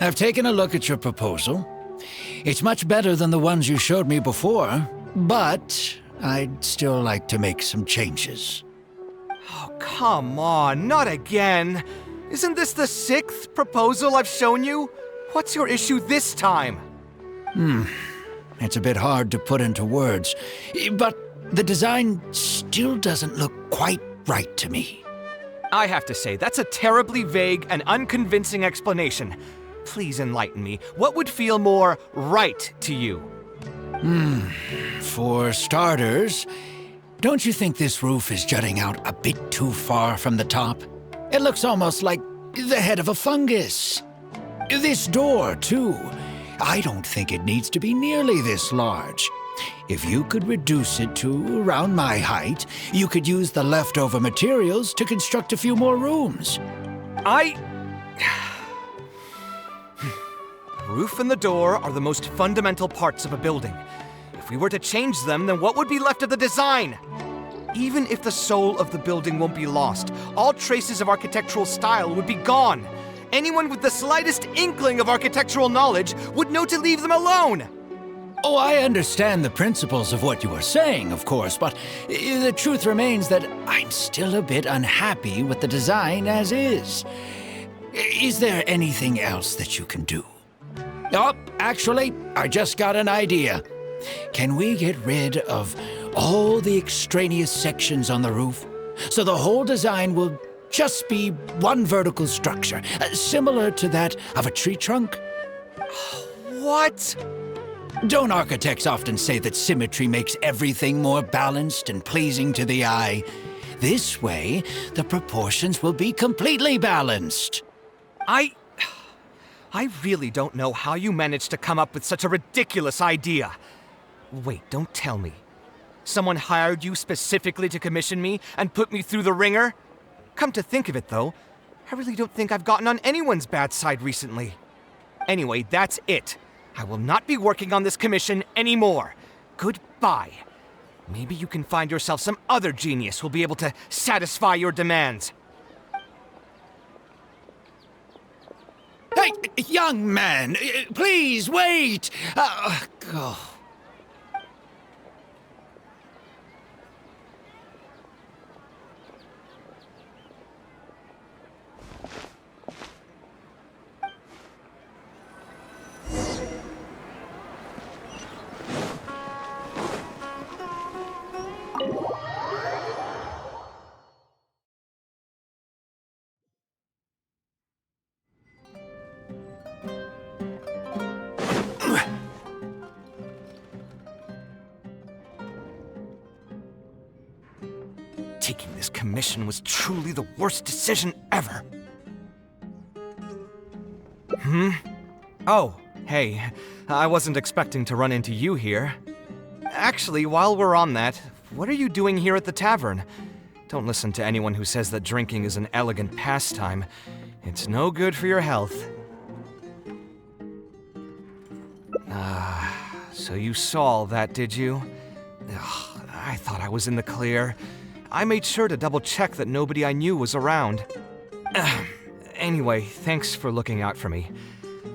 I've taken a look at your proposal. It's much better than the ones you showed me before, but I'd still like to make some changes. Oh, come on, not again. Isn't this the 6th proposal I've shown you? What's your issue this time? It's a bit hard to put into words, but the design still doesn't look quite right to me. I have to say, that's a terribly vague and unconvincing explanation. Please enlighten me. What would feel more right to you? For starters, don't you think this roof is jutting out a bit too far from the top? It looks almost like the head of a fungus. This door, too. I don't think it needs to be nearly this large. If you could reduce it to around my height, you could use the leftover materials to construct a few more rooms. The roof and the door are the most fundamental parts of a building. If we were to change them, then what would be left of the design? Even if the soul of the building won't be lost, all traces of architectural style would be gone. Anyone with the slightest inkling of architectural knowledge would know to leave them alone. Oh, I understand the principles of what you are saying, of course, but the truth remains that I'm still a bit unhappy with the design as is. Is there anything else that you can do? Oh, actually, I just got an idea. Can we get rid of all the extraneous sections on the roof, so the whole design will just be one vertical structure, similar to that of a tree trunk? What? Don't architects often say that symmetry makes everything more balanced and pleasing to the eye? This way, the proportions will be completely balanced. I really don't know how you managed to come up with such a ridiculous idea. Wait, don't tell me. Someone hired you specifically to commission me and put me through the ringer? Come to think of it, though, I really don't think I've gotten on anyone's bad side recently. Anyway, that's it. I will not be working on this commission anymore. Goodbye. Maybe you can find yourself some other genius who'll be able to satisfy your demands. Hey, young man, please wait! Go. Taking this commission was truly the worst decision ever. Oh, hey, I wasn't expecting to run into you here. Actually, while we're on that, what are you doing here at the tavern? Don't listen to anyone who says that drinking is an elegant pastime. It's no good for your health. So you saw all that, did you? Ugh, I thought I was in the clear. I made sure to double-check that nobody I knew was around. Anyway, thanks for looking out for me.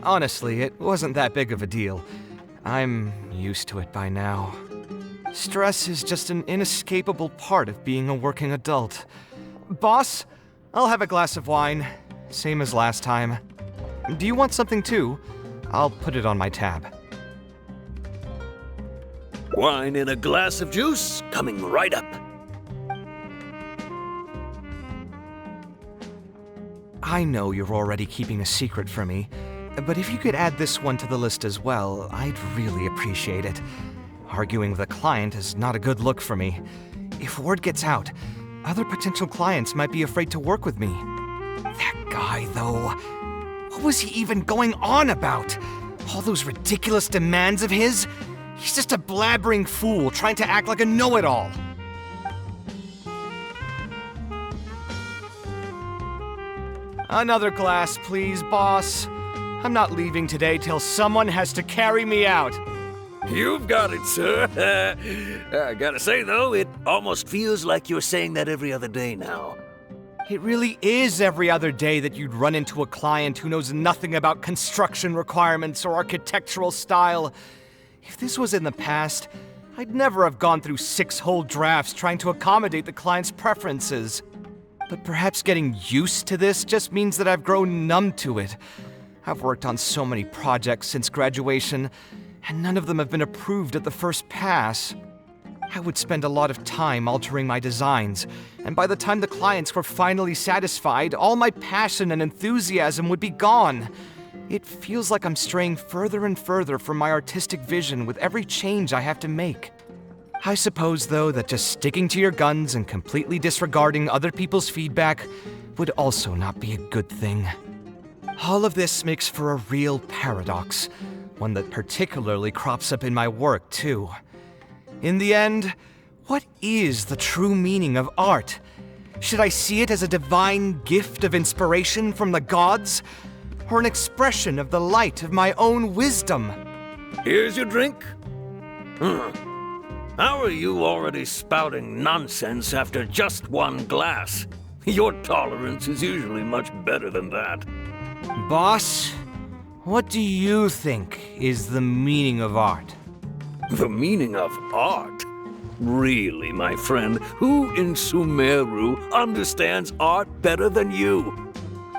Honestly, it wasn't that big of a deal. I'm used to it by now. Stress is just an inescapable part of being a working adult. Boss, I'll have a glass of wine, same as last time. Do you want something too? I'll put it on my tab. Wine and a glass of juice coming right up. I know you're already keeping a secret from me, but if you could add this one to the list as well, I'd really appreciate it. Arguing with a client is not a good look for me. If word gets out, other potential clients might be afraid to work with me. That guy, though, what was he even going on about? All those ridiculous demands of his? He's just a blabbering fool trying to act like a know-it-all. Another glass, please, boss. I'm not leaving today till someone has to carry me out. You've got it, sir. I gotta say, though, it almost feels like you're saying that every other day now. It really is every other day that you'd run into a client who knows nothing about construction requirements or architectural style. If this was in the past, I'd never have gone through 6 whole drafts trying to accommodate the client's preferences. But perhaps getting used to this just means that I've grown numb to it. I've worked on so many projects since graduation, and none of them have been approved at the first pass. I would spend a lot of time altering my designs, and by the time the clients were finally satisfied, all my passion and enthusiasm would be gone. It feels like I'm straying further and further from my artistic vision with every change I have to make. I suppose, though, that just sticking to your guns and completely disregarding other people's feedback would also not be a good thing. All of this makes for a real paradox, one that particularly crops up in my work, too. In the end, what is the true meaning of art? Should I see it as a divine gift of inspiration from the gods, or an expression of the light of my own wisdom? Here's your drink. How are you already spouting nonsense after just one glass? Your tolerance is usually much better than that. Boss, what do you think is the meaning of art? The meaning of art? Really, my friend, who in Sumeru understands art better than you?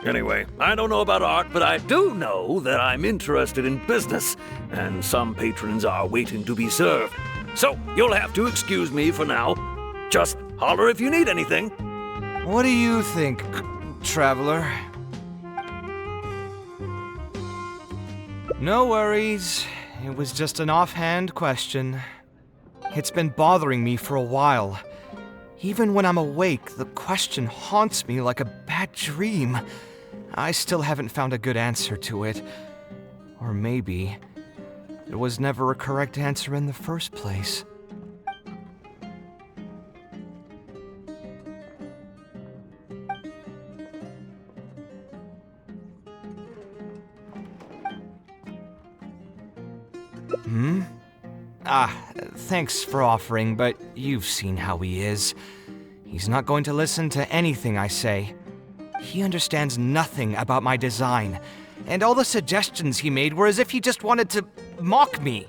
Anyway, I don't know about art, but I do know that I'm interested in business, and some patrons are waiting to be served. So, you'll have to excuse me for now. Just holler if you need anything. What do you think, traveler? No worries. It was just an offhand question. It's been bothering me for a while. Even when I'm awake, the question haunts me like a bad dream. I still haven't found a good answer to it. Or maybe there was never a correct answer in the first place. Thanks for offering, but you've seen how he is. He's not going to listen to anything I say. He understands nothing about my design, and all the suggestions he made were as if he just wanted to mock me.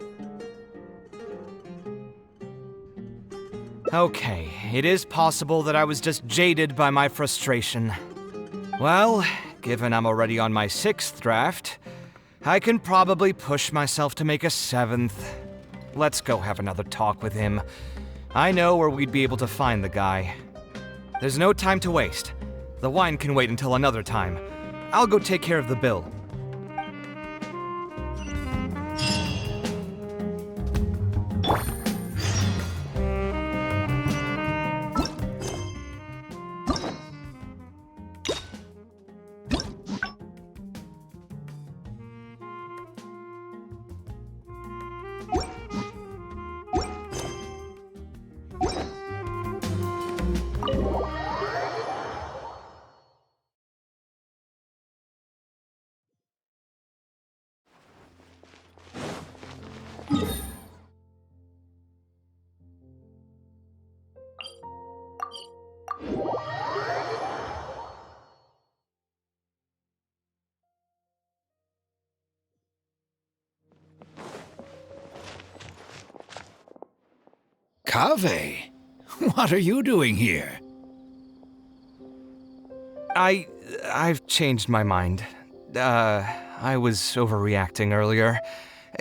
Okay, it is possible that I was just jaded by my frustration. Well, given I'm already on my 6th draft, I can probably push myself to make a 7th. Let's go have another talk with him. I know where we'd be able to find the guy. There's no time to waste. The wine can wait until another time. I'll go take care of the bill. Kaveh, what are you doing here? I've changed my mind. I was overreacting earlier.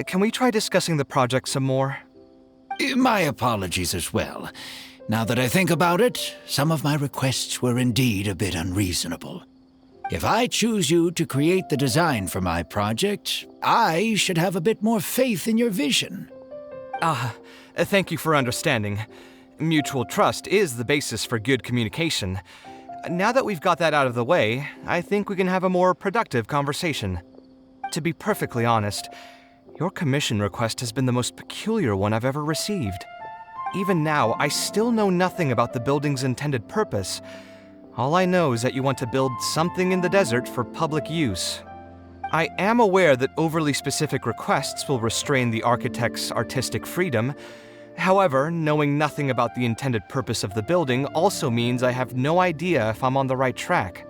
Can we try discussing the project some more? My apologies as well. Now that I think about it, some of my requests were indeed a bit unreasonable. If I choose you to create the design for my project, I should have a bit more faith in your vision. Thank you for understanding. Mutual trust is the basis for good communication. Now that we've got that out of the way, I think we can have a more productive conversation. To be perfectly honest, your commission request has been the most peculiar one I've ever received. Even now, I still know nothing about the building's intended purpose. All I know is that you want to build something in the desert for public use. I am aware that overly specific requests will restrain the architect's artistic freedom, However, knowing nothing about the intended purpose of the building also means I have no idea if I'm on the right track.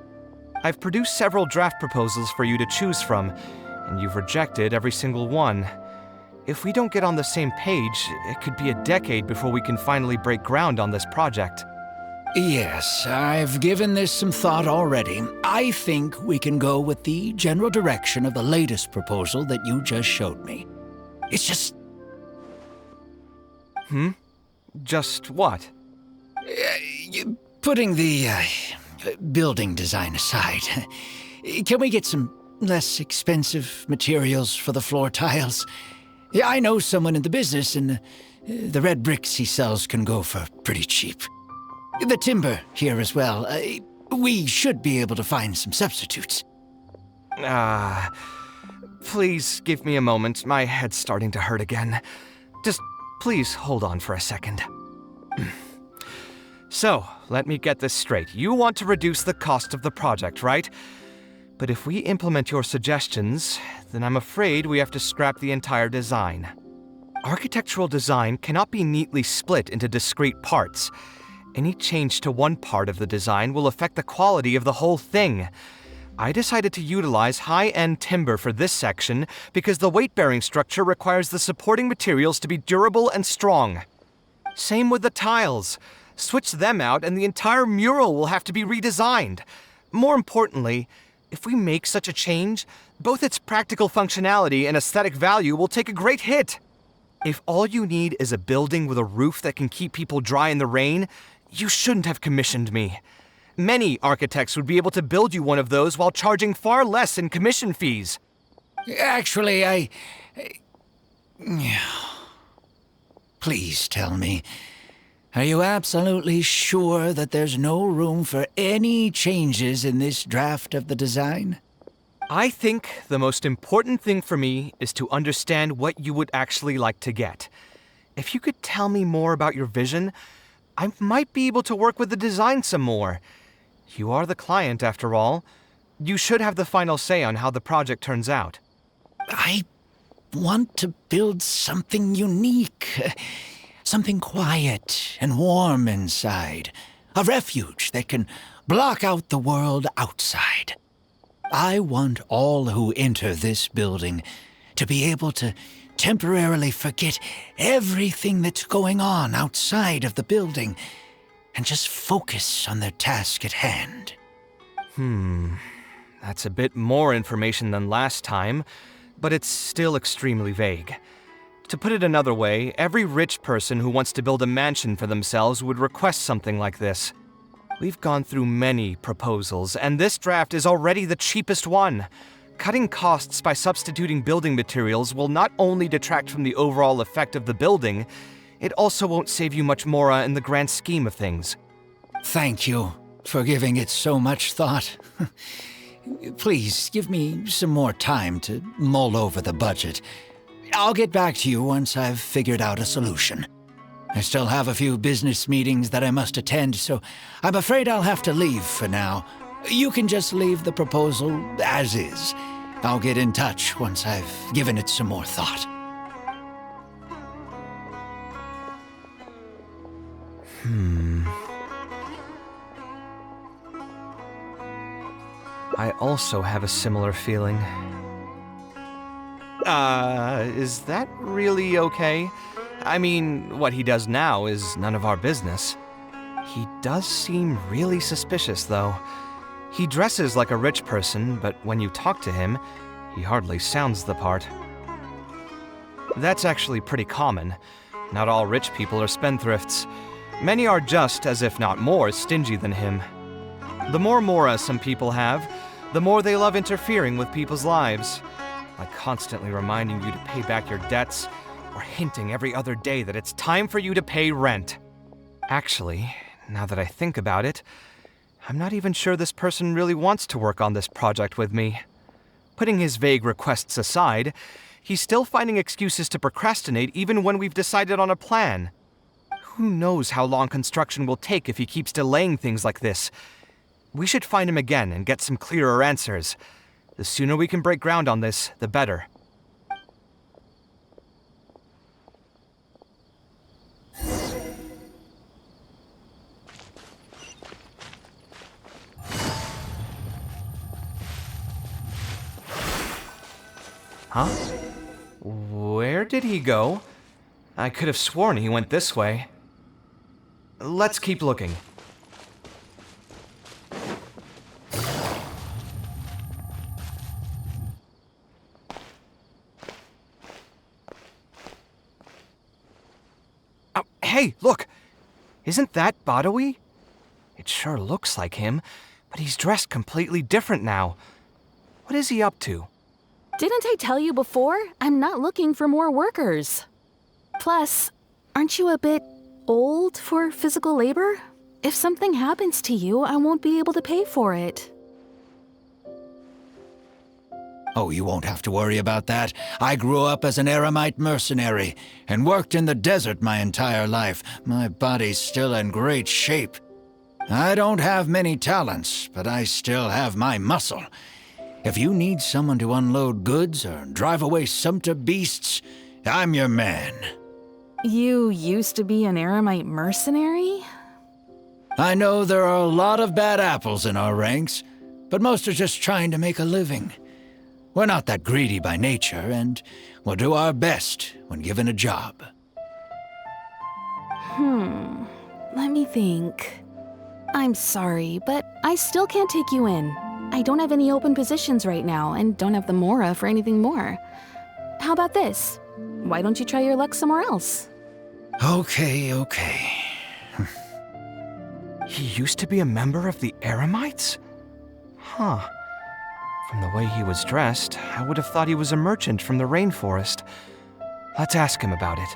I've produced several draft proposals for you to choose from, and you've rejected every single one. If we don't get on the same page, it could be a decade before we can finally break ground on this project. Yes, I've given this some thought already. I think we can go with the general direction of the latest proposal that you just showed me. It's just... Just what? Putting the building design aside, can we get some less expensive materials for the floor tiles? Yeah, I know someone in the business, and the red bricks he sells can go for pretty cheap. The timber here as well. We should be able to find some substitutes. Please give me a moment. My head's starting to hurt again. Just please hold on for a second. So, let me get this straight. You want to reduce the cost of the project, right? But if we implement your suggestions, then I'm afraid we have to scrap the entire design. Architectural design cannot be neatly split into discrete parts. Any change to one part of the design will affect the quality of the whole thing. I decided to utilize high-end timber for this section because the weight-bearing structure requires the supporting materials to be durable and strong. Same with the tiles. Switch them out and the entire mural will have to be redesigned. More importantly, if we make such a change, both its practical functionality and aesthetic value will take a great hit. If all you need is a building with a roof that can keep people dry in the rain, you shouldn't have commissioned me. Many architects would be able to build you one of those while charging far less in commission fees. Actually, Please tell me, are you absolutely sure that there's no room for any changes in this draft of the design? I think the most important thing for me is to understand what you would actually like to get. If you could tell me more about your vision, I might be able to work with the design some more. You are the client, after all. You should have the final say on how the project turns out. I want to build something unique. Something quiet and warm inside. A refuge that can block out the world outside. I want all who enter this building to be able to temporarily forget everything that's going on outside of the building and just focus on their task at hand. That's a bit more information than last time, but it's still extremely vague. To put it another way, every rich person who wants to build a mansion for themselves would request something like this. We've gone through many proposals, and this draft is already the cheapest one. Cutting costs by substituting building materials will not only detract from the overall effect of the building, it also won't save you much more in the grand scheme of things. Thank you for giving it so much thought. Please, give me some more time to mull over the budget. I'll get back to you once I've figured out a solution. I still have a few business meetings that I must attend, so I'm afraid I'll have to leave for now. You can just leave the proposal as is. I'll get in touch once I've given it some more thought. I also have a similar feeling. Is that really okay? I mean, what he does now is none of our business. He does seem really suspicious, though. He dresses like a rich person, but when you talk to him, he hardly sounds the part. That's actually pretty common. Not all rich people are spendthrifts. Many are just, as if not more, stingy than him. The more mora some people have, the more they love interfering with people's lives. Like constantly reminding you to pay back your debts, or hinting every other day that it's time for you to pay rent. Actually, now that I think about it, I'm not even sure this person really wants to work on this project with me. Putting his vague requests aside, he's still finding excuses to procrastinate even when we've decided on a plan. Who knows how long construction will take if he keeps delaying things like this? We should find him again and get some clearer answers. The sooner we can break ground on this, the better. Huh? Where did he go? I could have sworn he went this way. Let's keep looking. Oh, hey, look! Isn't that Badawi? It sure looks like him, but he's dressed completely different now. What is he up to? Didn't I tell you before? I'm not looking for more workers. Plus, aren't you a bit old for physical labor? If something happens to you, I won't be able to pay for it. Oh, you won't have to worry about that. I grew up as an Eremite mercenary and worked in the desert my entire life. My body's still in great shape. I don't have many talents, but I still have my muscle. If you need someone to unload goods or drive away sumpter beasts, I'm your man. You used to be an Eremite mercenary? I know there are a lot of bad apples in our ranks, but most are just trying to make a living. We're not that greedy by nature, and we'll do our best when given a job. Let me think. I'm sorry, but I still can't take you in. I don't have any open positions right now, and don't have the Mora for anything more. How about this? Why don't you try your luck somewhere else? Okay. He used to be a member of the Eremites? Huh. From the way he was dressed, I would have thought he was a merchant from the rainforest. Let's ask him about it.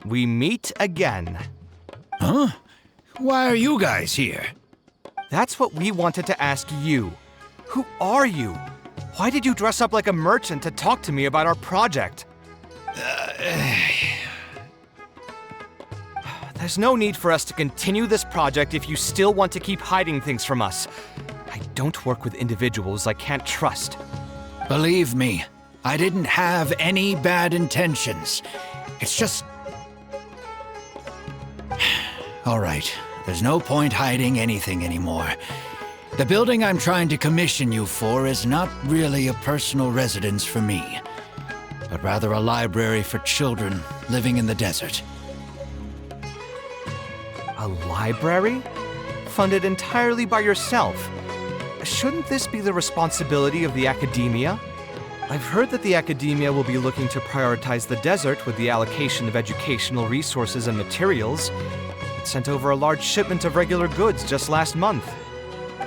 We meet again. Huh? Why are you guys here? That's what we wanted to ask you. Who are you? Why did you dress up like a merchant to talk to me about our project? There's no need for us to continue this project if you still want to keep hiding things from us. I don't work with individuals I can't trust. Believe me, I didn't have any bad intentions. It's just... All right, there's no point hiding anything anymore. The building I'm trying to commission you for is not really a personal residence for me, but rather a library for children living in the desert. A library? Funded entirely by yourself? Shouldn't this be the responsibility of the academia? I've heard that the academia will be looking to prioritize the desert with the allocation of educational resources and materials. It sent over a large shipment of regular goods just last month.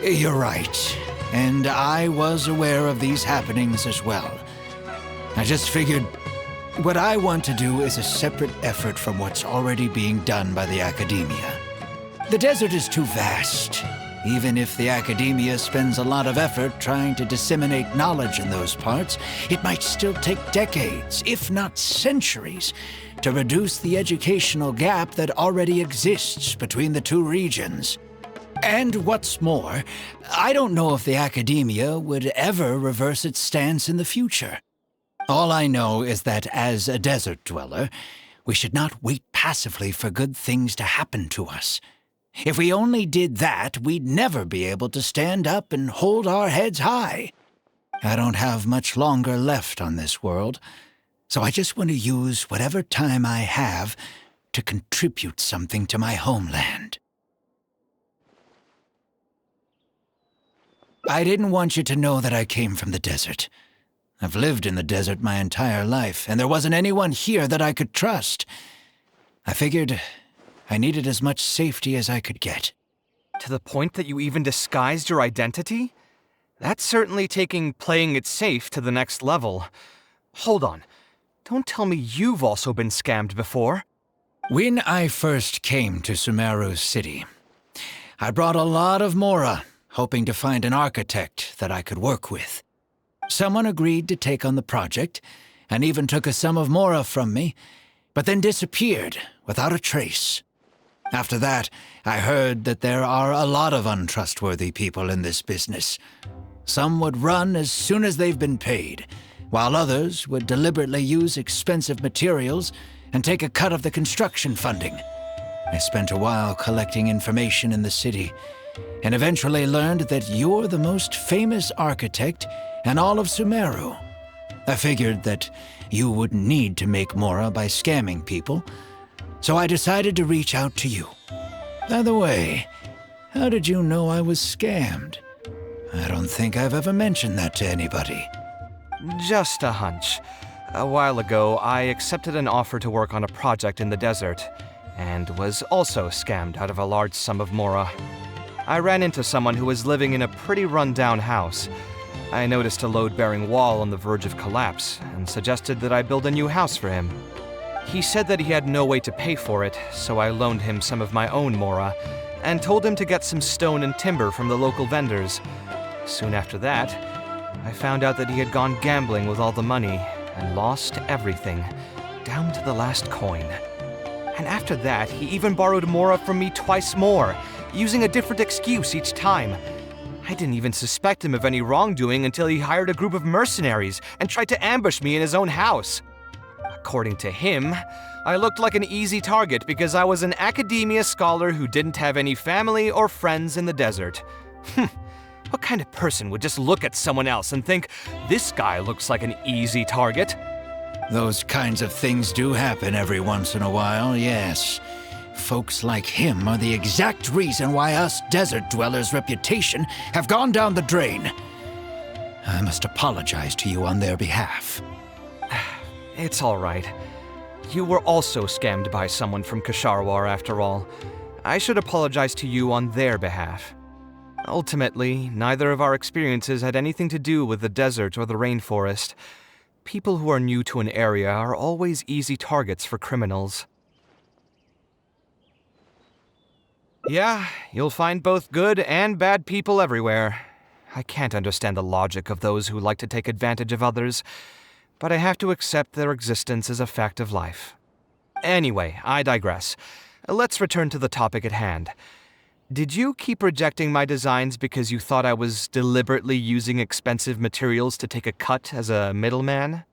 You're right, and I was aware of these happenings as well. I just figured what I want to do is a separate effort from what's already being done by the academia. The desert is too vast. Even if the academia spends a lot of effort trying to disseminate knowledge in those parts, it might still take decades, if not centuries, to reduce the educational gap that already exists between the two regions. And what's more, I don't know if the academia would ever reverse its stance in the future. All I know is that as a desert dweller, we should not wait passively for good things to happen to us. If we only did that, we'd never be able to stand up and hold our heads high. I don't have much longer left on this world, so I just want to use whatever time I have to contribute something to my homeland. I didn't want you to know that I came from the desert. I've lived in the desert my entire life, and there wasn't anyone here that I could trust. I figured I needed as much safety as I could get. To the point that you even disguised your identity? That's certainly taking playing it safe to the next level. Hold on. Don't tell me you've also been scammed before. When I first came to Sumeru's city, I brought a lot of Mora, hoping to find an architect that I could work with. Someone agreed to take on the project, and even took a sum of Mora from me, but then disappeared without a trace. After that, I heard that there are a lot of untrustworthy people in this business. Some would run as soon as they've been paid, while others would deliberately use expensive materials and take a cut of the construction funding. I spent a while collecting information in the city, and eventually learned that you're the most famous architect in all of Sumeru. I figured that you wouldn't need to make Mora by scamming people, so I decided to reach out to you. By the way, how did you know I was scammed? I don't think I've ever mentioned that to anybody. Just a hunch. A while ago, I accepted an offer to work on a project in the desert, and was also scammed out of a large sum of Mora. I ran into someone who was living in a pretty run-down house. I noticed a load-bearing wall on the verge of collapse, and suggested that I build a new house for him. He said that he had no way to pay for it, so I loaned him some of my own Mora, and told him to get some stone and timber from the local vendors. Soon after that, I found out that he had gone gambling with all the money, and lost everything, down to the last coin. And after that, he even borrowed Mora from me twice more, using a different excuse each time. I didn't even suspect him of any wrongdoing until he hired a group of mercenaries and tried to ambush me in his own house. According to him, I looked like an easy target because I was an academia scholar who didn't have any family or friends in the desert. What kind of person would just look at someone else and think, this guy looks like an easy target? Those kinds of things do happen every once in a while, yes. Folks like him are the exact reason why us desert dwellers' reputation have gone down the drain. I must apologize to you on their behalf. It's all right. You were also scammed by someone from Kasharwar after all. I should apologize to you on their behalf. Ultimately, neither of our experiences had anything to do with the desert or the rainforest. People who are new to an area are always easy targets for criminals. Yeah, you'll find both good and bad people everywhere. I can't understand the logic of those who like to take advantage of others, but I have to accept their existence as a fact of life. Anyway, I digress. Let's return to the topic at hand. Did you keep rejecting my designs because you thought I was deliberately using expensive materials to take a cut as a middleman?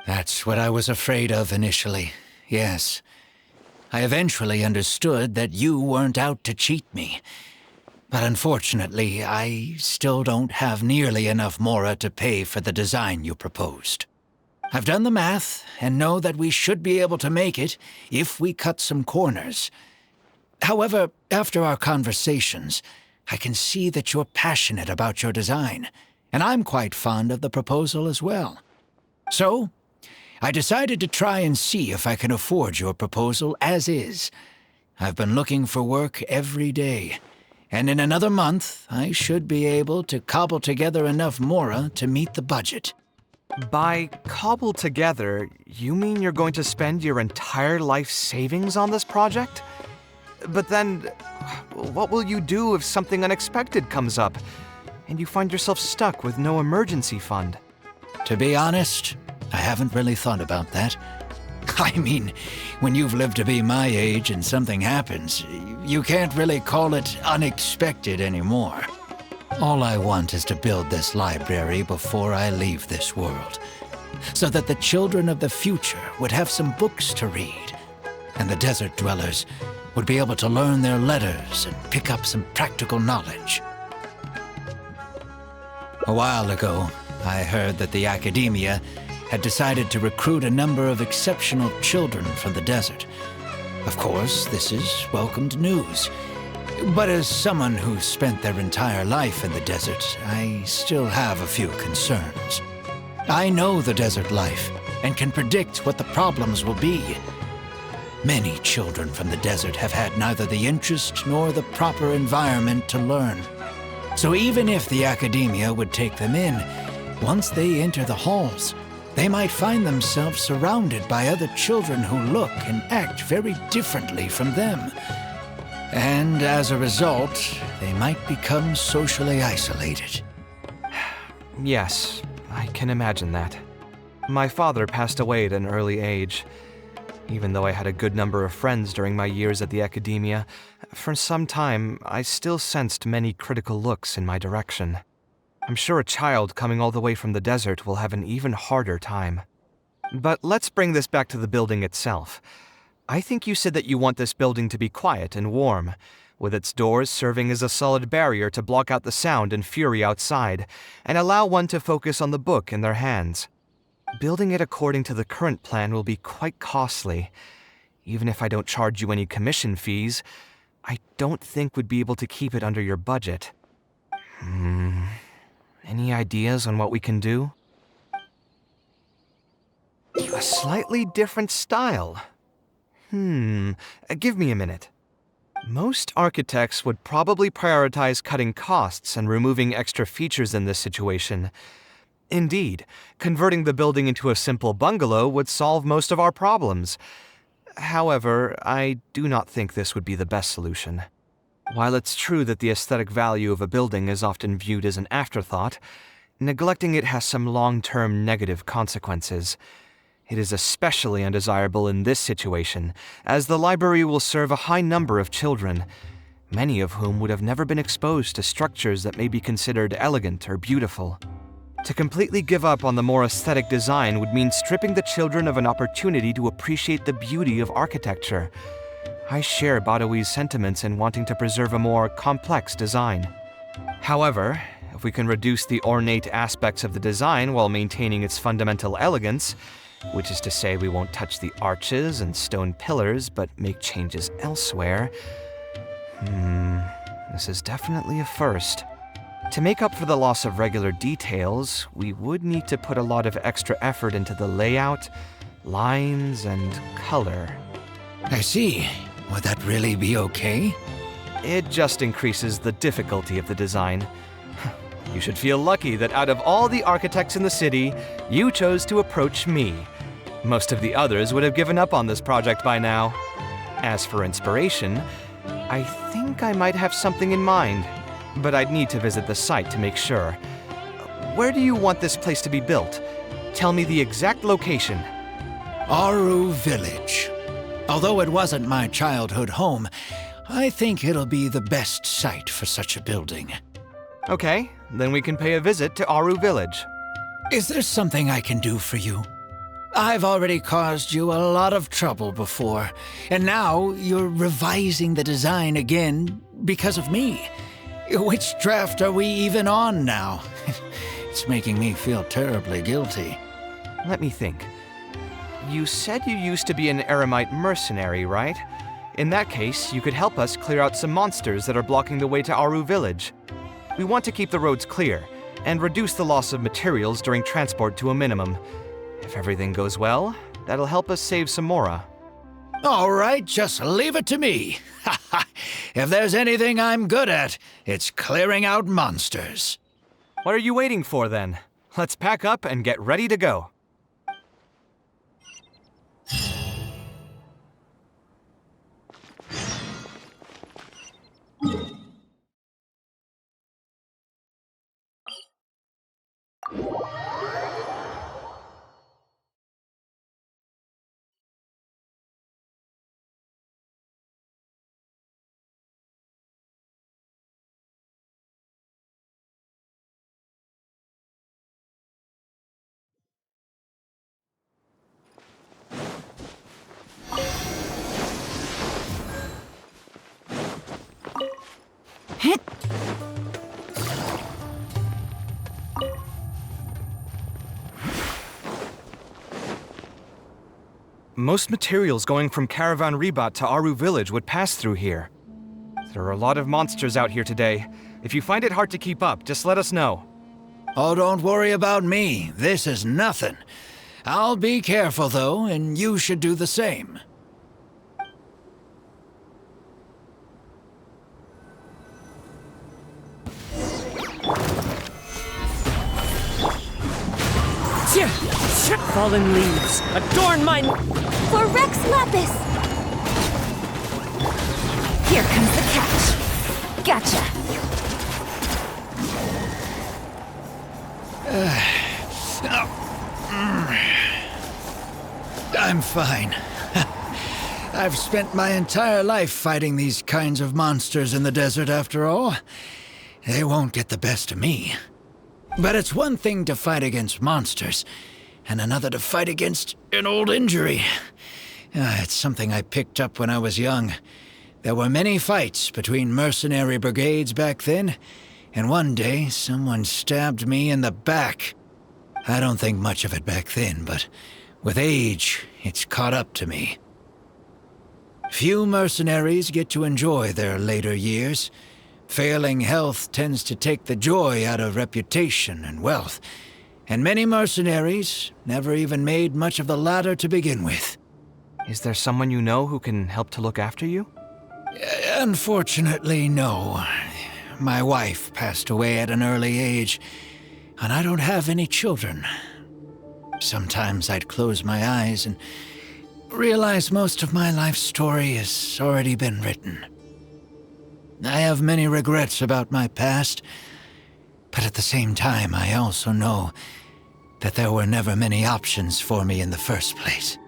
That's what I was afraid of initially, yes. I eventually understood that you weren't out to cheat me. But unfortunately, I still don't have nearly enough Mora to pay for the design you proposed. I've done the math and know that we should be able to make it if we cut some corners. However, after our conversations, I can see that you're passionate about your design, and I'm quite fond of the proposal as well. So, I decided to try and see if I can afford your proposal as is. I've been looking for work every day, and in another month, I should be able to cobble together enough Mora to meet the budget. By cobble together, you mean you're going to spend your entire life savings on this project? But then, what will you do if something unexpected comes up, and you find yourself stuck with no emergency fund? To be honest, I haven't really thought about that. I mean, when you've lived to be my age and something happens, you can't really call it unexpected anymore. All I want is to build this library before I leave this world, so that the children of the future would have some books to read, and the desert dwellers would be able to learn their letters and pick up some practical knowledge. A while ago, I heard that the academia had decided to recruit a number of exceptional children from the desert. Of course, this is welcomed news. But as someone who's spent their entire life in the desert, I still have a few concerns. I know the desert life and can predict what the problems will be. Many children from the desert have had neither the interest nor the proper environment to learn. So even if the academia would take them in, once they enter the halls, they might find themselves surrounded by other children who look and act very differently from them. And as a result, they might become socially isolated. Yes, I can imagine that. My father passed away at an early age. Even though I had a good number of friends during my years at the academia, for some time I still sensed many critical looks in my direction. I'm sure a child coming all the way from the desert will have an even harder time. But let's bring this back to the building itself. I think you said that you want this building to be quiet and warm, with its doors serving as a solid barrier to block out the sound and fury outside, and allow one to focus on the book in their hands. Building it according to the current plan will be quite costly. Even if I don't charge you any commission fees, I don't think we'd be able to keep it under your budget. Any ideas on what we can do? A slightly different style. Give me a minute. Most architects would probably prioritize cutting costs and removing extra features in this situation. Indeed, converting the building into a simple bungalow would solve most of our problems. However, I do not think this would be the best solution. While it's true that the aesthetic value of a building is often viewed as an afterthought, neglecting it has some long-term negative consequences. It is especially undesirable in this situation, as the library will serve a high number of children, many of whom would have never been exposed to structures that may be considered elegant or beautiful. To completely give up on the more aesthetic design would mean stripping the children of an opportunity to appreciate the beauty of architecture. I share Badawi's sentiments in wanting to preserve a more complex design. However, if we can reduce the ornate aspects of the design while maintaining its fundamental elegance, which is to say we won't touch the arches and stone pillars but make changes elsewhere, this is definitely a first. To make up for the loss of regular details, we would need to put a lot of extra effort into the layout, lines, and color. I see. Would that really be okay? It just increases the difficulty of the design. You should feel lucky that out of all the architects in the city, you chose to approach me. Most of the others would have given up on this project by now. As for inspiration, I think I might have something in mind, but I'd need to visit the site to make sure. Where do you want this place to be built? Tell me the exact location. Aru Village. Although it wasn't my childhood home, I think it'll be the best site for such a building. Okay, then we can pay a visit to Aru Village. Is there something I can do for you? I've already caused you a lot of trouble before, and now you're revising the design again because of me. Which draft are we even on now? It's making me feel terribly guilty. Let me think. You said you used to be an Eremite mercenary, right? In that case, you could help us clear out some monsters that are blocking the way to Aru Village. We want to keep the roads clear, and reduce the loss of materials during transport to a minimum. If everything goes well, that'll help us save some Mora. All right, just leave it to me. If there's anything I'm good at, it's clearing out monsters. What are you waiting for, then? Let's pack up and get ready to go. Most materials going from Caravan Ribat to Aru Village would pass through here. There are a lot of monsters out here today. If you find it hard to keep up, just let us know. Oh, don't worry about me. This is nothing. I'll be careful, though, and you should do the same. Fallen leaves, adorn mine. For Rex Lapis! Here comes the catch. Gotcha. I'm fine. I've spent my entire life fighting these kinds of monsters in the desert, after all. They won't get the best of me. But it's one thing to fight against monsters. and another to fight against an old injury. It's something I picked up when I was young. There were many fights between mercenary brigades back then, and one day someone stabbed me in the back. I don't think much of it back then, but with age, it's caught up to me. Few mercenaries get to enjoy their later years. Failing health tends to take the joy out of reputation and wealth, and many mercenaries never even made much of the latter to begin with. Is there someone you know who can help to look after you? Unfortunately, no. My wife passed away at an early age, and I don't have any children. Sometimes I'd close my eyes and realize most of my life story has already been written. I have many regrets about my past, but at the same time I also know that there were never many options for me in the first place.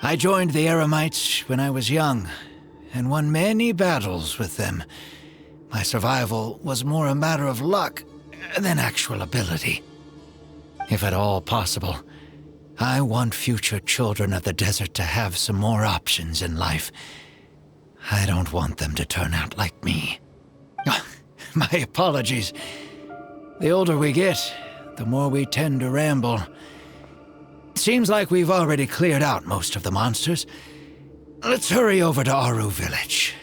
I joined the Eremites when I was young, and won many battles with them. My survival was more a matter of luck than actual ability. If at all possible, I want future children of the desert to have some more options in life. I don't want them to turn out like me. My apologies. The older we get, the more we tend to ramble. Seems like we've already cleared out most of the monsters. Let's hurry over to Aru Village.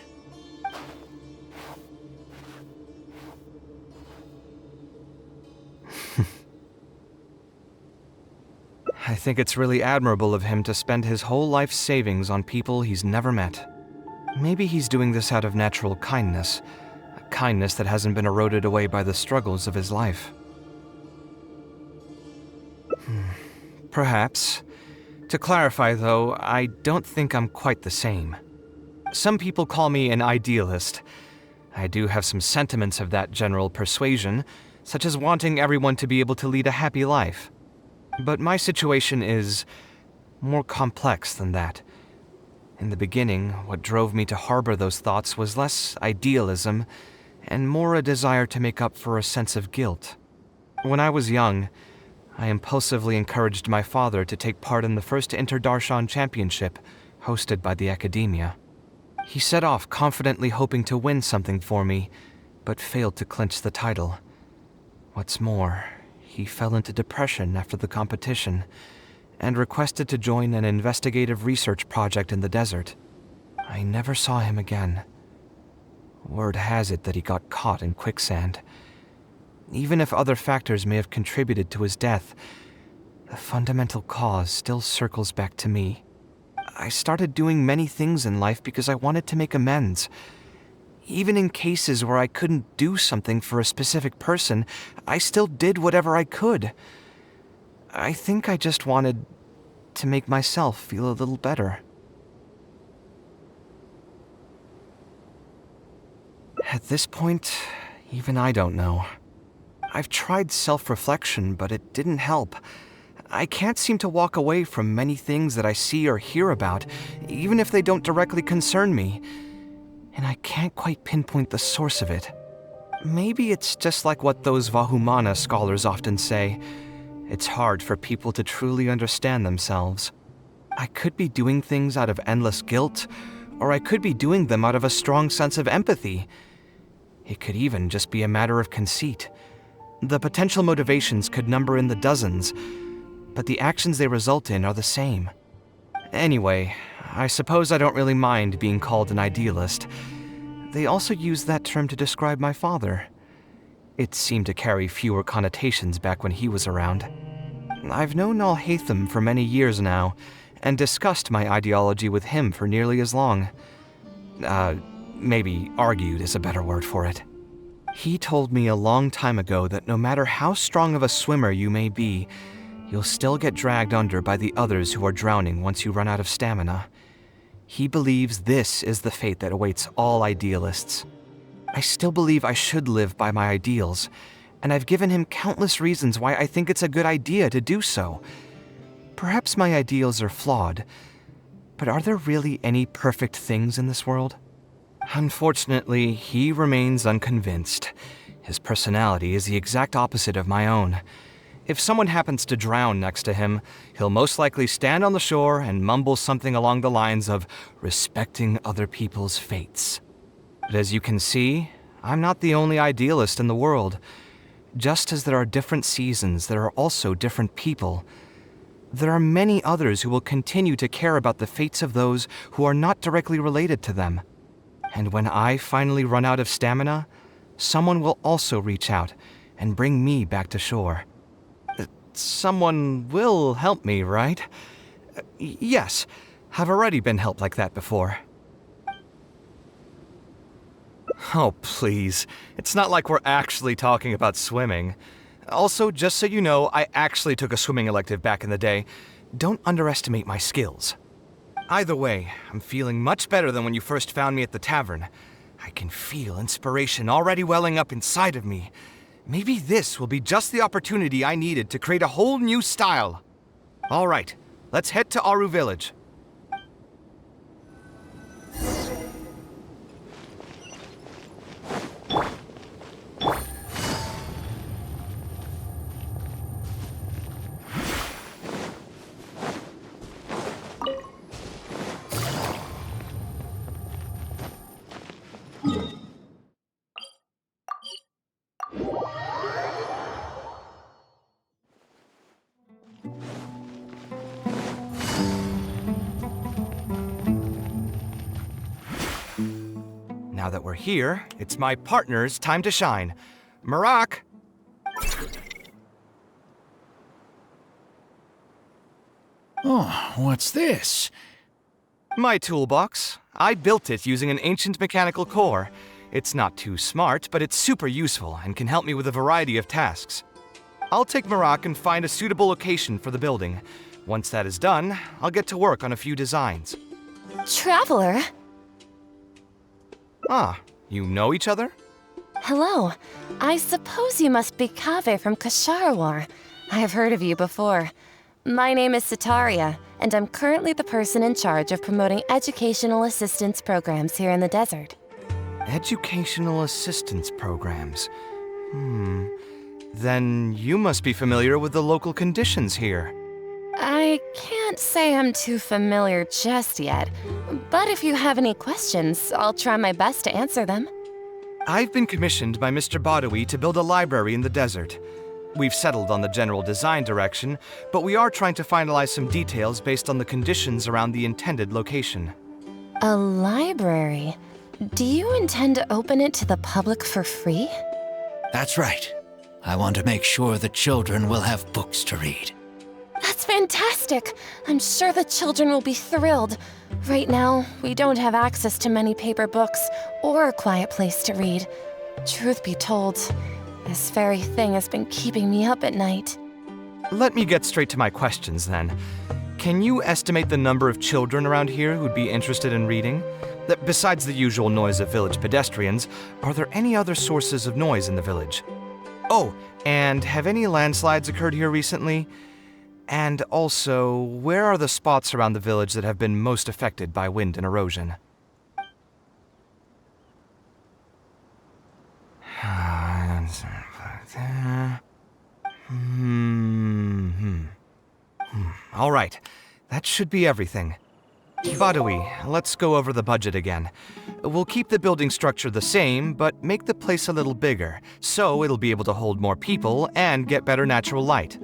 I think it's really admirable of him to spend his whole life's savings on people he's never met. Maybe he's doing this out of natural kindness, a kindness that hasn't been eroded away by the struggles of his life. Perhaps. To clarify, though, I don't think I'm quite the same. Some people call me an idealist. I do have some sentiments of that general persuasion, such as wanting everyone to be able to lead a happy life. But my situation is more complex than that. In the beginning, what drove me to harbor those thoughts was less idealism and more a desire to make up for a sense of guilt. When I was young, I impulsively encouraged my father to take part in the first Inter-Darshan Championship hosted by the Academia. He set off confidently hoping to win something for me, but failed to clinch the title. What's more, he fell into depression after the competition and requested to join an investigative research project in the desert. I never saw him again. Word has it that he got caught in quicksand. Even if other factors may have contributed to his death, the fundamental cause still circles back to me. I started doing many things in life because I wanted to make amends. Even in cases where I couldn't do something for a specific person, I still did whatever I could. I think I just wanted to make myself feel a little better. At this point, even I don't know. I've tried self-reflection, but it didn't help. I can't seem to walk away from many things that I see or hear about, even if they don't directly concern me. And I can't quite pinpoint the source of it. Maybe it's just like what those Vahumana scholars often say. It's hard for people to truly understand themselves. I could be doing things out of endless guilt, or I could be doing them out of a strong sense of empathy. It could even just be a matter of conceit. The potential motivations could number in the dozens, but the actions they result in are the same. Anyway, I suppose I don't really mind being called an idealist. They also use that term to describe my father. It seemed to carry fewer connotations back when he was around. I've known Al-Haytham for many years now, and discussed my ideology with him for nearly as long. Maybe argued is a better word for it. He told me a long time ago that no matter how strong of a swimmer you may be, you'll still get dragged under by the others who are drowning once you run out of stamina. He believes this is the fate that awaits all idealists. I still believe I should live by my ideals, and I've given him countless reasons why I think it's a good idea to do so. Perhaps my ideals are flawed, but are there really any perfect things in this world? Unfortunately, he remains unconvinced. His personality is the exact opposite of my own. If someone happens to drown next to him, he'll most likely stand on the shore and mumble something along the lines of respecting other people's fates. But as you can see, I'm not the only idealist in the world. Just as there are different seasons, there are also different people. There are many others who will continue to care about the fates of those who are not directly related to them. And when I finally run out of stamina, someone will also reach out and bring me back to shore. Someone will help me, right? Yes, I've already been helped like that before. Oh, please. It's not like we're actually talking about swimming. Also, just so you know, I actually took a swimming elective back in the day. Don't underestimate my skills. Either way, I'm feeling much better than when you first found me at the tavern. I can feel inspiration already welling up inside of me. Maybe this will be just the opportunity I needed to create a whole new style. All right, let's head to Aru Village. Now that we're here, it's my partner's time to shine. Marak! Oh, what's this? My toolbox. I built it using an ancient mechanical core. It's not too smart, but it's super useful and can help me with a variety of tasks. I'll take Marak and find a suitable location for the building. Once that is done, I'll get to work on a few designs. Traveler? Ah, you know each other? Hello. I suppose you must be Kaveh from Kasharawar. I have heard of you before. My name is Sitaria, and I'm currently the person in charge of promoting educational assistance programs here in the desert. Educational assistance programs. Then you must be familiar with the local conditions here. I can't say I'm too familiar just yet, but if you have any questions, I'll try my best to answer them. I've been commissioned by Mr. Badawi to build a library in the desert. We've settled on the general design direction, but we are trying to finalize some details based on the conditions around the intended location. A library? Do you intend to open it to the public for free? That's right. I want to make sure the children will have books to read. That's fantastic! I'm sure the children will be thrilled. Right now, we don't have access to many paper books or a quiet place to read. Truth be told, this very thing has been keeping me up at night. Let me get straight to my questions then. Can you estimate the number of children around here who'd be interested in reading? Besides the usual noise of village pedestrians, are there any other sources of noise in the village? Oh, and have any landslides occurred here recently? And also, where are the spots around the village that have been most affected by wind and erosion? All right, that should be everything. Badawi, let's go over the budget again. We'll keep the building structure the same, but make the place a little bigger, so it'll be able to hold more people and get better natural light.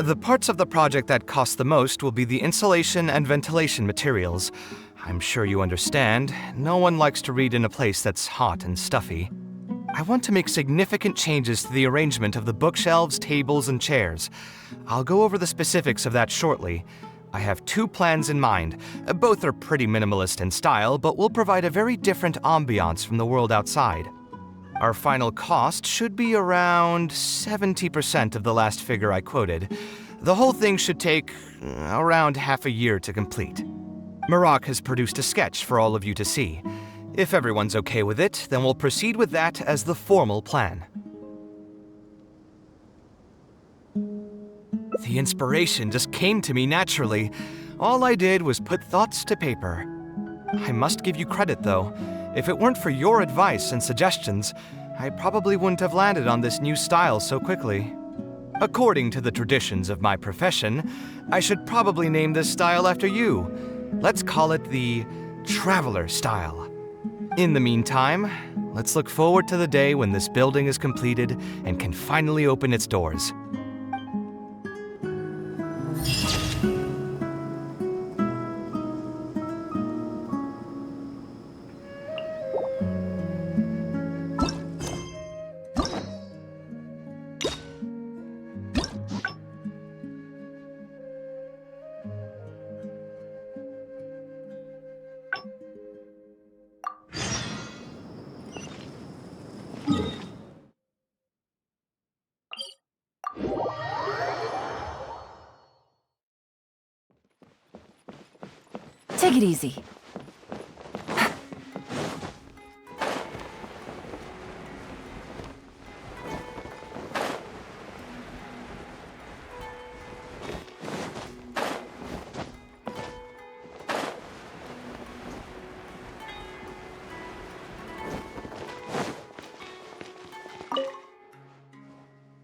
The parts of the project that cost the most will be the insulation and ventilation materials. I'm sure you understand, no one likes to read in a place that's hot and stuffy. I want to make significant changes to the arrangement of the bookshelves, tables, and chairs. I'll go over the specifics of that shortly. I have two plans in mind. Both are pretty minimalist in style, but will provide a very different ambiance from the world outside. Our final cost should be around 70% of the last figure I quoted. The whole thing should take around half a year to complete. Marak has produced a sketch for all of you to see. If everyone's okay with it, then we'll proceed with that as the formal plan. The inspiration just came to me naturally. All I did was put thoughts to paper. I must give you credit, though. If it weren't for your advice and suggestions, I probably wouldn't have landed on this new style so quickly. According to the traditions of my profession, I should probably name this style after you. Let's call it the Traveler style. In the meantime, let's look forward to the day when this building is completed and can finally open its doors. Take it easy.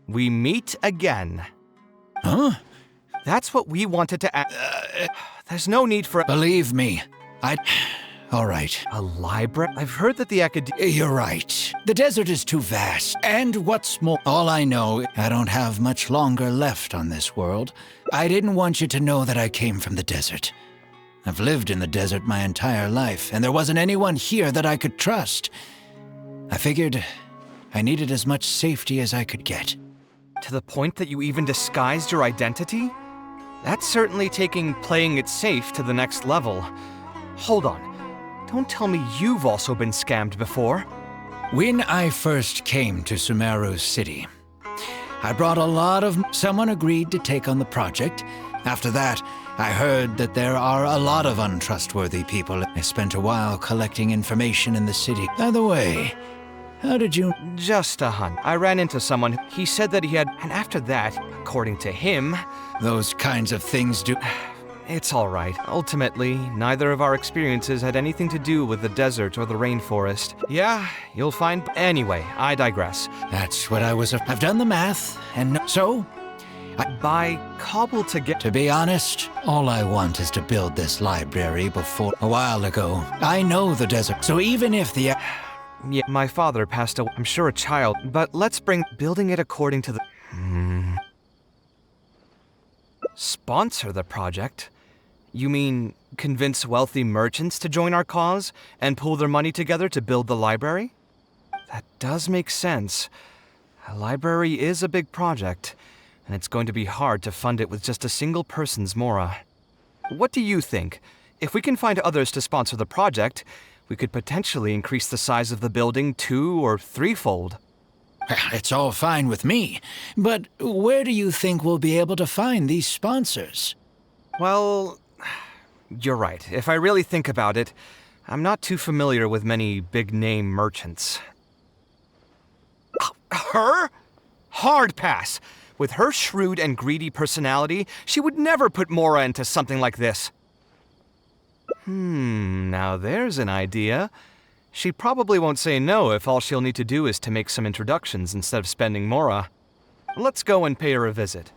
We meet again. Huh? That's what we wanted to there's no need for Believe me, all right. a library. I've heard that the You're right. The desert is too vast. And what's more, all I know, I don't have much longer left on this world. I didn't want you to know that I came from the desert. I've lived in the desert my entire life, and there wasn't anyone here that I could trust. I figured I needed as much safety as I could get. To the point that you even disguised your identity? That's certainly taking playing it safe to the next level. Hold on. Don't tell me you've also been scammed before. When I first came to Sumeru City, I brought a lot of... Someone agreed to take on the project. After that, I heard that there are a lot of untrustworthy people. I spent a while collecting information in the city. By the way, how did you... Just a hunt. I ran into someone. He said that he had... And after that, according to him... Those kinds of things do... It's all right. Ultimately, neither of our experiences had anything to do with the desert or the rainforest. Yeah, you'll find... Anyway, I digress. That's what I was... I've done the math, and so... By cobble together... To be honest, all I want is to build this library before... A while ago, I know the desert, so even if the... Yeah, my father passed away. I'm sure a child, but let's bring... Building it according to the... Sponsor the project? You mean convince wealthy merchants to join our cause and pool their money together to build the library? That does make sense. A library is a big project, and it's going to be hard to fund it with just a single person's mora. What do you think? If we can find others to sponsor the project, we could potentially increase the size of the building 2- or 3-fold. It's all fine with me, but where do you think we'll be able to find these sponsors? Well, you're right. If I really think about it, I'm not too familiar with many big-name merchants. Her? Hard pass. With her shrewd and greedy personality, she would never put Mora into something like this. Now there's an idea. She probably won't say no if all she'll need to do is to make some introductions instead of spending Mora. Let's go and pay her a visit.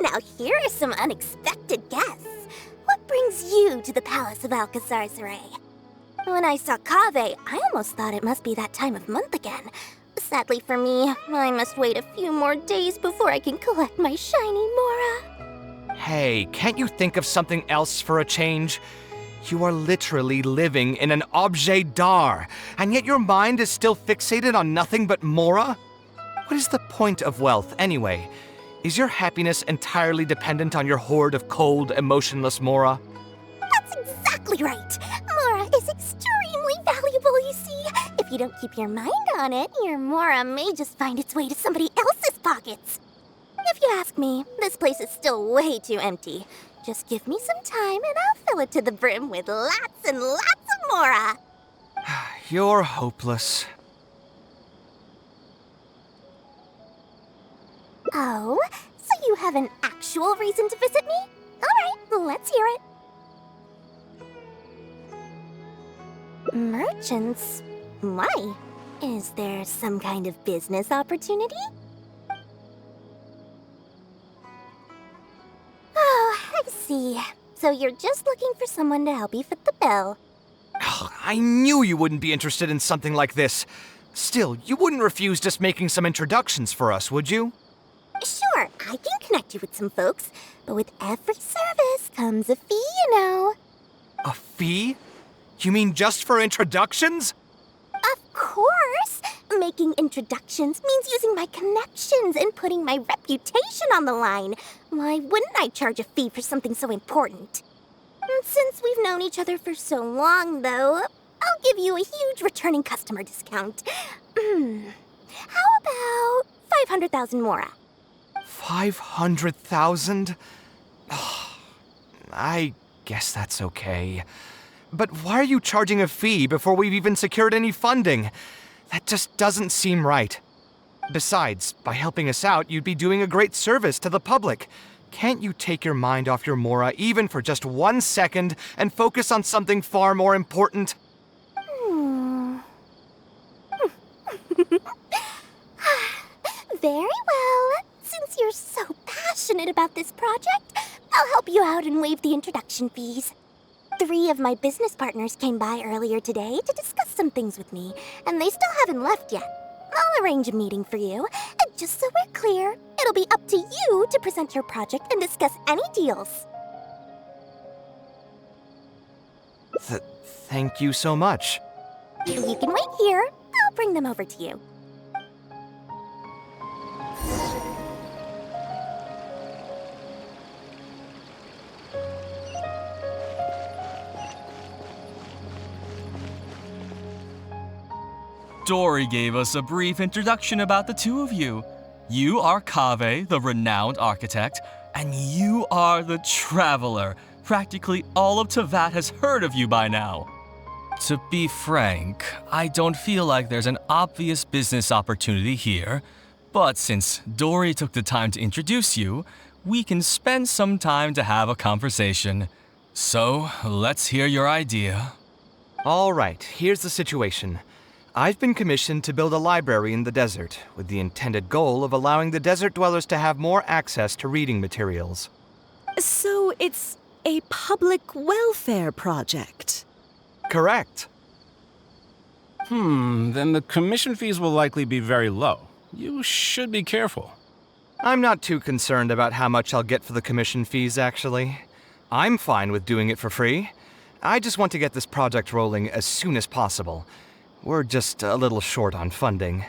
Now here are some unexpected guests. What brings you to the Palace of Alcazar's Ray? When I saw Kaveh, I almost thought it must be that time of month again. Sadly for me, I must wait a few more days before I can collect my shiny Mora. Hey, can't you think of something else for a change? You are literally living in an objet d'art, and yet your mind is still fixated on nothing but Mora? What is the point of wealth, anyway? Is your happiness entirely dependent on your hoard of cold, emotionless Mora? That's exactly right. Mora is extremely valuable, you see. If you don't keep your mind on it, your Mora may just find its way to somebody else's pockets. If you ask me, this place is still way too empty. Just give me some time and I'll fill it to the brim with lots and lots of Mora. You're hopeless. Oh, so you have an actual reason to visit me? All right, let's hear it. Merchants? Why? Is there some kind of business opportunity? Oh, I see. So you're just looking for someone to help you fit the bill. I knew you wouldn't be interested in something like this. Still, you wouldn't refuse just making some introductions for us, would you? Sure, I can connect you with some folks, but with every service comes a fee, you know. A fee? You mean just for introductions? Of course! Making introductions means using my connections and putting my reputation on the line. Why wouldn't I charge a fee for something so important? Since we've known each other for so long, though, I'll give you a huge returning customer discount. How about 500,000 Mora? 500,000? I guess that's okay. But why are you charging a fee before we've even secured any funding? That just doesn't seem right. Besides, by helping us out, you'd be doing a great service to the public. Can't you take your mind off your Mora even for just 1 second and focus on something far more important? Very well. Since you're so passionate about this project, I'll help you out and waive the introduction fees. 3 of my business partners came by earlier today to discuss some things with me, and they still haven't left yet. I'll arrange a meeting for you, and just so we're clear, it'll be up to you to present your project and discuss any deals. Thank you so much. You can wait here. I'll bring them over to you. Dory gave us a brief introduction about the two of you. You are Kaveh, the renowned architect, and you are the traveler. Practically all of Teyvat has heard of you by now. To be frank, I don't feel like there's an obvious business opportunity here, but since Dory took the time to introduce you, we can spend some time to have a conversation. So, let's hear your idea. All right, here's the situation. I've been commissioned to build a library in the desert, with the intended goal of allowing the desert dwellers to have more access to reading materials. So it's a public welfare project. Correct. Then the commission fees will likely be very low. You should be careful. I'm not too concerned about how much I'll get for the commission fees, actually. I'm fine with doing it for free. I just want to get this project rolling as soon as possible. We're just a little short on funding.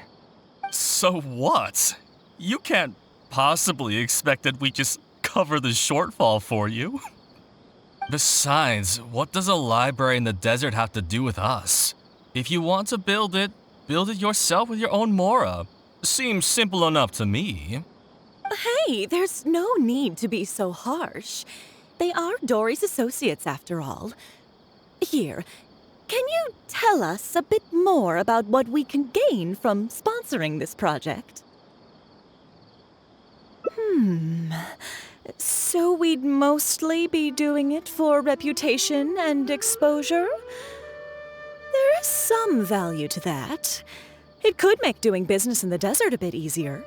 So what? You can't possibly expect that we just cover the shortfall for you. Besides, what does a library in the desert have to do with us? If you want to build it yourself with your own Mora. Seems simple enough to me. Hey, there's no need to be so harsh. They are Dory's associates, after all. Here, can you tell us a bit more about what we can gain from sponsoring this project? So we'd mostly be doing it for reputation and exposure? There is some value to that. It could make doing business in the desert a bit easier.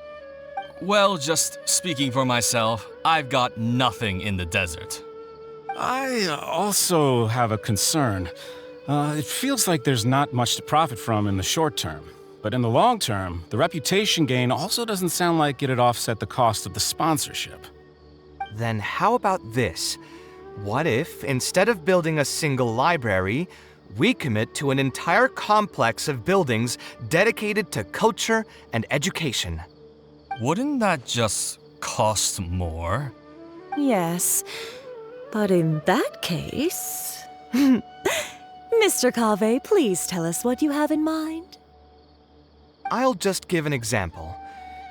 Well, just speaking for myself, I've got nothing in the desert. I also have a concern. It feels like there's not much to profit from in the short term. But in the long term, the reputation gain also doesn't sound like it'd offset the cost of the sponsorship. Then how about this? What if, instead of building a single library, we commit to an entire complex of buildings dedicated to culture and education? Wouldn't that just cost more. Yes, but in that case... Mr. Kaveh, please tell us what you have in mind. I'll just give an example.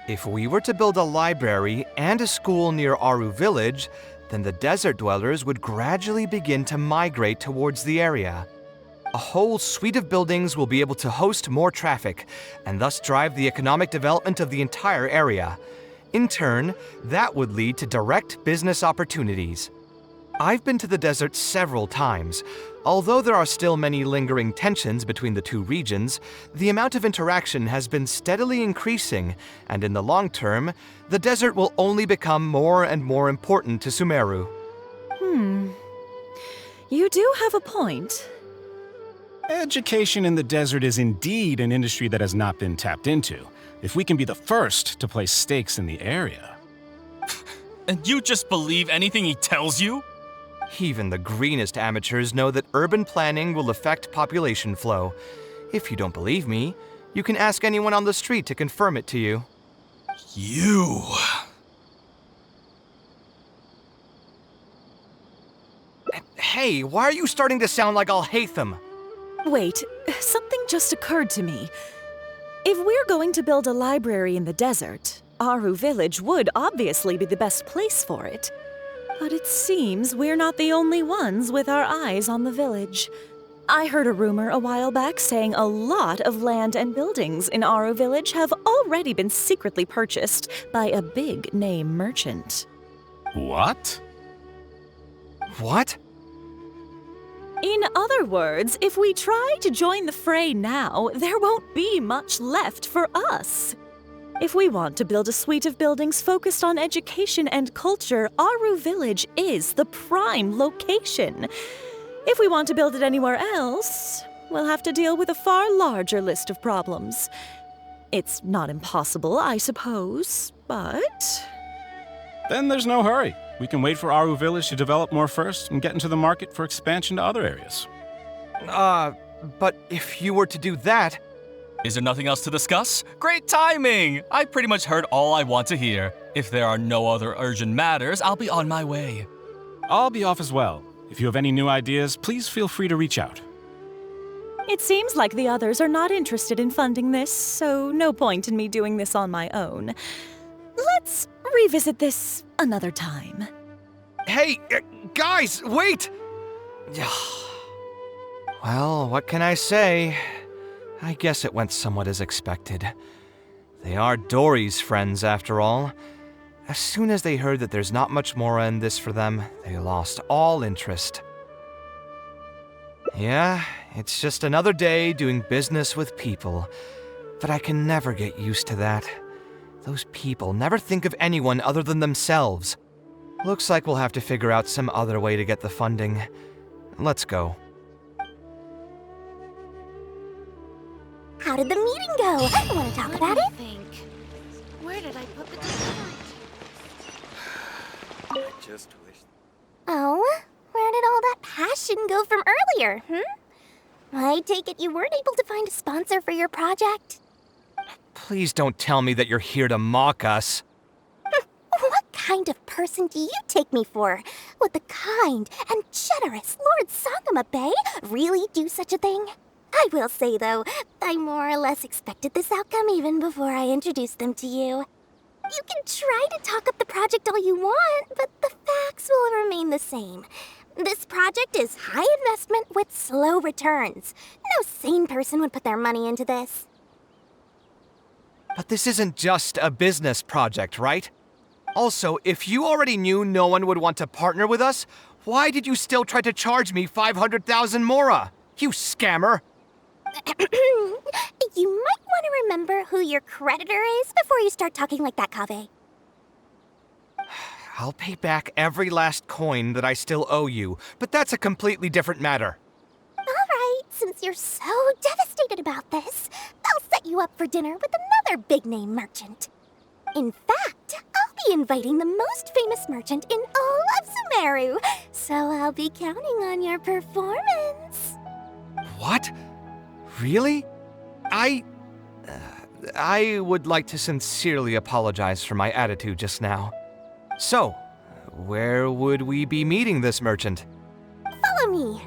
If we were to build a library and a school near Aru Village, then the desert dwellers would gradually begin to migrate towards the area. A whole suite of buildings will be able to host more traffic, and thus drive the economic development of the entire area. In turn, that would lead to direct business opportunities. I've been to the desert several times. Although there are still many lingering tensions between the two regions, the amount of interaction has been steadily increasing, and in the long term, the desert will only become more and more important to Sumeru. You do have a point. Education in the desert is indeed an industry that has not been tapped into. If we can be the first to place stakes in the area. And you just believe anything he tells you? Even the greenest amateurs know that urban planning will affect population flow. If you don't believe me, you can ask anyone on the street to confirm it to you. You... Hey, why are you starting to sound like I'll hate them? Wait, something just occurred to me. If we're going to build a library in the desert, Aru Village would obviously be the best place for it. But it seems we're not the only ones with our eyes on the village. I heard a rumor a while back saying a lot of land and buildings in Aru Village have already been secretly purchased by a big-name merchant. What? What? In other words, if we try to join the fray now, there won't be much left for us. If we want to build a suite of buildings focused on education and culture, Aru Village is the prime location. If we want to build it anywhere else, we'll have to deal with a far larger list of problems. It's not impossible, I suppose, but... Then there's no hurry. We can wait for Aru Village to develop more first and get into the market for expansion to other areas. But if you were to do that... Is there nothing else to discuss? Great timing! I pretty much heard all I want to hear. If there are no other urgent matters, I'll be on my way. I'll be off as well. If you have any new ideas, please feel free to reach out. It seems like the others are not interested in funding this, so no point in me doing this on my own. Let's revisit this another time. Hey, guys, wait! Well, what can I say? I guess it went somewhat as expected. They are Dory's friends, after all. As soon as they heard that there's not much more in this for them, they lost all interest. Yeah, it's just another day doing business with people. But I can never get used to that. Those people never think of anyone other than themselves. Looks like we'll have to figure out some other way to get the funding. Let's go. How did the meeting go? Want to talk about it? Where did I put the I just wish... Oh, where did all that passion go from earlier, I take it you weren't able to find a sponsor for your project? Please don't tell me that you're here to mock us. What kind of person do you take me for? Would the kind and generous Lord Sangama Bay really do such a thing? I will say, though, I more or less expected this outcome even before I introduced them to you. You can try to talk up the project all you want, but the facts will remain the same. This project is high investment with slow returns. No sane person would put their money into this. But this isn't just a business project, right? Also, if you already knew no one would want to partner with us, why did you still try to charge me 500,000 mora? You scammer! You might want to remember who your creditor is before you start talking like that, Kaveh. I'll pay back every last coin that I still owe you, but that's a completely different matter. Alright, since you're so devastated about this, I'll set you up for dinner with another big-name merchant. In fact, I'll be inviting the most famous merchant in all of Sumeru, so I'll be counting on your performance. What? Really? I would like to sincerely apologize for my attitude just now. So, where would we be meeting this merchant? Follow me.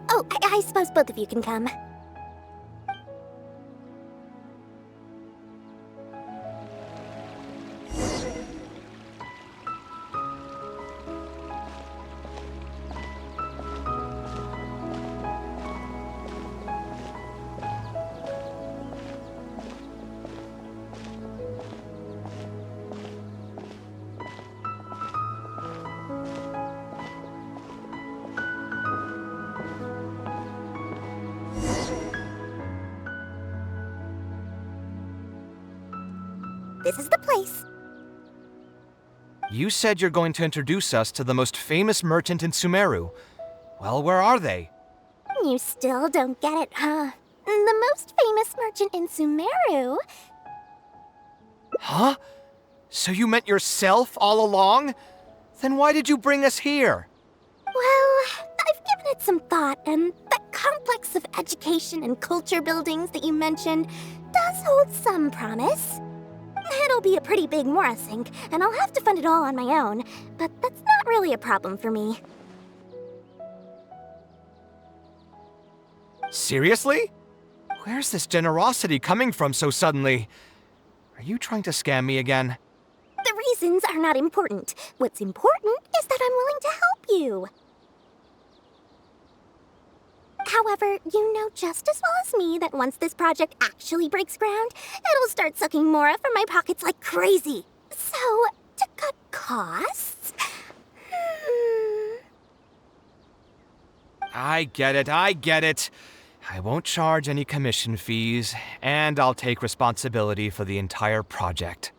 Oh, I suppose both of you can come. This is the place. You said you're going to introduce us to the most famous merchant in Sumeru. Well, where are they? You still don't get it, huh? The most famous merchant in Sumeru. Huh? So you meant yourself all along? Then why did you bring us here? Well, I've given it some thought, and that complex of education and culture buildings that you mentioned does hold some promise. It'll be a pretty big Mora sink, and I'll have to fund it all on my own, but that's not really a problem for me. Seriously? Where's this generosity coming from so suddenly? Are you trying to scam me again? The reasons are not important. What's important is that I'm willing to help you. However, you know just as well as me that once this project actually breaks ground, it'll start sucking Mora from my pockets like crazy. So, to cut costs... I get it. I won't charge any commission fees, and I'll take responsibility for the entire project.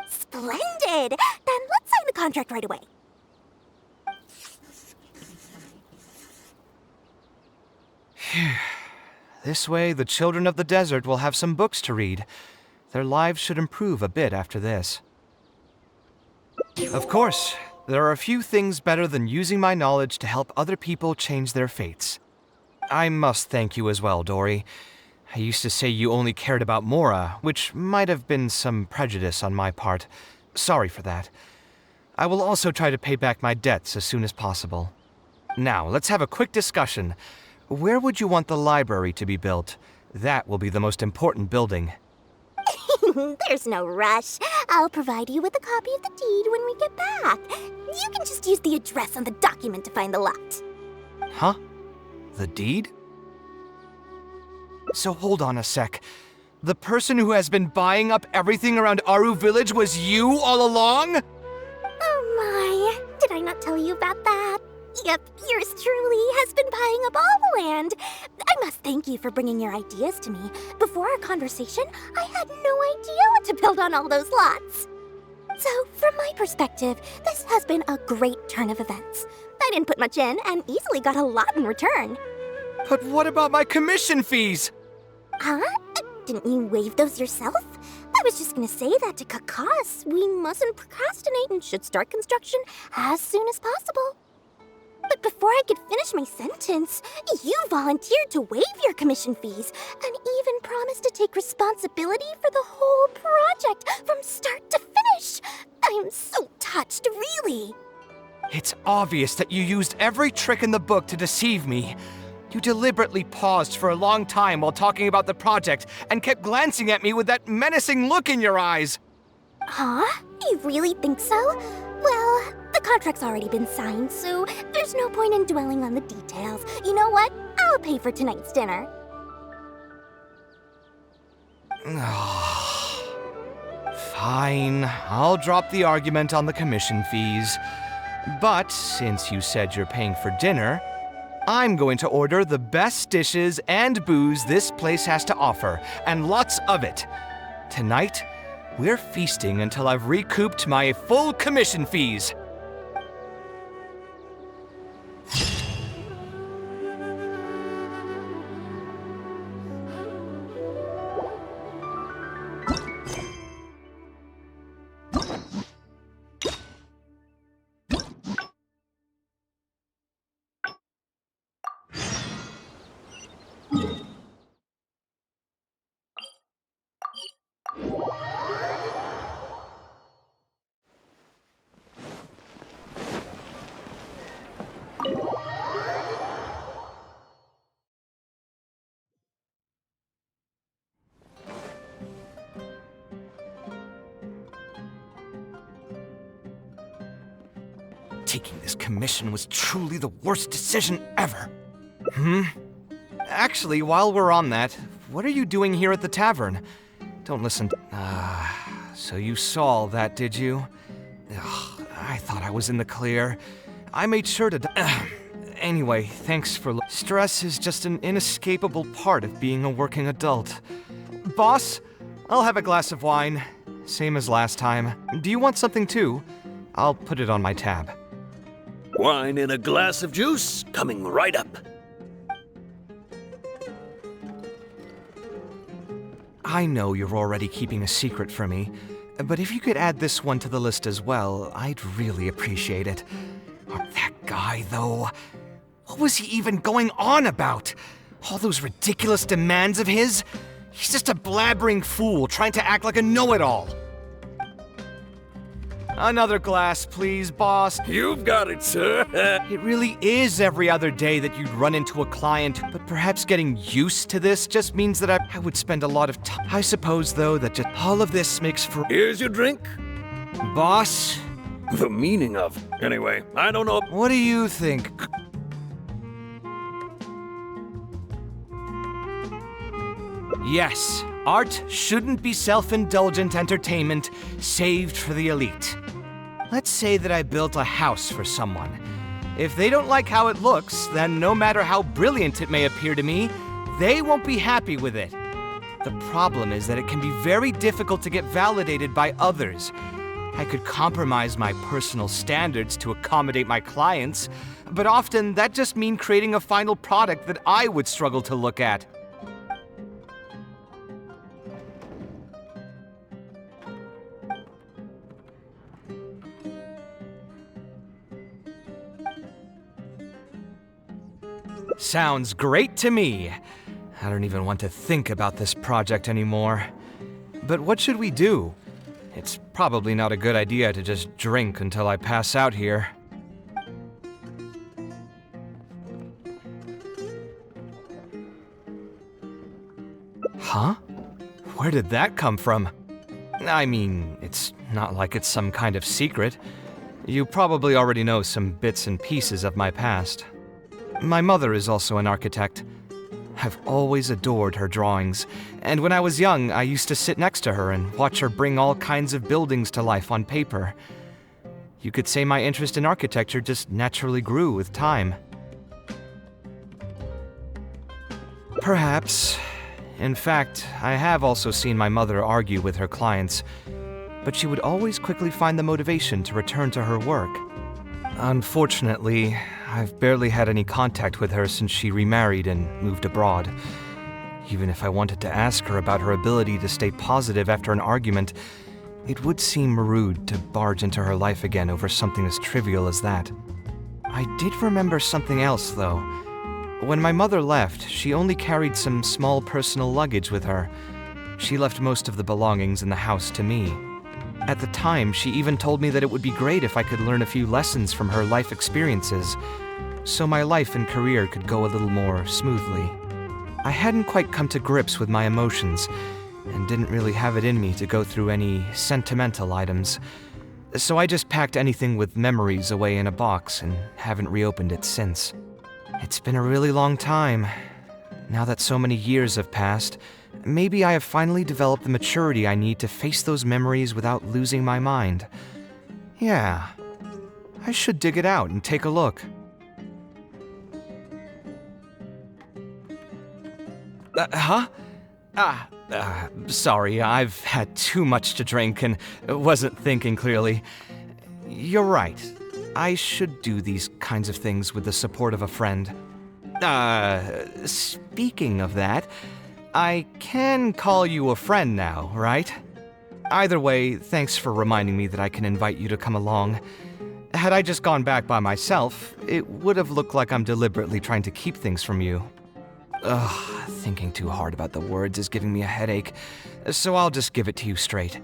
Splendid! Then let's sign the contract right away. This way, the children of the desert will have some books to read. Their lives should improve a bit after this. Of course, there are a few things better than using my knowledge to help other people change their fates. I must thank you as well, Dory. I used to say you only cared about Mora, which might have been some prejudice on my part. Sorry for that. I will also try to pay back my debts as soon as possible. Now, let's have a quick discussion. Where would you want the library to be built? That will be the most important building. There's no rush. I'll provide you with a copy of the deed when we get back. You can just use the address on the document to find the lot. Huh? The deed? So hold on a sec. The person who has been buying up everything around Aru Village was you all along? Oh my, did I not tell you about that? Yep, yours truly has been buying up all the land. I must thank you for bringing your ideas to me. Before our conversation, I had no idea what to build on all those lots. So, from my perspective, this has been a great turn of events. I didn't put much in and easily got a lot in return. But what about my commission fees? Huh? Didn't you waive those yourself? I was just gonna say that to cut costs. We mustn't procrastinate and should start construction as soon as possible. But before I could finish my sentence, you volunteered to waive your commission fees and even promised to take responsibility for the whole project from start to finish. I am so touched, really. It's obvious that you used every trick in the book to deceive me. You deliberately paused for a long time while talking about the project and kept glancing at me with that menacing look in your eyes. Huh? You really think so? Well, the contract's already been signed, so there's no point in dwelling on the details. You know what? I'll pay for tonight's dinner. Fine, I'll drop the argument on the commission fees. But since you said you're paying for dinner, I'm going to order the best dishes and booze this place has to offer, and lots of it. Tonight, we're feasting until I've recouped my full commission fees. Taking this commission was truly the worst decision ever. Actually, while we're on that, what are you doing here at the tavern? Don't listen. So you saw all that, did you? Ugh, I thought I was in the clear. I made sure to. Anyway, thanks for. Stress is just an inescapable part of being a working adult. Boss, I'll have a glass of wine. Same as last time. Do you want something too? I'll put it on my tab. Wine and a glass of juice coming right up. I know you're already keeping a secret from me, but if you could add this one to the list as well, I'd really appreciate it. That guy, though. What was he even going on about? All those ridiculous demands of his? He's just a blabbering fool trying to act like a know-it-all. Another glass, please, boss. You've got it, sir. It really is every other day that you'd run into a client, but perhaps getting used to this just means that I would spend a lot of time. I suppose, though, that just all of this makes for. Here's your drink. Boss? The meaning of. Anyway, I don't know. What do you think? Yes, art shouldn't be self-indulgent entertainment saved for the elite. Let's say that I built a house for someone. If they don't like how it looks, then no matter how brilliant it may appear to me, they won't be happy with it. The problem is that it can be very difficult to get validated by others. I could compromise my personal standards to accommodate my clients, but often that just means creating a final product that I would struggle to look at. Sounds great to me. I don't even want to think about this project anymore. But what should we do? It's probably not a good idea to just drink until I pass out here. Huh? Where did that come from? I mean, it's not like it's some kind of secret. You probably already know some bits and pieces of my past. My mother is also an architect. I've always adored her drawings, and when I was young, I used to sit next to her and watch her bring all kinds of buildings to life on paper. You could say my interest in architecture just naturally grew with time. Perhaps. In fact, I have also seen my mother argue with her clients, but she would always quickly find the motivation to return to her work. Unfortunately, I've barely had any contact with her since she remarried and moved abroad. Even if I wanted to ask her about her ability to stay positive after an argument, it would seem rude to barge into her life again over something as trivial as that. I did remember something else, though. When my mother left, she only carried some small personal luggage with her. She left most of the belongings in the house to me. At the time, she even told me that it would be great if I could learn a few lessons from her life experiences, so my life and career could go a little more smoothly. I hadn't quite come to grips with my emotions, and didn't really have it in me to go through any sentimental items, so I just packed anything with memories away in a box and haven't reopened it since. It's been a really long time. Now that so many years have passed, maybe I have finally developed the maturity I need to face those memories without losing my mind. Yeah, I should dig it out and take a look. Sorry, I've had too much to drink and wasn't thinking clearly. You're right. I should do these kinds of things with the support of a friend. Speaking of that, I can call you a friend now, right? Either way, thanks for reminding me that I can invite you to come along. Had I just gone back by myself, it would have looked like I'm deliberately trying to keep things from you. Thinking too hard about the words is giving me a headache, so I'll just give it to you straight.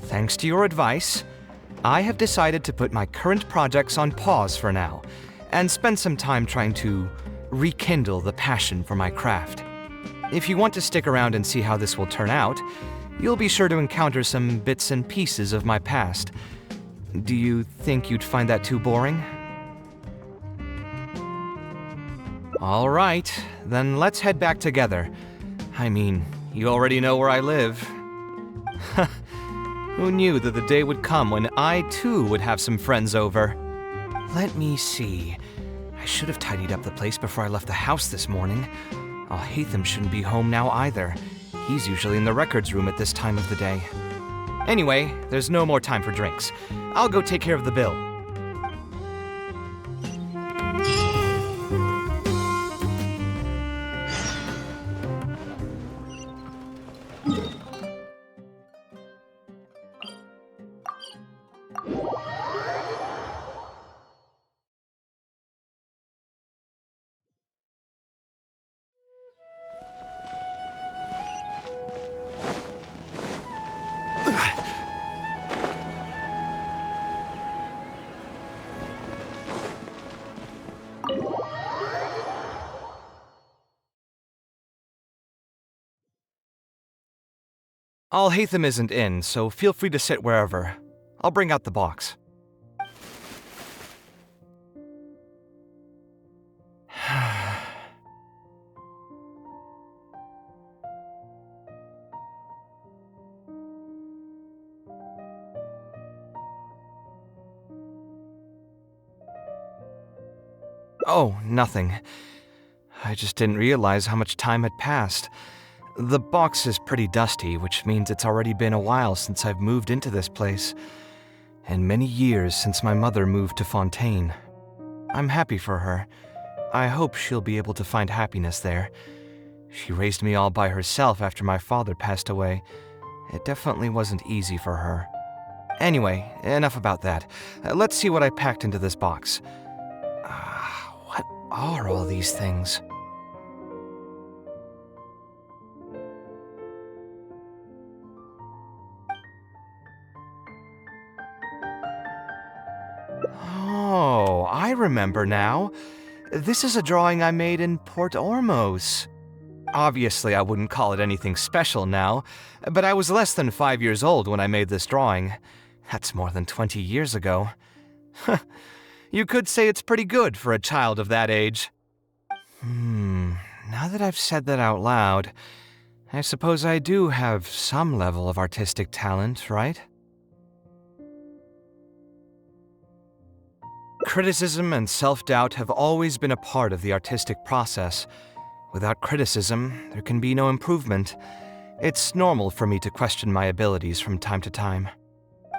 Thanks to your advice, I have decided to put my current projects on pause for now, and spend some time trying to rekindle the passion for my craft. If you want to stick around and see how this will turn out, you'll be sure to encounter some bits and pieces of my past. Do you think you'd find that too boring? All right, then let's head back together. I mean, you already know where I live. Who knew that the day would come when I too would have some friends over? Let me see. I should have tidied up the place before I left the house this morning. Alhaitham shouldn't be home now either. He's usually in the records room at this time of the day. Anyway, there's no more time for drinks. I'll go take care of the bill. Alhaitham isn't in, so feel free to sit wherever. I'll bring out the box. Oh, nothing. I just didn't realize how much time had passed. The box is pretty dusty, which means it's already been a while since I've moved into this place, and many years since my mother moved to Fontaine. I'm happy for her. I hope she'll be able to find happiness there. She raised me all by herself after my father passed away. It definitely wasn't easy for her. Anyway, enough about that. Let's see what I packed into this box. What are all these things? Oh, I remember now. This is a drawing I made in Port Ormos. Obviously, I wouldn't call it anything special now, but I was less than 5 years old when I made this drawing. That's more than 20 years ago. You could say it's pretty good for a child of that age. Now that I've said that out loud, I suppose I do have some level of artistic talent, right? Criticism and self-doubt have always been a part of the artistic process. Without criticism, there can be no improvement. It's normal for me to question my abilities from time to time.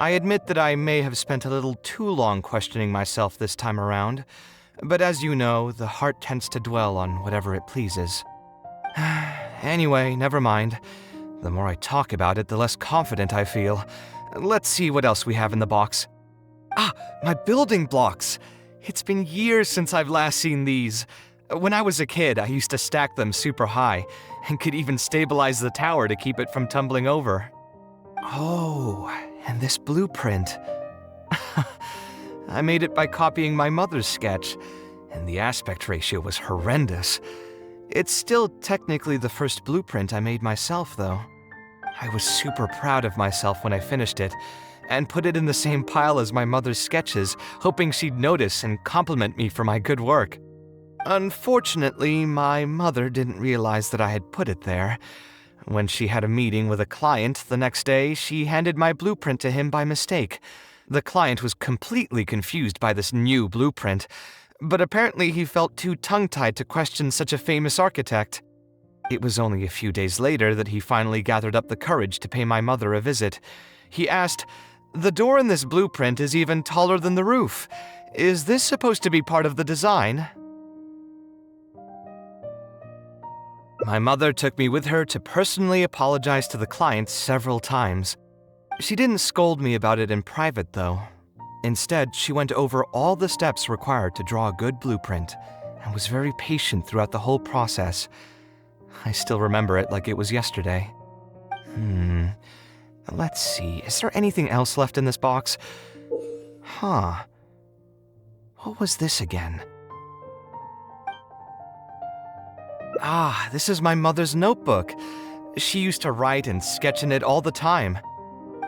I admit that I may have spent a little too long questioning myself this time around, but as you know, the heart tends to dwell on whatever it pleases. Anyway, never mind. The more I talk about it, the less confident I feel. Let's see what else we have in the box. My building blocks! It's been years since I've last seen these. When I was a kid, I used to stack them super high, and could even stabilize the tower to keep it from tumbling over. Oh, and this blueprint. I made it by copying my mother's sketch, and the aspect ratio was horrendous. It's still technically the first blueprint I made myself, though. I was super proud of myself when I finished it, and put it in the same pile as my mother's sketches, hoping she'd notice and compliment me for my good work. Unfortunately, my mother didn't realize that I had put it there. When she had a meeting with a client the next day, she handed my blueprint to him by mistake. The client was completely confused by this new blueprint, but apparently he felt too tongue-tied to question such a famous architect. It was only a few days later that he finally gathered up the courage to pay my mother a visit. He asked, "The door in this blueprint is even taller than the roof. Is this supposed to be part of the design?" My mother took me with her to personally apologize to the client several times. She didn't scold me about it in private, though. Instead, she went over all the steps required to draw a good blueprint, and was very patient throughout the whole process. I still remember it like it was yesterday. Let's see, is there anything else left in this box? What was this again? This is my mother's notebook. She used to write and sketch in it all the time.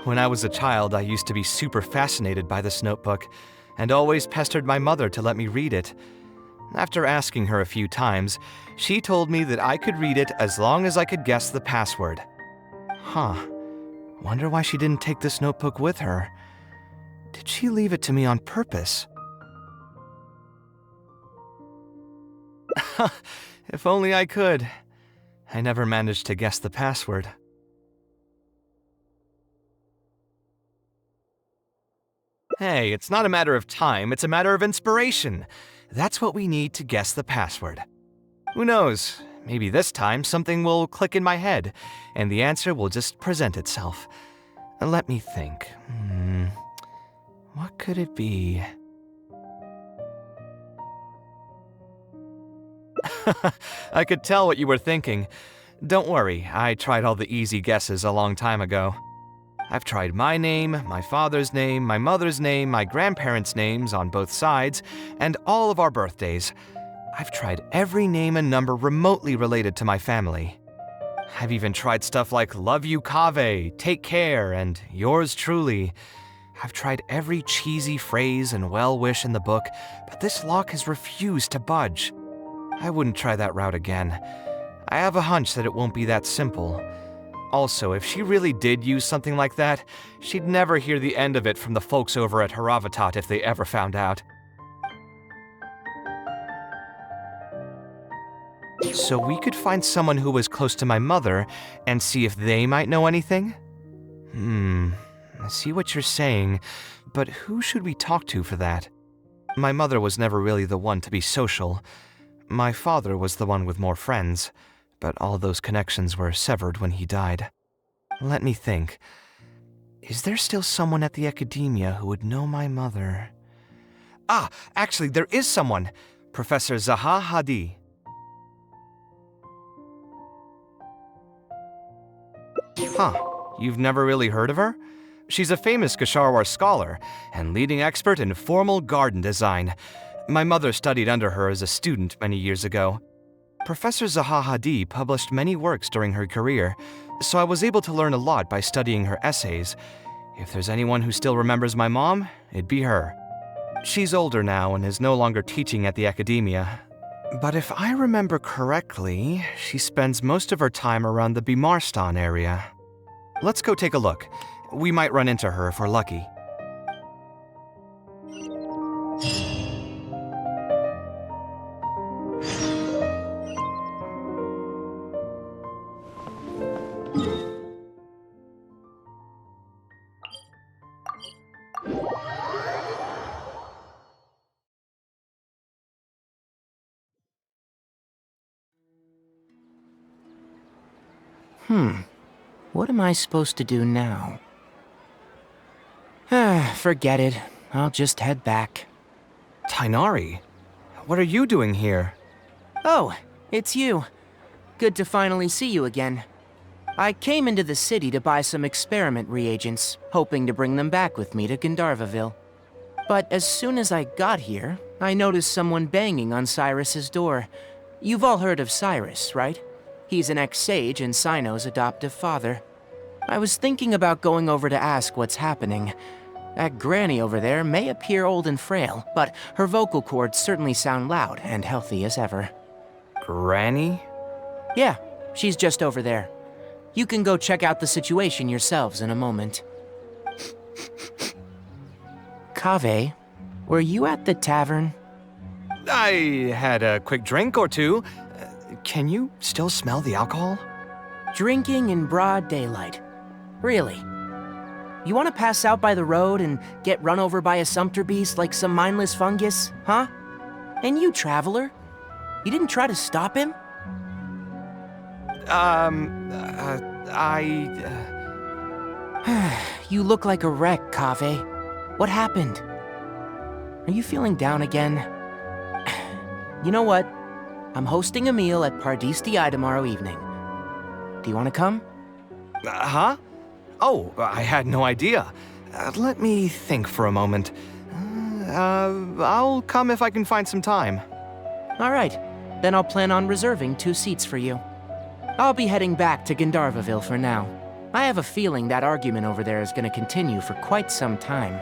When I was a child, I used to be super fascinated by this notebook, and always pestered my mother to let me read it. After asking her a few times, she told me that I could read it as long as I could guess the password. Huh. Wonder why she didn't take this notebook with her. Did she leave it to me on purpose? If only I could. I never managed to guess the password. Hey, it's not a matter of time, it's a matter of inspiration. That's what we need to guess the password. Who knows? Maybe this time something will click in my head, and the answer will just present itself. Let me think. What could it be? I could tell what you were thinking. Don't worry, I tried all the easy guesses a long time ago. I've tried my name, my father's name, my mother's name, my grandparents' names on both sides, and all of our birthdays. I've tried every name and number remotely related to my family. I've even tried stuff like love you Kaveh, take care, and yours truly. I've tried every cheesy phrase and well-wish in the book, but this lock has refused to budge. I wouldn't try that route again. I have a hunch that it won't be that simple. Also, if she really did use something like that, she'd never hear the end of it from the folks over at Haravatat if they ever found out. So we could find someone who was close to my mother and see if they might know anything? I see what you're saying, but who should we talk to for that? My mother was never really the one to be social. My father was the one with more friends, but all those connections were severed when he died. Let me think. Is there still someone at the academia who would know my mother? Ah, actually, there is someone. Professor Zaha Hadi. Huh, you've never really heard of her? She's a famous Gasharwar scholar and leading expert in formal garden design. My mother studied under her as a student many years ago. Professor Zaha Hadi published many works during her career, so I was able to learn a lot by studying her essays. If there's anyone who still remembers my mom, it'd be her. She's older now and is no longer teaching at the academia. But if I remember correctly, she spends most of her time around the Bimarstan area. Let's go take a look. We might run into her if we're lucky. What am I supposed to do now? Forget it. I'll just head back. Tainari, what are you doing here? Oh, it's you. Good to finally see you again. I came into the city to buy some experiment reagents, hoping to bring them back with me to Gandharvaville. But as soon as I got here, I noticed someone banging on Cyrus's door. You've all heard of Cyrus, right? He's an ex-sage and Sino's adoptive father. I was thinking about going over to ask what's happening. That granny over there may appear old and frail, but her vocal cords certainly sound loud and healthy as ever. Granny? Yeah, she's just over there. You can go check out the situation yourselves in a moment. Kaveh, were you at the tavern? I had a quick drink or two. Can you still smell the alcohol? Drinking in broad daylight. Really? You want to pass out by the road and get run over by a sumpter beast like some mindless fungus, huh? And you, traveler? You didn't try to stop him? You look like a wreck, Kaveh. What happened? Are you feeling down again? You know what? I'm hosting a meal at Pardistii tomorrow evening. Do you want to come? Huh? Oh, I had no idea. Let me think for a moment. I'll come if I can find some time. All right. Then I'll plan on reserving 2 seats for you. I'll be heading back to Gandharvaville for now. I have a feeling that argument over there is going to continue for quite some time.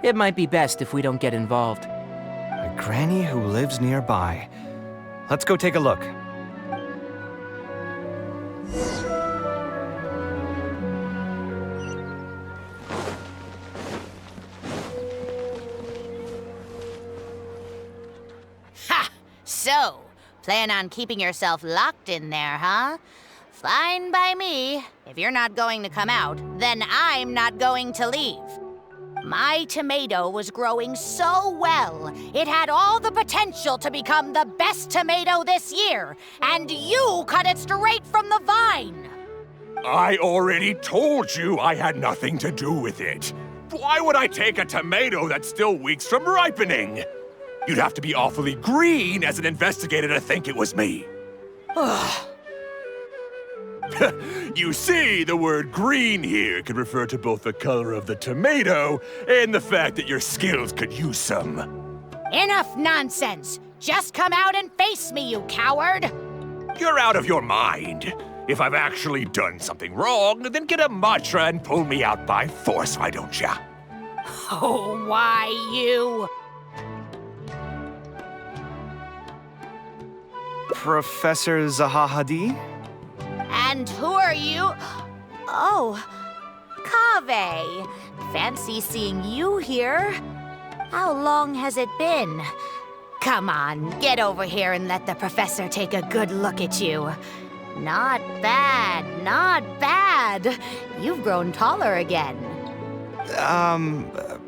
It might be best if we don't get involved. A granny who lives nearby. Let's go take a look. Ha! So, plan on keeping yourself locked in there, huh? Fine by me. If you're not going to come out, then I'm not going to leave. My tomato was growing so well, it had all the potential to become the best tomato this year, and you cut it straight from the vine. I already told you I had nothing to do with it. Why would I take a tomato that's still weeks from ripening? You'd have to be awfully green as an investigator to think it was me. You see, the word green here could refer to both the color of the tomato and the fact that your skills could use some. Enough nonsense! Just come out and face me, you coward! You're out of your mind. If I've actually done something wrong, then get a mantra and pull me out by force, why don't ya? Oh, why you? Professor Zahahadi? And who are you? Oh, Kaveh. Fancy seeing you here. How long has it been? Come on, get over here and let the professor take a good look at you. Not bad, not bad. You've grown taller again.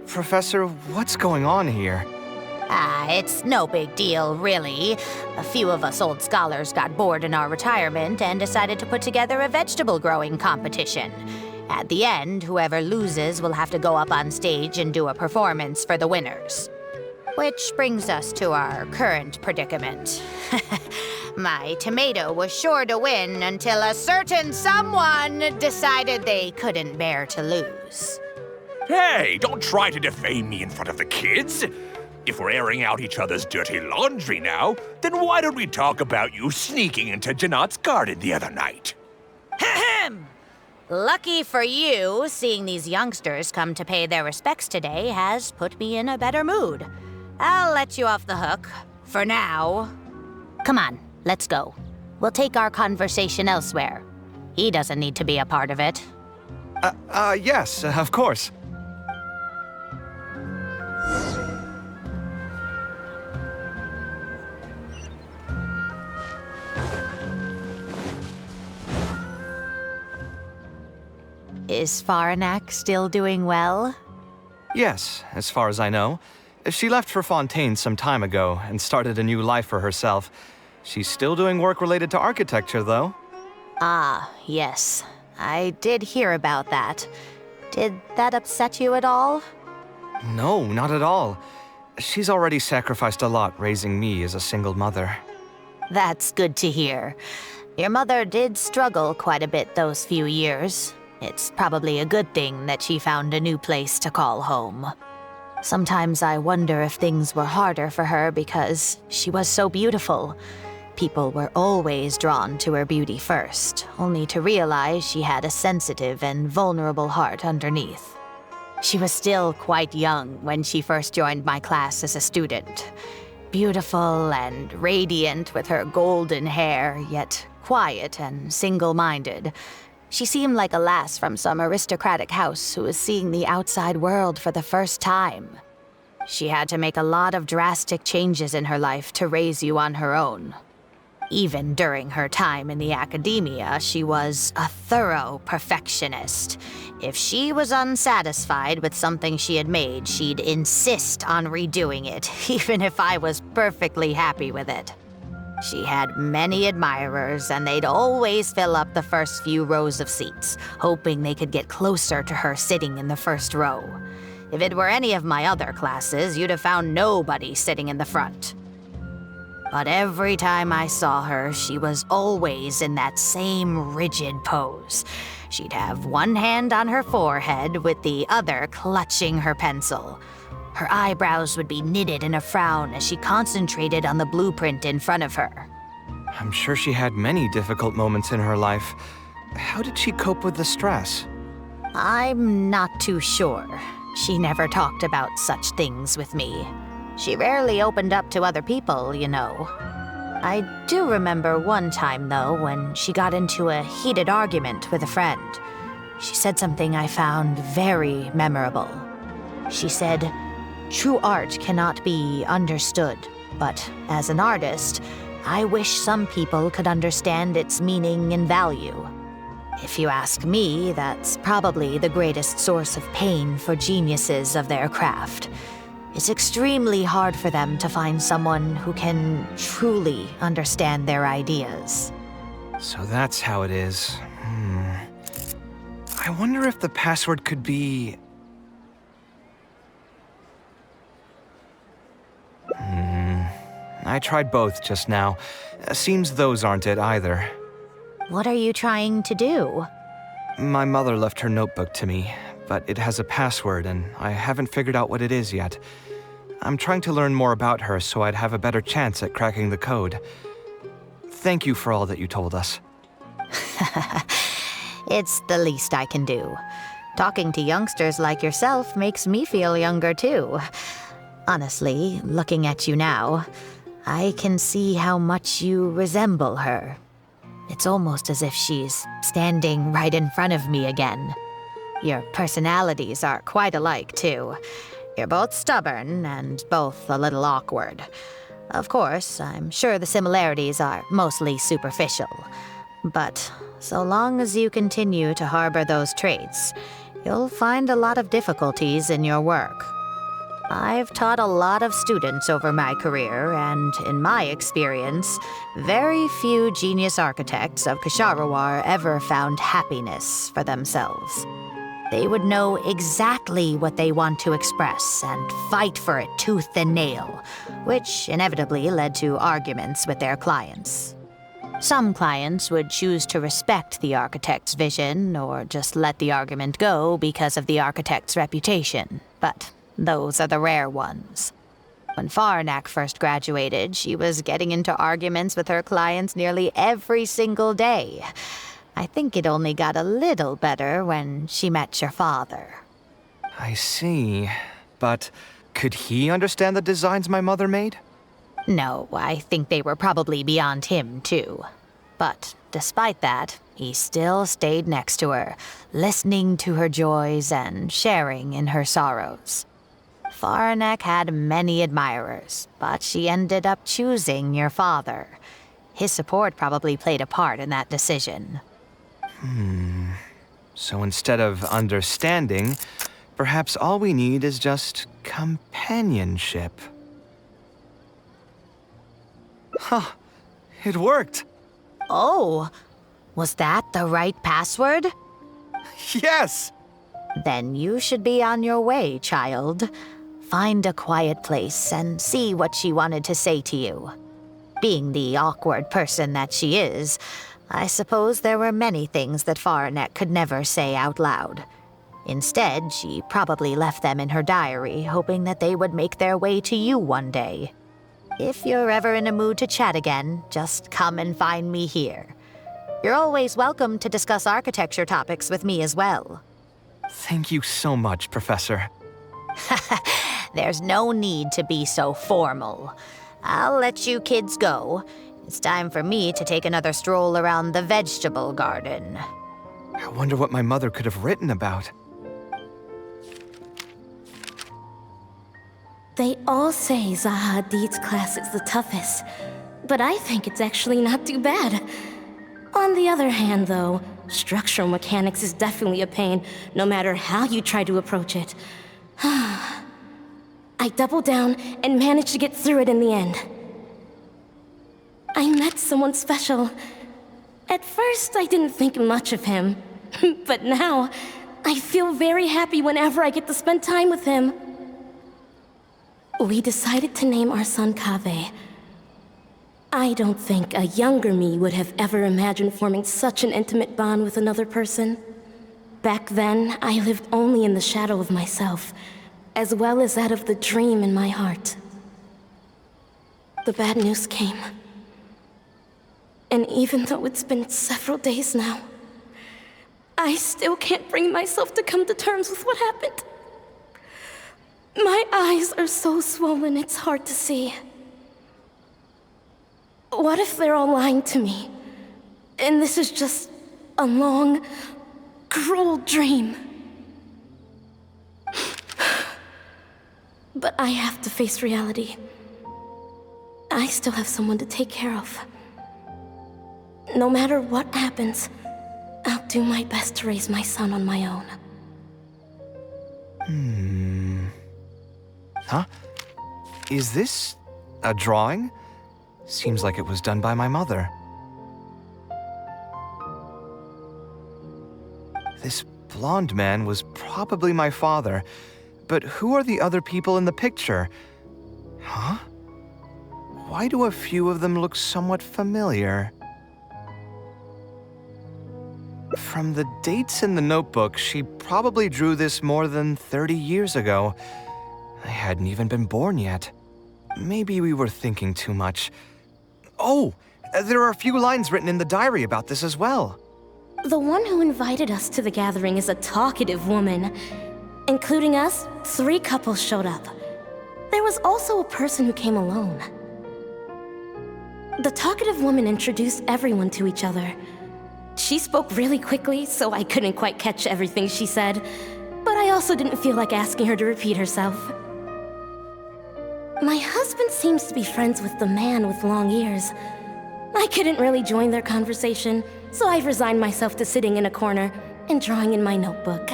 Professor, what's going on here? It's no big deal, really. A few of us old scholars got bored in our retirement and decided to put together a vegetable growing competition. At the end, whoever loses will have to go up on stage and do a performance for the winners. Which brings us to our current predicament. My tomato was sure to win until a certain someone decided they couldn't bear to lose. Hey, don't try to defame me in front of the kids. If we're airing out each other's dirty laundry now, then why don't we talk about you sneaking into Janat's garden the other night? Ahem! Lucky for you, seeing these youngsters come to pay their respects today has put me in a better mood. I'll let you off the hook, for now. Come on, let's go. We'll take our conversation elsewhere. He doesn't need to be a part of it. Yes, of course. Is Faranak still doing well? Yes, as far as I know. She left for Fontaine some time ago and started a new life for herself. She's still doing work related to architecture, though. Ah, yes. I did hear about that. Did that upset you at all? No, not at all. She's already sacrificed a lot raising me as a single mother. That's good to hear. Your mother did struggle quite a bit those few years. It's probably a good thing that she found a new place to call home. Sometimes I wonder if things were harder for her because she was so beautiful. People were always drawn to her beauty first, only to realize she had a sensitive and vulnerable heart underneath. She was still quite young when she first joined my class as a student. Beautiful and radiant with her golden hair, yet quiet and single-minded. She seemed like a lass from some aristocratic house who was seeing the outside world for the first time. She had to make a lot of drastic changes in her life to raise you on her own. Even during her time in the academia, she was a thorough perfectionist. If she was unsatisfied with something she had made, she'd insist on redoing it, even if I was perfectly happy with it. She had many admirers, and they'd always fill up the first few rows of seats, hoping they could get closer to her sitting in the first row. If it were any of my other classes, you'd have found nobody sitting in the front. But every time I saw her, she was always in that same rigid pose. She'd have one hand on her forehead with the other clutching her pencil. Her eyebrows would be knitted in a frown as she concentrated on the blueprint in front of her. I'm sure she had many difficult moments in her life. How did she cope with the stress? I'm not too sure. She never talked about such things with me. She rarely opened up to other people, you know. I do remember one time, though, when she got into a heated argument with a friend. She said something I found very memorable. She said, "True art cannot be understood, but as an artist, I wish some people could understand its meaning and value." If you ask me, that's probably the greatest source of pain for geniuses of their craft. It's extremely hard for them to find someone who can truly understand their ideas. So that's how it is. I wonder if the password could be... I tried both just now. Seems those aren't it either. What are you trying to do? My mother left her notebook to me, but it has a password and I haven't figured out what it is yet. I'm trying to learn more about her so I'd have a better chance at cracking the code. Thank you for all that you told us. It's the least I can do. Talking to youngsters like yourself makes me feel younger too. Honestly, looking at you now, I can see how much you resemble her. It's almost as if she's standing right in front of me again. Your personalities are quite alike, too. You're both stubborn and both a little awkward. Of course, I'm sure the similarities are mostly superficial. But so long as you continue to harbor those traits, you'll find a lot of difficulties in your work. I've taught a lot of students over my career, and in my experience, very few genius architects of Ksharawar ever found happiness for themselves. They would know exactly what they want to express and fight for it tooth and nail, which inevitably led to arguments with their clients. Some clients would choose to respect the architect's vision or just let the argument go because of the architect's reputation, but those are the rare ones. When Faranak first graduated, she was getting into arguments with her clients nearly every single day. I think it only got a little better when she met your father. I see. But could he understand the designs my mother made? No, I think they were probably beyond him, too. But despite that, he still stayed next to her, listening to her joys and sharing in her sorrows. Faranak had many admirers, but she ended up choosing your father. His support probably played a part in that decision. So instead of understanding, perhaps all we need is just companionship. Huh, it worked! Oh, was that the right password? Yes! Then you should be on your way, child. Find a quiet place and see what she wanted to say to you. Being the awkward person that she is, I suppose there were many things that Faranek could never say out loud. Instead, she probably left them in her diary, hoping that they would make their way to you one day. If you're ever in a mood to chat again, just come and find me here. You're always welcome to discuss architecture topics with me as well. Thank you so much, Professor. There's no need to be so formal. I'll let you kids go. It's time for me to take another stroll around the vegetable garden. I wonder what my mother could have written about. They all say Zaha Hadid's class is the toughest, but I think it's actually not too bad. On the other hand, though, structural mechanics is definitely a pain, no matter how you try to approach it. I doubled down and managed to get through it in the end. I met someone special. At first, I didn't think much of him, but now, I feel very happy whenever I get to spend time with him. We decided to name our son Kaveh. I don't think a younger me would have ever imagined forming such an intimate bond with another person. Back then, I lived only in the shadow of myself, as well as that of the dream in my heart. The bad news came. And even though it's been several days now, I still can't bring myself to come to terms with what happened. My eyes are so swollen it's hard to see. What if they're all lying to me? And this is just a long, cruel dream. But I have to face reality. I still have someone to take care of. No matter what happens, I'll do my best to raise my son on my own. Huh? Is this a drawing? Seems like it was done by my mother. This blonde man was probably my father, but who are the other people in the picture? Huh? Why do a few of them look somewhat familiar? From the dates in the notebook, she probably drew this more than 30 years ago. I hadn't even been born yet. Maybe we were thinking too much. Oh, there are a few lines written in the diary about this as well. The one who invited us to the gathering is a talkative woman. Including us, 3 couples showed up. There was also a person who came alone. The talkative woman introduced everyone to each other. She spoke really quickly, so I couldn't quite catch everything she said, but I also didn't feel like asking her to repeat herself. My husband seems to be friends with the man with long ears. I couldn't really join their conversation, so I've resigned myself to sitting in a corner and drawing in my notebook.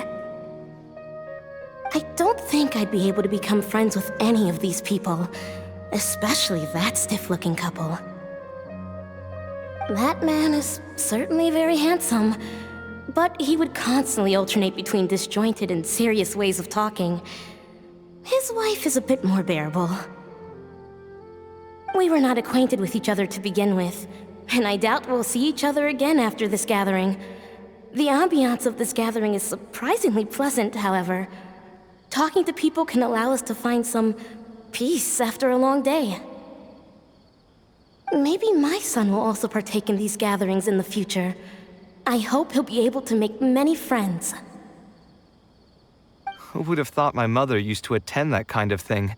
I don't think I'd be able to become friends with any of these people, especially that stiff-looking couple. That man is certainly very handsome, but he would constantly alternate between disjointed and serious ways of talking. His wife is a bit more bearable. We were not acquainted with each other to begin with, and I doubt we'll see each other again after this gathering. The ambiance of this gathering is surprisingly pleasant, however. Talking to people can allow us to find some peace after a long day. Maybe my son will also partake in these gatherings in the future. I hope he'll be able to make many friends. Who would have thought my mother used to attend that kind of thing?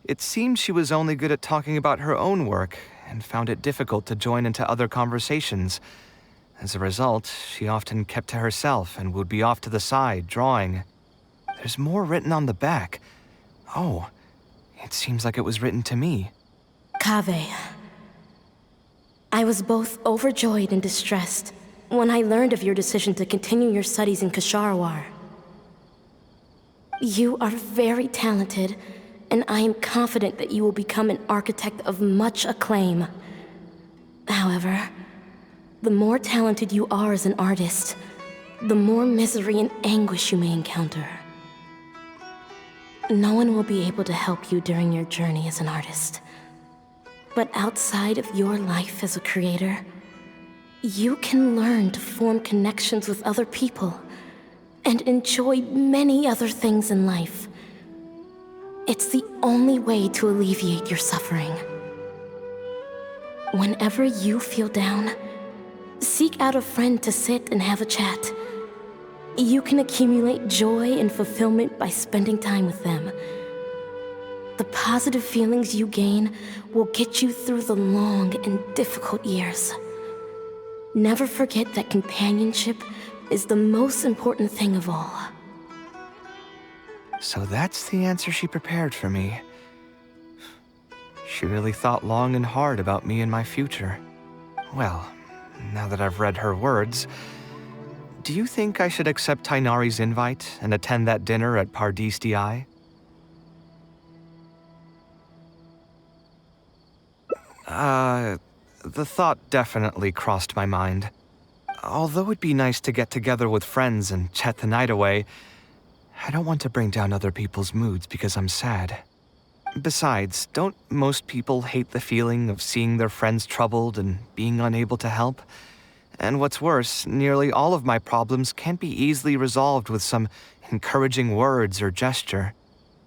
It seemed she was only good at talking about her own work, and found it difficult to join into other conversations. As a result, she often kept to herself and would be off to the side, drawing. There's more written on the back. Oh, it seems like it was written to me. Kaveh. I was both overjoyed and distressed when I learned of your decision to continue your studies in Kasharwar. You are very talented, and I am confident that you will become an architect of much acclaim. However, the more talented you are as an artist, the more misery and anguish you may encounter. No one will be able to help you during your journey as an artist. But outside of your life as a creator, you can learn to form connections with other people and enjoy many other things in life. It's the only way to alleviate your suffering. Whenever you feel down, seek out a friend to sit and have a chat. You can accumulate joy and fulfillment by spending time with them. The positive feelings you gain will get you through the long and difficult years. Never forget that companionship is the most important thing of all. So that's the answer she prepared for me. She really thought long and hard about me and my future. Well, now that I've read her words, do you think I should accept Tainari's invite and attend that dinner at Pardis Di? The thought definitely crossed my mind. Although it'd be nice to get together with friends and chat the night away, I don't want to bring down other people's moods because I'm sad. Besides, don't most people hate the feeling of seeing their friends troubled and being unable to help? And what's worse, nearly all of my problems can't be easily resolved with some encouraging words or gesture.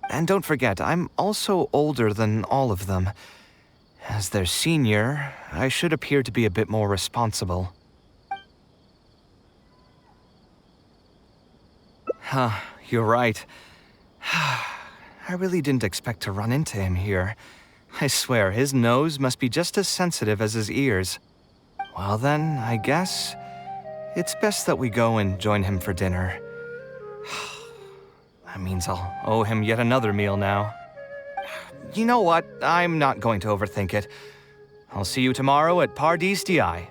And don't forget, I'm also older than all of them. As their senior, I should appear to be a bit more responsible. You're right. I really didn't expect to run into him here. I swear, his nose must be just as sensitive as his ears. Well then, I guess it's best that we go and join him for dinner. That means I'll owe him yet another meal now. You know what? I'm not going to overthink it. I'll see you tomorrow at Pardis Di.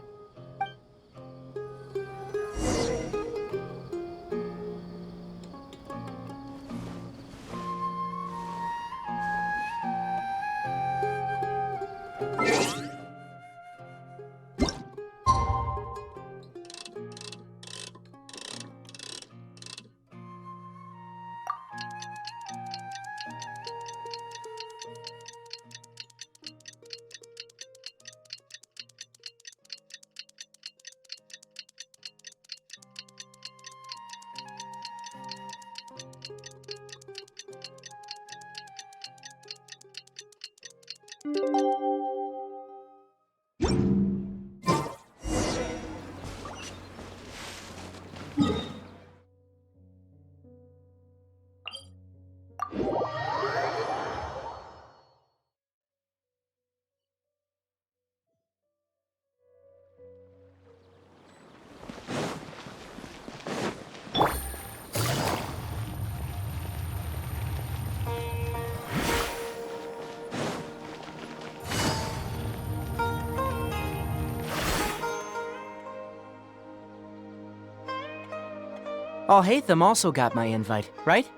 Alhaitham also got my invite, right?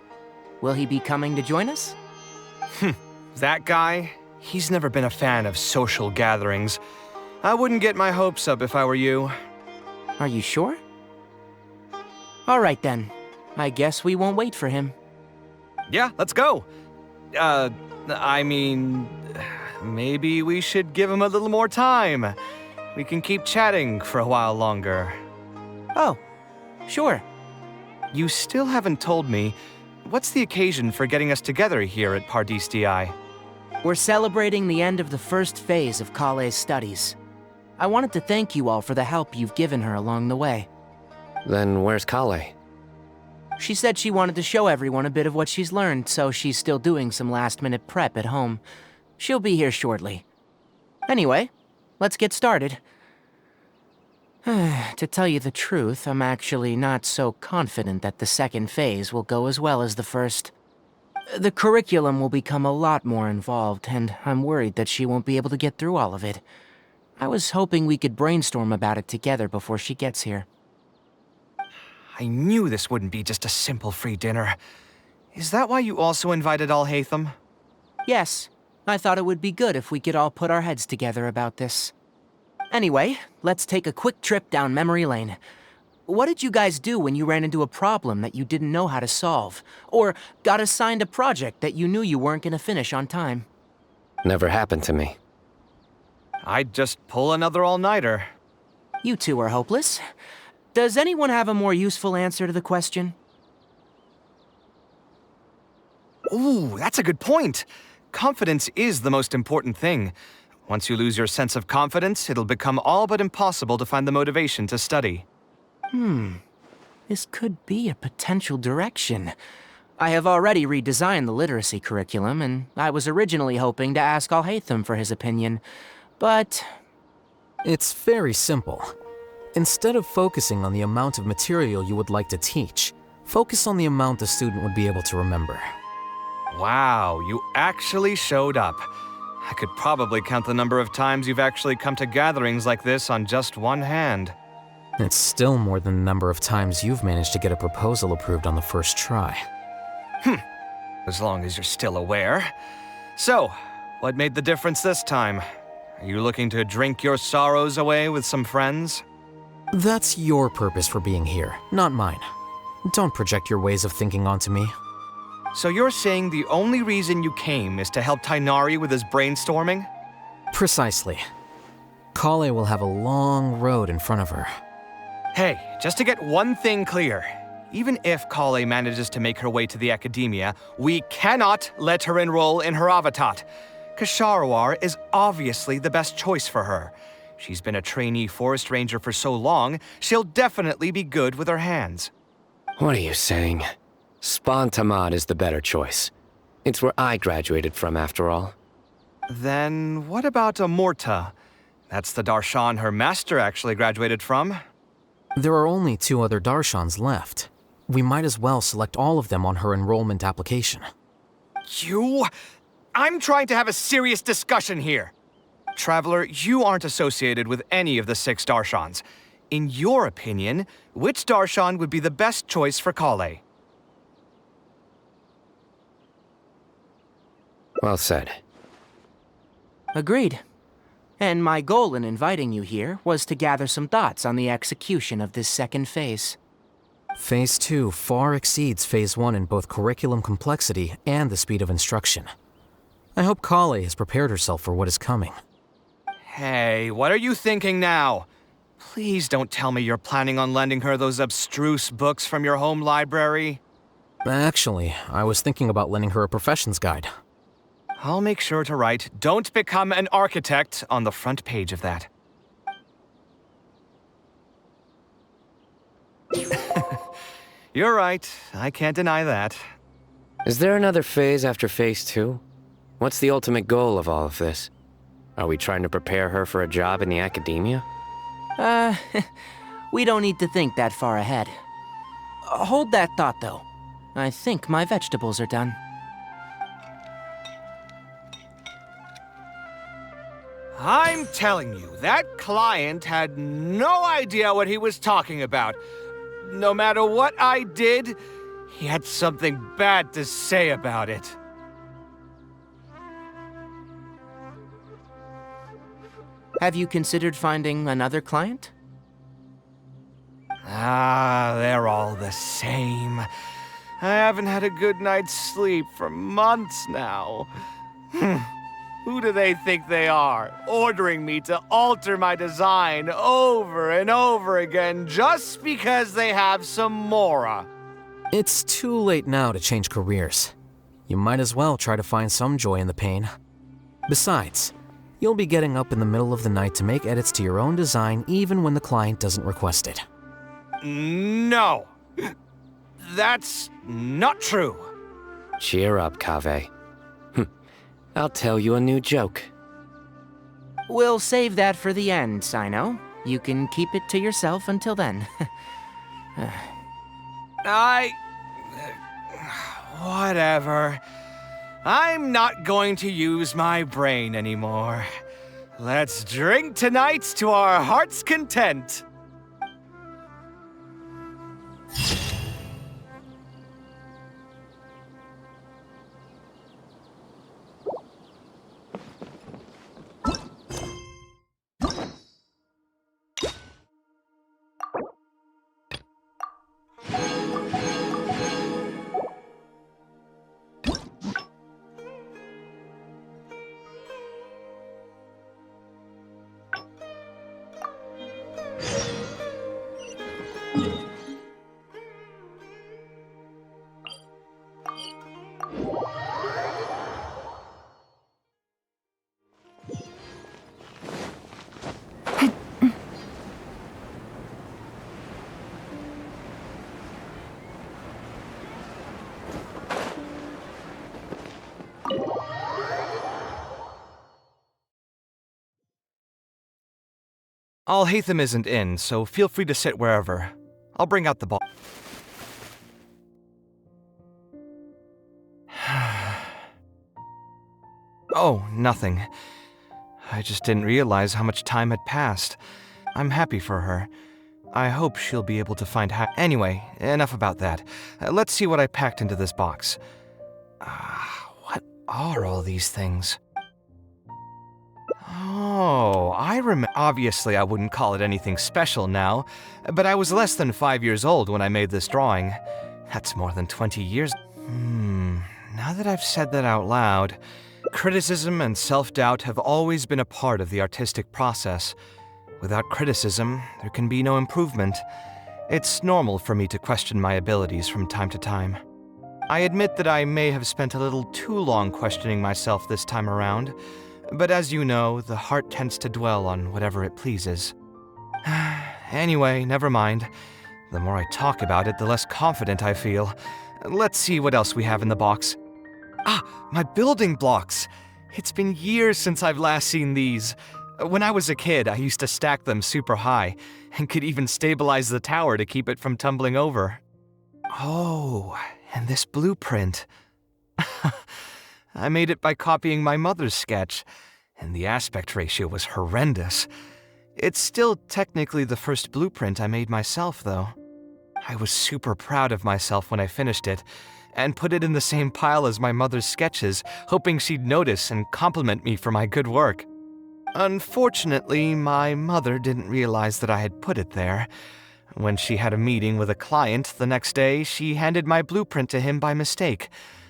Will he be coming to join us? That guy? He's never been a fan of social gatherings. I wouldn't get my hopes up if I were you. Are you sure? All right then. I guess we won't wait for him. Yeah, let's go. I mean, maybe we should give him a little more time. We can keep chatting for a while longer. Oh, sure. You still haven't told me, what's the occasion for getting us together here at Pardis Di? We're celebrating the end of the first phase of Kaveh's studies. I wanted to thank you all for the help you've given her along the way. Then where's Kaveh? She said she wanted to show everyone a bit of what she's learned, so she's still doing some last-minute prep at home. She'll be here shortly. Anyway, let's get started. To tell you the truth, I'm actually not so confident that the second phase will go as well as the first. The curriculum will become a lot more involved, and I'm worried that she won't be able to get through all of it. I was hoping we could brainstorm about it together before she gets here. I knew this wouldn't be just a simple free dinner. Is that why you also invited Alhaitham? Yes, I thought it would be good if we could all put our heads together about this. Anyway, let's take a quick trip down memory lane. What did you guys do when you ran into a problem that you didn't know how to solve? Or got assigned a project that you knew you weren't going to finish on time? Never happened to me. I'd just pull another all-nighter. You two are hopeless. Does anyone have a more useful answer to the question? Ooh, that's a good point. Confidence is the most important thing. Once you lose your sense of confidence, it'll become all but impossible to find the motivation to study. This could be a potential direction. I have already redesigned the literacy curriculum, and I was originally hoping to ask Alhaitham for his opinion, but... It's very simple. Instead of focusing on the amount of material you would like to teach, focus on the amount the student would be able to remember. Wow, you actually showed up. I could probably count the number of times you've actually come to gatherings like this on just one hand. It's still more than the number of times you've managed to get a proposal approved on the first try. As long as you're still aware. So, what made the difference this time? Are you looking to drink your sorrows away with some friends? That's your purpose for being here, not mine. Don't project your ways of thinking onto me. So you're saying the only reason you came is to help Tighnari with his brainstorming? Precisely. Kaveh will have a long road in front of her. Hey, just to get one thing clear. Even if Kaveh manages to make her way to the academia, we cannot let her enroll in her avatat. Ksharawar is obviously the best choice for her. She's been a trainee forest ranger for so long, she'll definitely be good with her hands. What are you saying? Spontamad is the better choice. It's where I graduated from, after all. Then what about Amorta? That's the Darshan her master actually graduated from. There are only 2 other Darshans left. We might as well select all of them on her enrollment application. I'm trying to have a serious discussion here. Traveler, you aren't associated with any of the 6 Darshans. In your opinion, which Darshan would be the best choice for Kaveh? Well said. Agreed. And my goal in inviting you here was to gather some thoughts on the execution of this second phase. Phase 2 far exceeds Phase 1 in both curriculum complexity and the speed of instruction. I hope Kaveh has prepared herself for what is coming. Hey, what are you thinking now? Please don't tell me you're planning on lending her those abstruse books from your home library. Actually, I was thinking about lending her a professions guide. I'll make sure to write, "Don't become an architect" on the front page of that. You're right, I can't deny that. Is there another phase after Phase 2? What's the ultimate goal of all of this? Are we trying to prepare her for a job in the academia? We don't need to think that far ahead. Hold that thought, though. I think my vegetables are done. I'm telling you, that client had no idea what he was talking about. No matter what I did, he had something bad to say about it. Have you considered finding another client? They're all the same. I haven't had a good night's sleep for months now. Who do they think they are, ordering me to alter my design over and over again just because they have some Mora? It's too late now to change careers. You might as well try to find some joy in the pain. Besides, you'll be getting up in the middle of the night to make edits to your own design even when the client doesn't request it. No. That's not true. Cheer up, Kaveh. I'll tell you a new joke. We'll save that for the end, Sino. You can keep it to yourself until then. Whatever. I'm not going to use my brain anymore. Let's drink tonight to our heart's content. Al-Haytham isn't in, so feel free to sit wherever. I'll bring out the ball. Oh, nothing. I just didn't realize how much time had passed. I'm happy for her. I hope she'll be able to find Anyway, enough about that. Let's see what I packed into this box. What are all these things? Oh, I remember. Obviously, I wouldn't call it anything special now, but I was less than 5 years old when I made this drawing. That's more than 20 years. Now that I've said that out loud, criticism and self-doubt have always been a part of the artistic process. Without criticism, there can be no improvement. It's normal for me to question my abilities from time to time. I admit that I may have spent a little too long questioning myself this time around, but as you know, the heart tends to dwell on whatever it pleases. Anyway, never mind. The more I talk about it, the less confident I feel. Let's see what else we have in the box. Ah, my building blocks! It's been years since I've last seen these. When I was a kid, I used to stack them super high, and could even stabilize the tower to keep it from tumbling over. Oh, and this blueprint. I made it by copying my mother's sketch, and the aspect ratio was horrendous. It's still technically the first blueprint I made myself, though. I was super proud of myself when I finished it, and put it in the same pile as my mother's sketches, hoping she'd notice and compliment me for my good work. Unfortunately, my mother didn't realize that I had put it there. When she had a meeting with a client the next day, she handed my blueprint to him by mistake.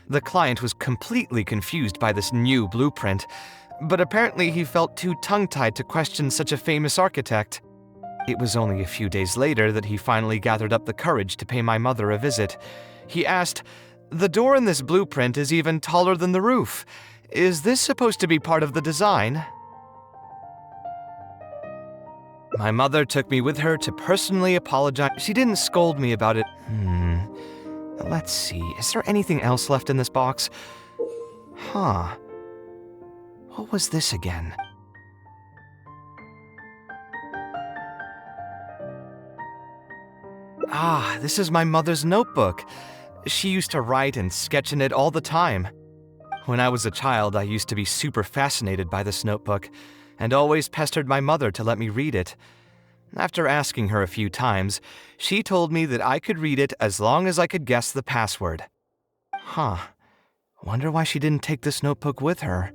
The client was completely confused by this new blueprint, but apparently he felt too tongue-tied to question such a famous architect. It was only a few days later that he finally gathered up the courage to pay my mother a visit. He asked, "The door in this blueprint is even taller than the roof. Is this supposed to be part of the design?" My mother took me with her to personally apologize. She didn't scold me about it. Let's see, is there anything else left in this box? Huh. What was this again? Ah, this is my mother's notebook. She used to write and sketch in it all the time. When I was a child, I used to be super fascinated by this notebook, and always pestered my mother to let me read it. After asking her a few times, she told me that I could read it as long as I could guess the password. Huh. Wonder why she didn't take this notebook with her.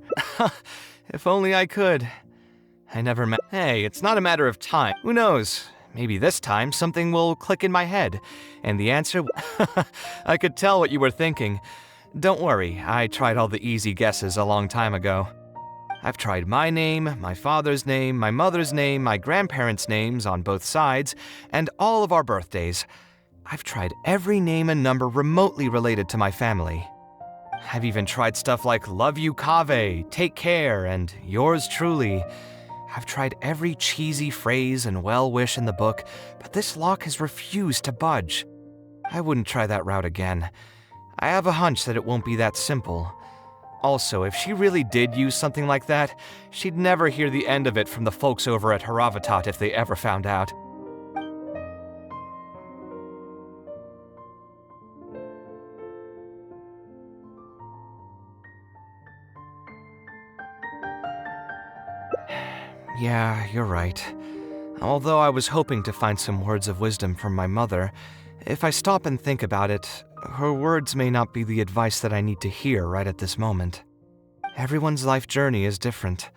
If only I could. I never met. Hey, it's not a matter of time. Who knows? Maybe this time something will click in my head, and the answer. I could tell what you were thinking. Don't worry, I tried all the easy guesses a long time ago. I've tried my name, my father's name, my mother's name, my grandparents' names on both sides, and all of our birthdays. I've tried every name and number remotely related to my family. I've even tried stuff like "Love you, Kaveh," "Take care," and "Yours truly." I've tried every cheesy phrase and well-wish in the book, but this lock has refused to budge. I wouldn't try that route again. I have a hunch that it won't be that simple. Also, if she really did use something like that, she'd never hear the end of it from the folks over at Haravatat if they ever found out. Yeah, you're right. Although I was hoping to find some words of wisdom from my mother, if I stop and think about it, her words may not be the advice that I need to hear right at this moment. Everyone's life journey is different.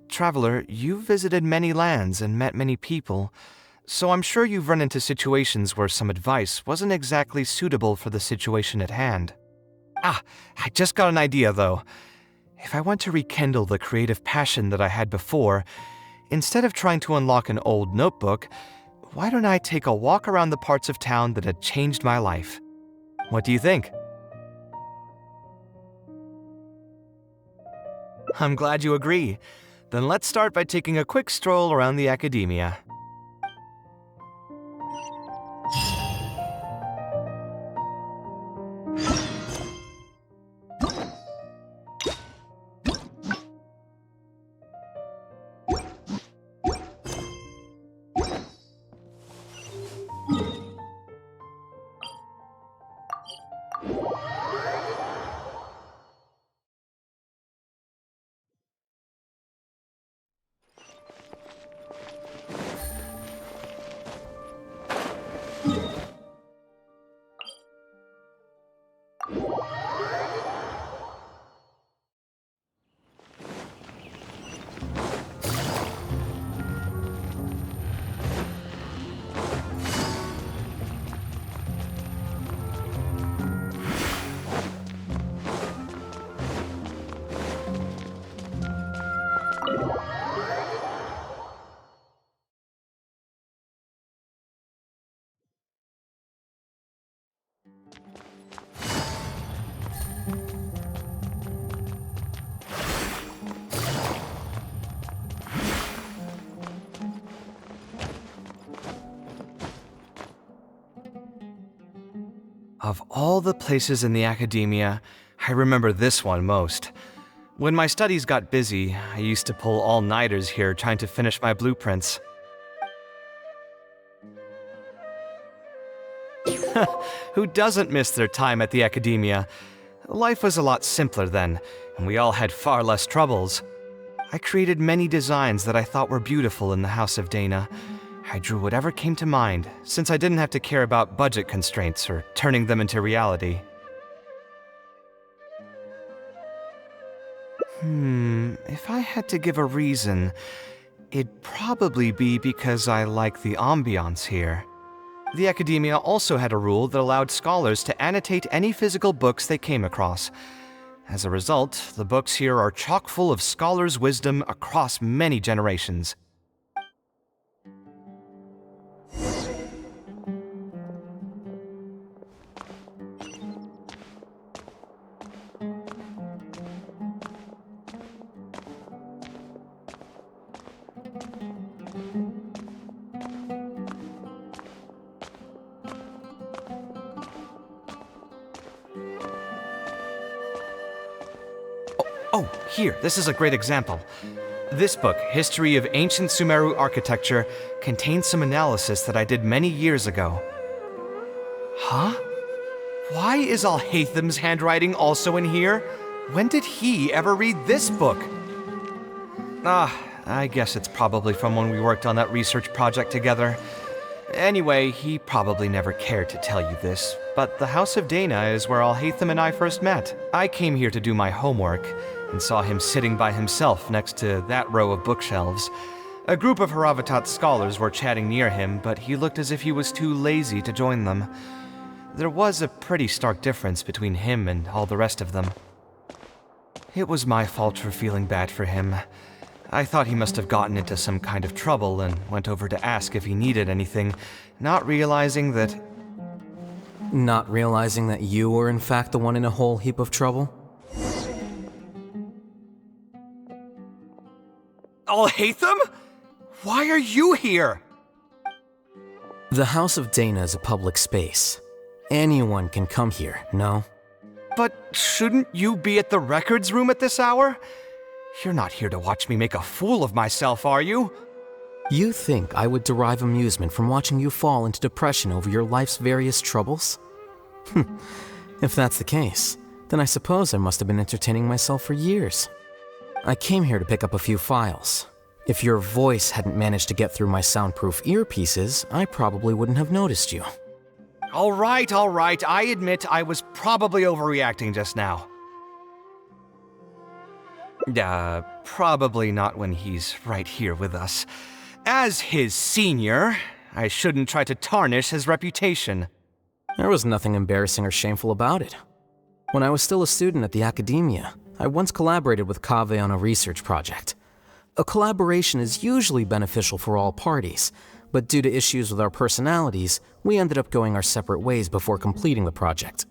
Traveler, you've visited many lands and met many people, so I'm sure you've run into situations where some advice wasn't exactly suitable for the situation at hand. Ah, I just got an idea though. If I want to rekindle the creative passion that I had before, instead of trying to unlock an old notebook, why don't I take a walk around the parts of town that had changed my life? What do you think? I'm glad you agree. Then let's start by taking a quick stroll around the academia. Of all the places in the academia, I remember this one most. When my studies got busy, I used to pull all-nighters here trying to finish my blueprints. Who doesn't miss their time at the academia? Life was a lot simpler then, and we all had far less troubles. I created many designs that I thought were beautiful in the House of Dana. I drew whatever came to mind, since I didn't have to care about budget constraints or turning them into reality. If I had to give a reason, it'd probably be because I like the ambiance here. The academia also had a rule that allowed scholars to annotate any physical books they came across. As a result, the books here are chock full of scholars' wisdom across many generations. Oh, here, this is a great example. This book, History of Ancient Sumeru Architecture, contains some analysis that I did many years ago. Huh? Why is Alhatham's handwriting also in here? When did he ever read this book? I guess it's probably from when we worked on that research project together. Anyway, he probably never cared to tell you this, but the House of Dana is where Alhatham and I first met. I came here to do my homework, and saw him sitting by himself next to that row of bookshelves. A group of Haravatat scholars were chatting near him, but he looked as if he was too lazy to join them. There was a pretty stark difference between him and all the rest of them. It was my fault for feeling bad for him. I thought he must have gotten into some kind of trouble and went over to ask if he needed anything, not realizing that... Not realizing that you were in fact the one in a whole heap of trouble? Alhatham? Why are you here? The House of Dana is a public space. Anyone can come here, no? But shouldn't you be at the records room at this hour? You're not here to watch me make a fool of myself, are you? You think I would derive amusement from watching you fall into depression over your life's various troubles? If that's the case, then I suppose I must have been entertaining myself for years. I came here to pick up a few files. If your voice hadn't managed to get through my soundproof earpieces, I probably wouldn't have noticed you. All right, I admit I was probably overreacting just now. Probably not when he's right here with us. As his senior, I shouldn't try to tarnish his reputation. There was nothing embarrassing or shameful about it. When I was still a student at the academia, I once collaborated with Kaveh on a research project. A collaboration is usually beneficial for all parties, but due to issues with our personalities, we ended up going our separate ways before completing the project.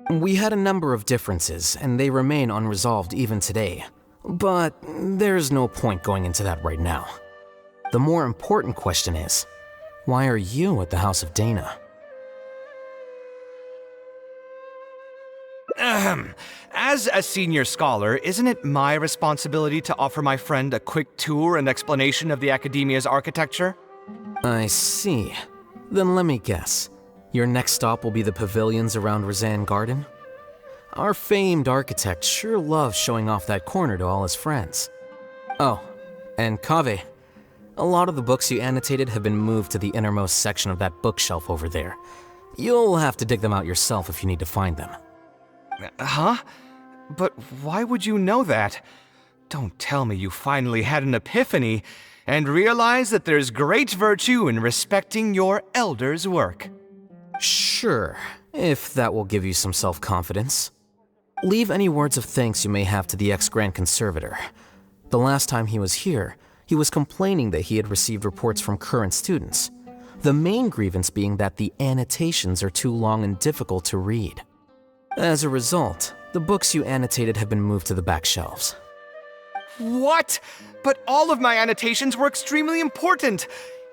We had a number of differences, and they remain unresolved even today. But there's no point going into that right now. The more important question is, why are you at the House of Dana? As a senior scholar, isn't it my responsibility to offer my friend a quick tour and explanation of the academia's architecture? I see. Then let me guess. Your next stop will be the pavilions around Razan Garden? Our famed architect sure loves showing off that corner to all his friends. Oh, and Kaveh, a lot of the books you annotated have been moved to the innermost section of that bookshelf over there. You'll have to dig them out yourself if you need to find them. Huh? But why would you know that? Don't tell me you finally had an epiphany and realized that there's great virtue in respecting your elder's work. Sure, if that will give you some self-confidence. Leave any words of thanks you may have to the ex-Grand Conservator. The last time he was here, he was complaining that he had received reports from current students. The main grievance being that the annotations are too long and difficult to read. As a result, the books you annotated have been moved to the back shelves. What? But all of my annotations were extremely important.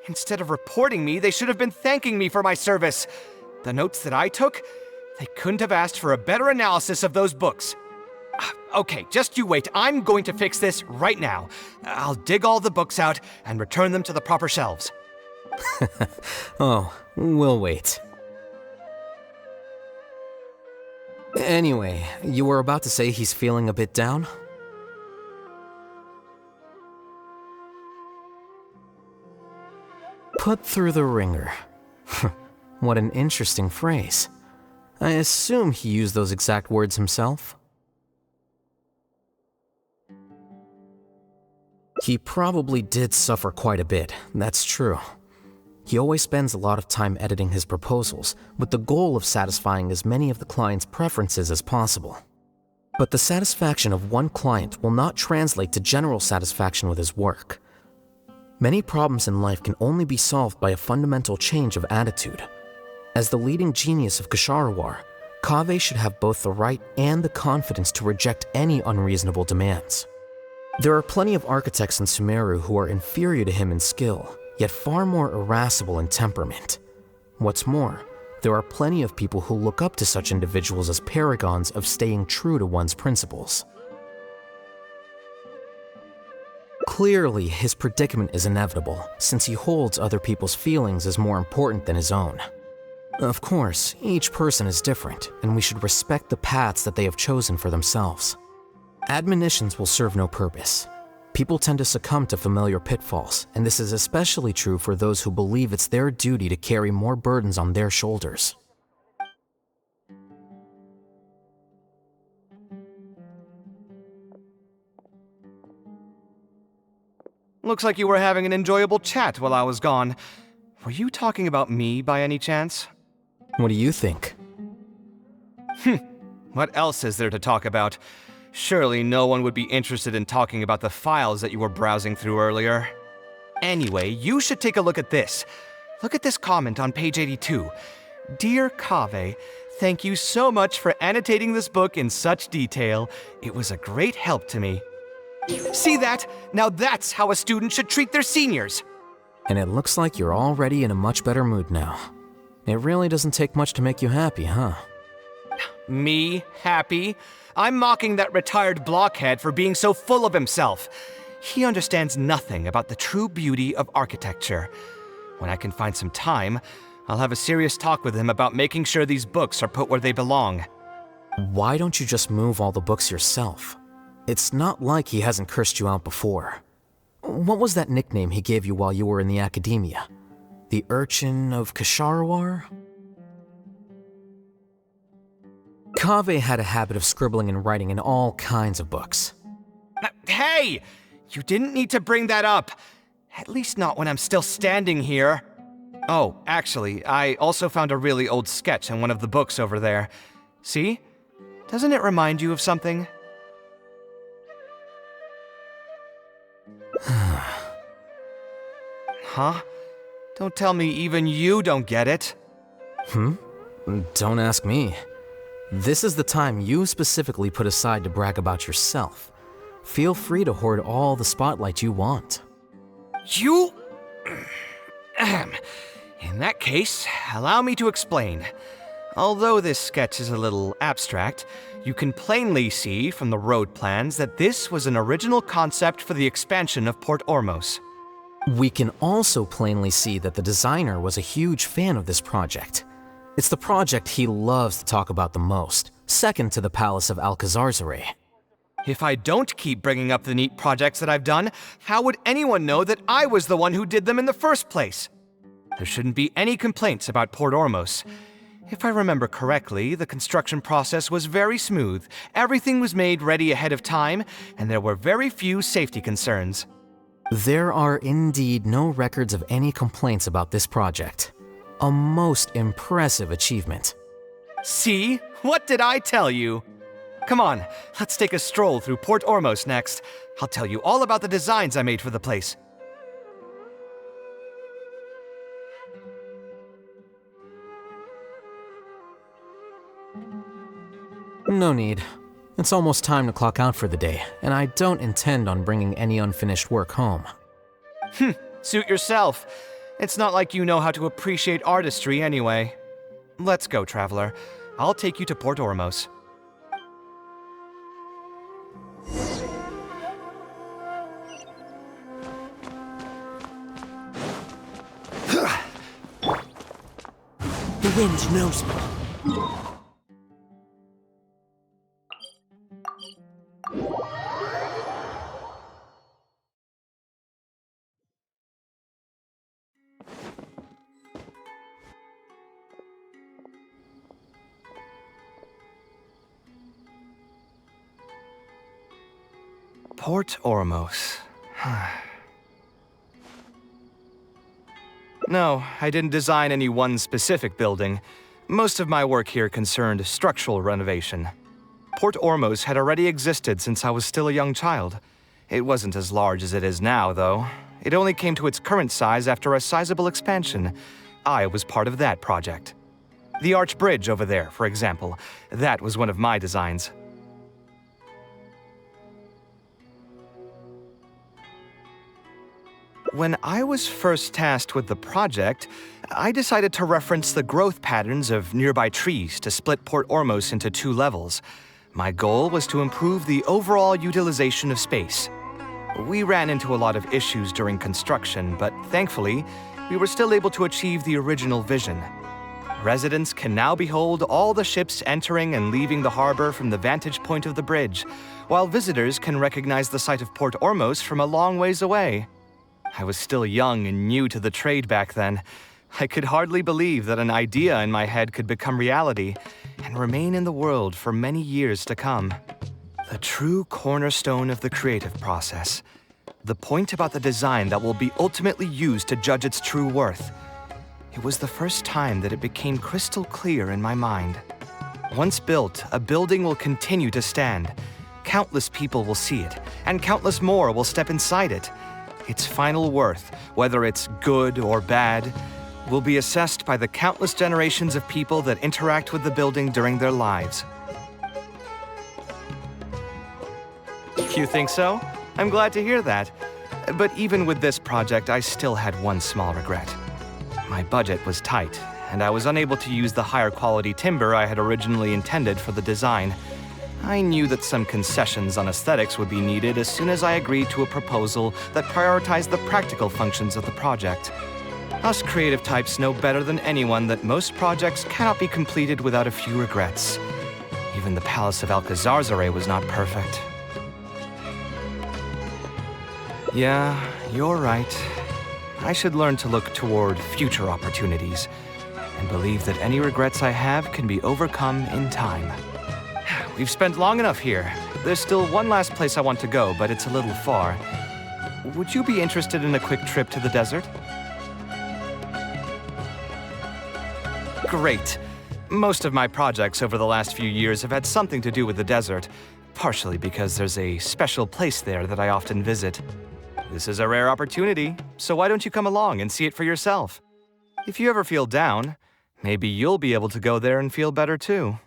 Instead of reporting me, they should have been thanking me for my service. The notes that I took, They couldn't have asked for a better analysis of those books. Okay, just you wait. I'm going to fix this right now. I'll dig all the books out and return them to the proper shelves. Oh, we'll wait. Anyway, you were about to say he's feeling a bit down? Put through the ringer. What an interesting phrase. I assume he used those exact words himself. He probably did suffer quite a bit, that's true. He always spends a lot of time editing his proposals, with the goal of satisfying as many of the client's preferences as possible. But the satisfaction of one client will not translate to general satisfaction with his work. Many problems in life can only be solved by a fundamental change of attitude. As the leading genius of Kshahrewar, Kaveh should have both the right and the confidence to reject any unreasonable demands. There are plenty of architects in Sumeru who are inferior to him in skill, yet far more irascible in temperament. What's more, there are plenty of people who look up to such individuals as paragons of staying true to one's principles. Clearly, his predicament is inevitable, since he holds other people's feelings as more important than his own. Of course, each person is different, and we should respect the paths that they have chosen for themselves. Admonitions will serve no purpose. People tend to succumb to familiar pitfalls, and this is especially true for those who believe it's their duty to carry more burdens on their shoulders. Looks like you were having an enjoyable chat while I was gone. Were you talking about me by any chance? What do you think? What else is there to talk about? Surely no one would be interested in talking about the files that you were browsing through earlier. Anyway, you should take a look at this. Look at this comment on page 82. Dear Kaveh, thank you so much for annotating this book in such detail. It was a great help to me. See that? Now that's how a student should treat their seniors. And it looks like you're already in a much better mood now. It really doesn't take much to make you happy, huh? Me happy? I'm mocking that retired blockhead for being so full of himself. He understands nothing about the true beauty of architecture. When I can find some time, I'll have a serious talk with him about making sure these books are put where they belong. Why don't you just move all the books yourself? It's not like he hasn't cursed you out before. What was that nickname he gave you while you were in the academia? The Urchin of Kshahrewar? Kaveh had a habit of scribbling and writing in all kinds of books. Hey! You didn't need to bring that up. At least not when I'm still standing here. Oh, actually, I also found a really old sketch in one of the books over there. See? Doesn't it remind you of something? Huh? Don't tell me even you don't get it. Don't ask me. This is the time you specifically put aside to brag about yourself. Feel free to hoard all the spotlight you want. You... In that case, allow me to explain. Although this sketch is a little abstract, you can plainly see from the road plans that this was an original concept for the expansion of Port Ormos. We can also plainly see that the designer was a huge fan of this project. It's the project he loves to talk about the most, second to the Palace of Alcazarzaray. If I don't keep bringing up the neat projects that I've done, how would anyone know that I was the one who did them in the first place? There shouldn't be any complaints about Port Ormos. If I remember correctly, the construction process was very smooth, everything was made ready ahead of time, and there were very few safety concerns. There are indeed no records of any complaints about this project. A most impressive achievement. See? What did I tell you? Come on, let's take a stroll through Port Ormos next. I'll tell you all about the designs I made for the place. No need. It's almost time to clock out for the day, and I don't intend on bringing any unfinished work home. Suit yourself. It's not like you know how to appreciate artistry anyway. Let's go, Traveler. I'll take you to Port Ormos. The wind knows me. Port Ormos. No, I didn't design any one specific building. Most of my work here concerned structural renovation. Port Ormos had already existed since I was still a young child. It wasn't as large as it is now, though. It only came to its current size after a sizable expansion. I was part of that project. The arch bridge over there, for example, that was one of my designs. When I was first tasked with the project, I decided to reference the growth patterns of nearby trees to split Port Ormos into 2 levels. My goal was to improve the overall utilization of space. We ran into a lot of issues during construction, but thankfully, we were still able to achieve the original vision. Residents can now behold all the ships entering and leaving the harbor from the vantage point of the bridge, while visitors can recognize the site of Port Ormos from a long ways away. I was still young and new to the trade back then. I could hardly believe that an idea in my head could become reality and remain in the world for many years to come. The true cornerstone of the creative process. The point about the design that will be ultimately used to judge its true worth. It was the first time that it became crystal clear in my mind. Once built, a building will continue to stand. Countless people will see it, and countless more will step inside it. Its final worth, whether it's good or bad, will be assessed by the countless generations of people that interact with the building during their lives. You think so? I'm glad to hear that. But even with this project, I still had one small regret. My budget was tight, and I was unable to use the higher quality timber I had originally intended for the design. I knew that some concessions on aesthetics would be needed as soon as I agreed to a proposal that prioritized the practical functions of the project. Us creative types know better than anyone that most projects cannot be completed without a few regrets. Even the Palace of Alcazarzare was not perfect. Yeah, you're right. I should learn to look toward future opportunities and believe that any regrets I have can be overcome in time. We've spent long enough here. There's still one last place I want to go, but it's a little far. Would you be interested in a quick trip to the desert? Great. Most of my projects over the last few years have had something to do with the desert, partially because there's a special place there that I often visit. This is a rare opportunity, so why don't you come along and see it for yourself? If you ever feel down, maybe you'll be able to go there and feel better too.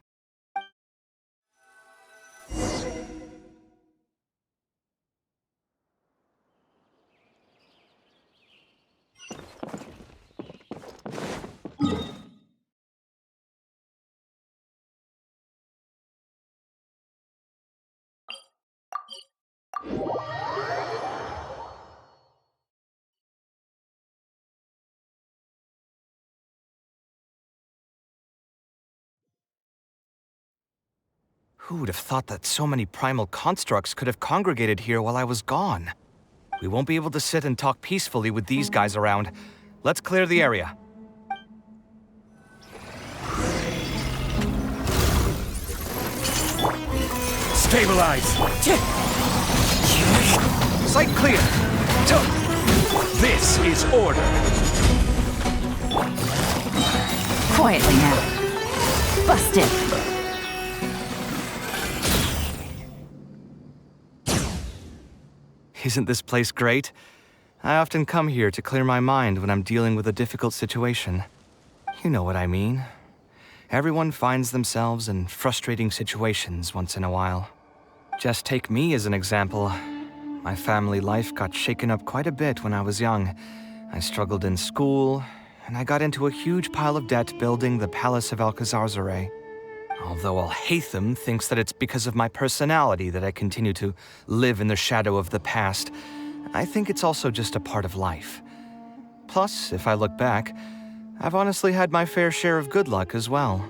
Who would have thought that so many primal constructs could have congregated here while I was gone? We won't be able to sit and talk peacefully with these guys around. Let's clear the area. Stabilize! Site clear! This is order! Quietly now. Busted. Isn't this place great? I often come here to clear my mind when I'm dealing with a difficult situation. You know what I mean. Everyone finds themselves in frustrating situations once in a while. Just take me as an example. My family life got shaken up quite a bit when I was young. I struggled in school, and I got into a huge pile of debt building the Palace of Alcazarzare. Although Alhaitham thinks that it's because of my personality that I continue to live in the shadow of the past, I think it's also just a part of life. Plus, if I look back, I've honestly had my fair share of good luck as well.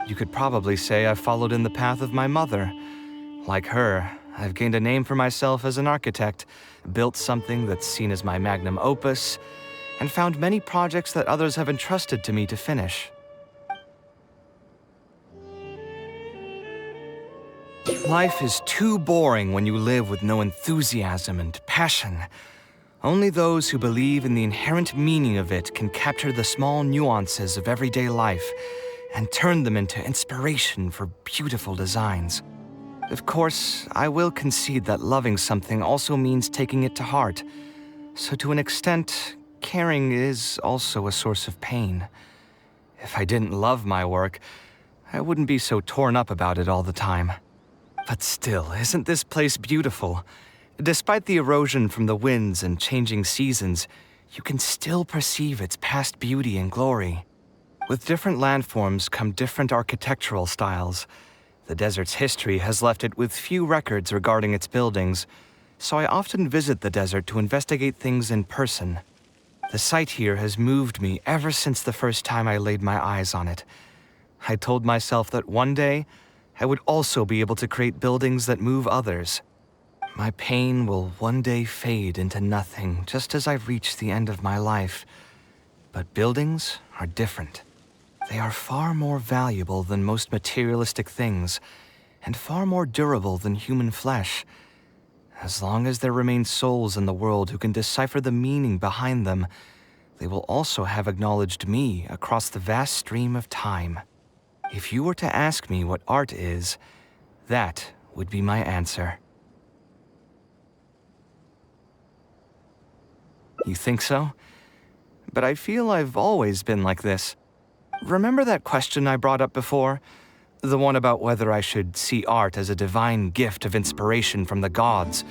You could probably say I've followed in the path of my mother. Like her, I've gained a name for myself as an architect, built something that's seen as my magnum opus, and found many projects that others have entrusted to me to finish. Life is too boring when you live with no enthusiasm and passion. Only those who believe in the inherent meaning of it can capture the small nuances of everyday life and turn them into inspiration for beautiful designs. Of course, I will concede that loving something also means taking it to heart. So to an extent, caring is also a source of pain. If I didn't love my work, I wouldn't be so torn up about it all the time. But still, isn't this place beautiful? Despite the erosion from the winds and changing seasons, you can still perceive its past beauty and glory. With different landforms come different architectural styles. The desert's history has left it with few records regarding its buildings, so I often visit the desert to investigate things in person. The sight here has moved me ever since the first time I laid my eyes on it. I told myself that one day, I would also be able to create buildings that move others. My pain will one day fade into nothing, just as I reach the end of my life. But buildings are different. They are far more valuable than most materialistic things, and far more durable than human flesh. As long as there remain souls in the world who can decipher the meaning behind them, they will also have acknowledged me across the vast stream of time. If you were to ask me what art is, that would be my answer. You think so? But I feel I've always been like this. Remember that question I brought up before? The one about whether I should see art as a divine gift of inspiration from the gods,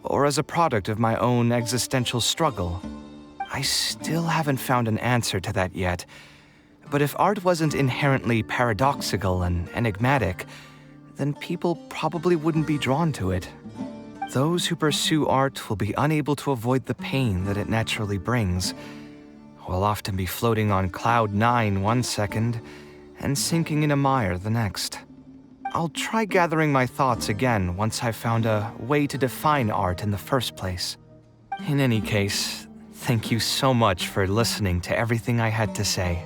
or as a product of my own existential struggle. I still haven't found an answer to that yet. But if art wasn't inherently paradoxical and enigmatic, then people probably wouldn't be drawn to it. Those who pursue art will be unable to avoid the pain that it naturally brings. Will often be floating on cloud 9 one second and sinking in a mire the next. I'll try gathering my thoughts again once I've found a way to define art in the first place. In any case, thank you so much for listening to everything I had to say.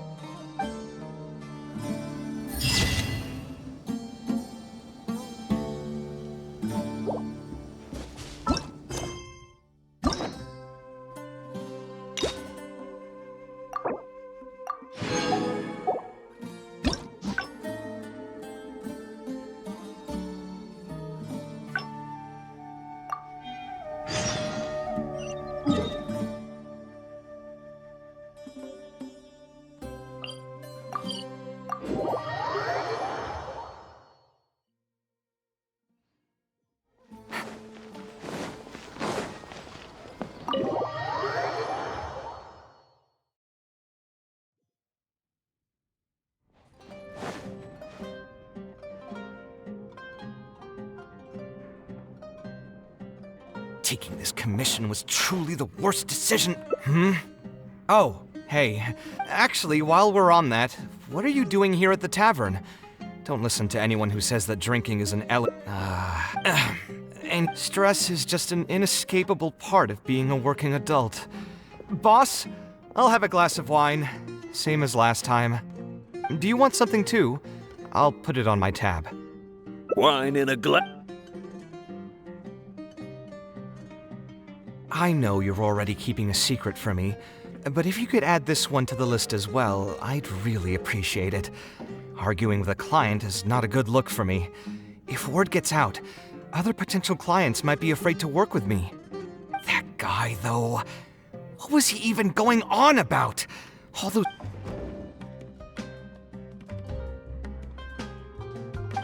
Taking this commission was truly the worst decision. Oh, hey. Actually, while we're on that, what are you doing here at the tavern? Don't listen to anyone who says that drinking is an and stress is just an inescapable part of being a working adult. Boss, I'll have a glass of wine. Same as last time. Do you want something too? I'll put it on my tab. Wine in a glass. I know you're already keeping a secret from me, but if you could add this one to the list as well, I'd really appreciate it. Arguing with a client is not a good look for me. If word gets out, other potential clients might be afraid to work with me. That guy, though, what was he even going on about? All those...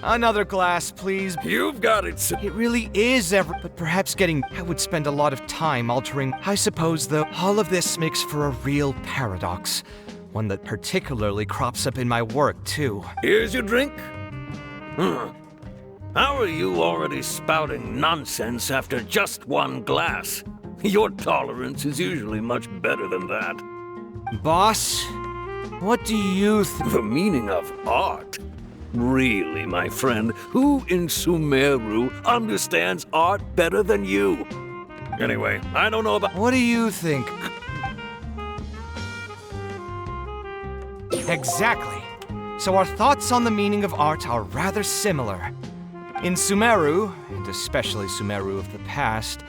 Another glass, please. You've got it, sir. It really is but perhaps I would spend a lot of time altering. I suppose, though, all of this makes for a real paradox. One that particularly crops up in my work, too. Here's your drink. How are you already spouting nonsense after just one glass? Your tolerance is usually much better than that. Boss, what do you The meaning of art? Really, my friend, who in Sumeru understands art better than you? Anyway, I don't know about— What do you think? Exactly. So our thoughts on the meaning of art are rather similar. In Sumeru, and especially Sumeru of the past,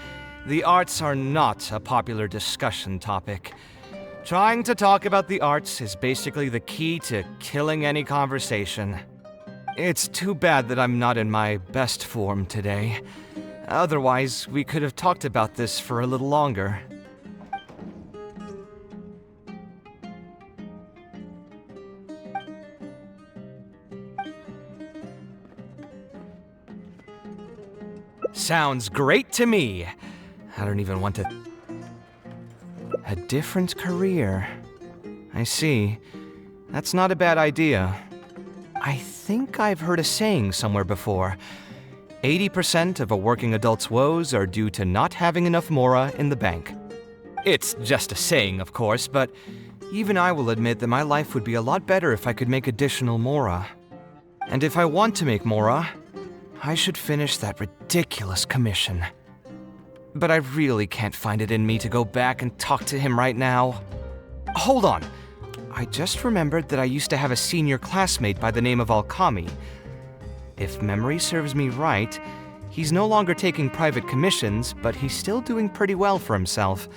the arts are not a popular discussion topic. Trying to talk about the arts is basically the key to killing any conversation. It's too bad that I'm not in my best form today. Otherwise, we could have talked about this for a little longer. Sounds great to me. I don't even want to... A different career. I see. That's not a bad idea. I think I've heard a saying somewhere before. 80% of a working adult's woes are due to not having enough mora in the bank. It's just a saying, of course, but even I will admit that my life would be a lot better if I could make additional mora. And if I want to make mora, I should finish that ridiculous commission. But I really can't find it in me to go back and talk to him right now. Hold on. I just remembered that I used to have a senior classmate by the name of Alkami. If memory serves me right, he's no longer taking private commissions, but he's still doing pretty well for himself.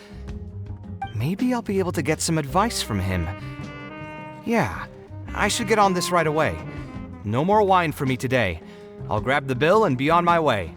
Maybe I'll be able to get some advice from him. Yeah, I should get on this right away. No more wine for me today. I'll grab the bill and be on my way.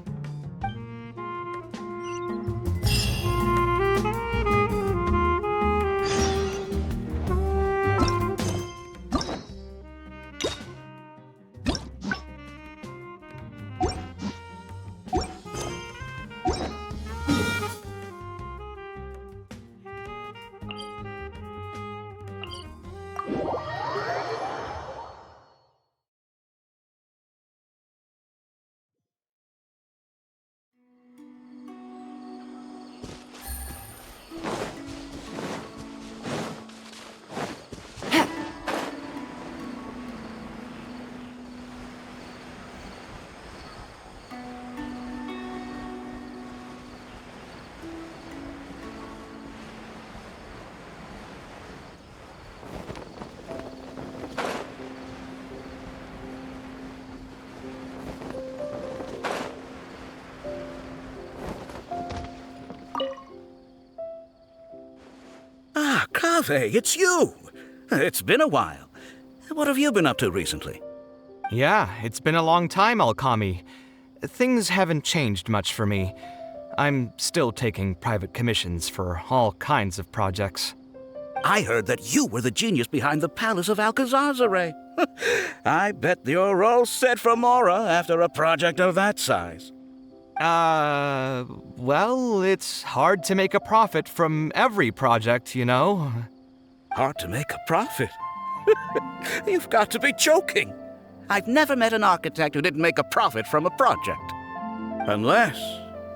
Ah, Kaveh, it's you! It's been a while. What have you been up to recently? Yeah, it's been a long time, Alkami. Things haven't changed much for me. I'm still taking private commissions for all kinds of projects. I heard that you were the genius behind the Palace of Alcazar. I bet you're all set for Mora after a project of that size. Well, it's hard to make a profit from every project, you know? Hard to make a profit? You've got to be joking. I've never met an architect who didn't make a profit from a project. Unless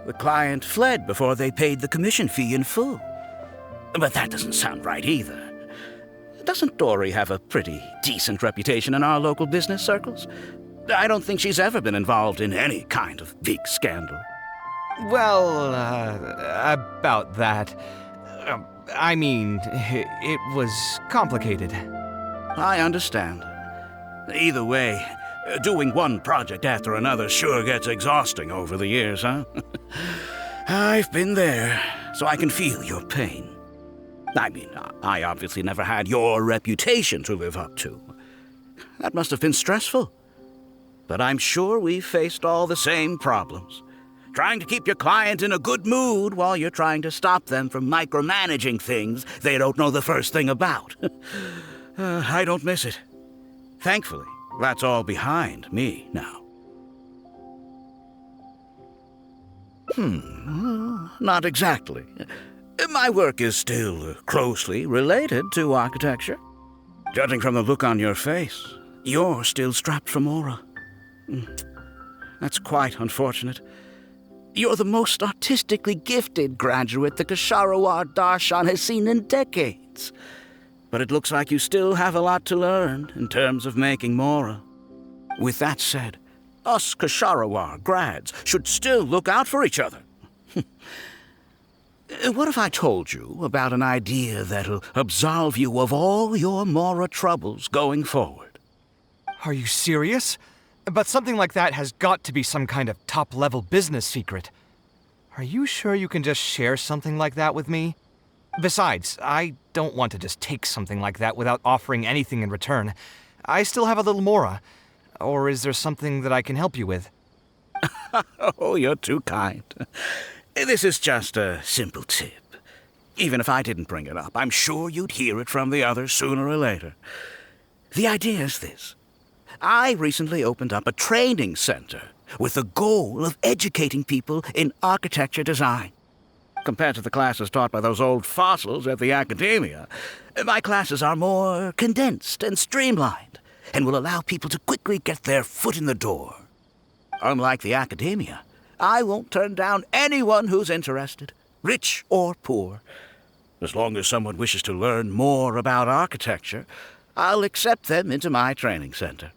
the client fled before they paid the commission fee in full. But that doesn't sound right either. Doesn't Dory have a pretty decent reputation in our local business circles? I don't think she's ever been involved in any kind of big scandal. Well, about that. I mean, it was complicated. I understand. Either way, doing one project after another sure gets exhausting over the years, huh? I've been there, so I can feel your pain. I mean, I obviously never had your reputation to live up to. That must have been stressful. But I'm sure we've faced all the same problems. Trying to keep your client in a good mood while you're trying to stop them from micromanaging things they don't know the first thing about. I don't miss it. Thankfully, that's all behind me now. Not exactly. My work is still closely related to architecture. Judging from the look on your face, you're still strapped for Mora. That's quite unfortunate. You're the most artistically gifted graduate the Ksharawar Darshan has seen in decades. But it looks like you still have a lot to learn in terms of making Mora. With that said, us Ksharawar grads should still look out for each other. What if I told you about an idea that'll absolve you of all your Mora troubles going forward? Are you serious? But something like that has got to be some kind of top-level business secret. Are you sure you can just share something like that with me? Besides, I don't want to just take something like that without offering anything in return. I still have a little Mora. Or is there something that I can help you with? Oh, you're too kind. This is just a simple tip. Even if I didn't bring it up, I'm sure you'd hear it from the others sooner or later. The idea is this. I recently opened up a training center with the goal of educating people in architecture design. Compared to the classes taught by those old fossils at the academia, my classes are more condensed and streamlined and will allow people to quickly get their foot in the door. Unlike the academia, I won't turn down anyone who's interested, rich or poor. As long as someone wishes to learn more about architecture, I'll accept them into my training center.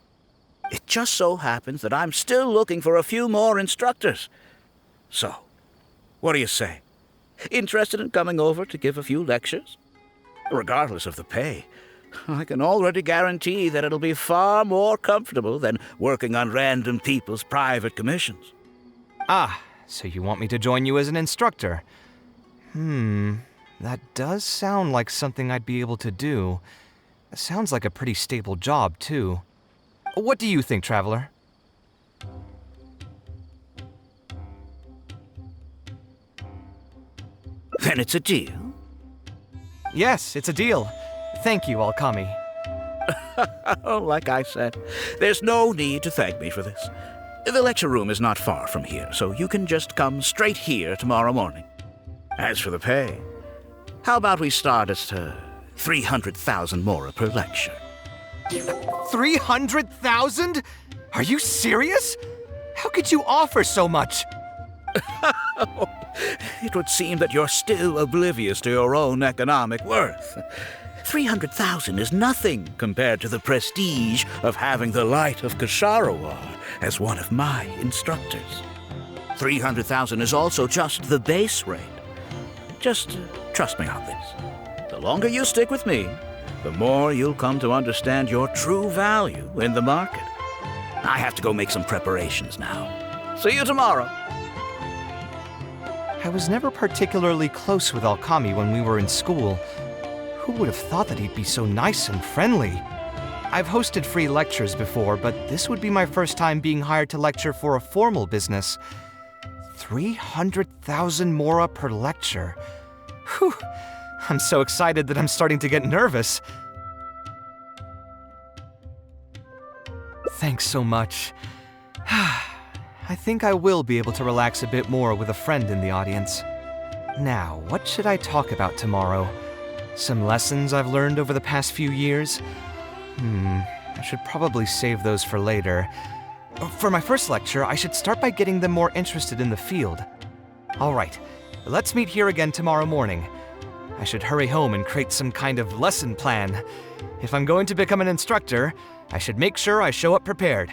It just so happens that I'm still looking for a few more instructors. So, what do you say? Interested in coming over to give a few lectures? Regardless of the pay, I can already guarantee that it'll be far more comfortable than working on random people's private commissions. Ah, so you want me to join you as an instructor? That does sound like something I'd be able to do. It sounds like a pretty stable job, too. What do you think, Traveler? Then it's a deal? Yes, it's a deal. Thank you, Alkami. Like I said, there's no need to thank me for this. The lecture room is not far from here, so you can just come straight here tomorrow morning. As for the pay, how about we start at 300,000 Mora per lecture? 300,000? Are you serious? How could you offer so much? It would seem that you're still oblivious to your own economic worth. 300,000 is nothing compared to the prestige of having the Light of Ksharawar as one of my instructors. 300,000 is also just the base rate. Just trust me on this. The longer you stick with me, the more you'll come to understand your true value in the market. I have to go make some preparations now. See you tomorrow. I was never particularly close with Alkami when we were in school. Who would have thought that he'd be so nice and friendly? I've hosted free lectures before, but this would be my first time being hired to lecture for a formal business. 300,000 Mora per lecture. Whew. I'm so excited that I'm starting to get nervous. Thanks so much. I think I will be able to relax a bit more with a friend in the audience. Now, what should I talk about tomorrow? Some lessons I've learned over the past few years? I should probably save those for later. For my first lecture, I should start by getting them more interested in the field. All right, let's meet here again tomorrow morning. I should hurry home and create some kind of lesson plan. If I'm going to become an instructor, I should make sure I show up prepared.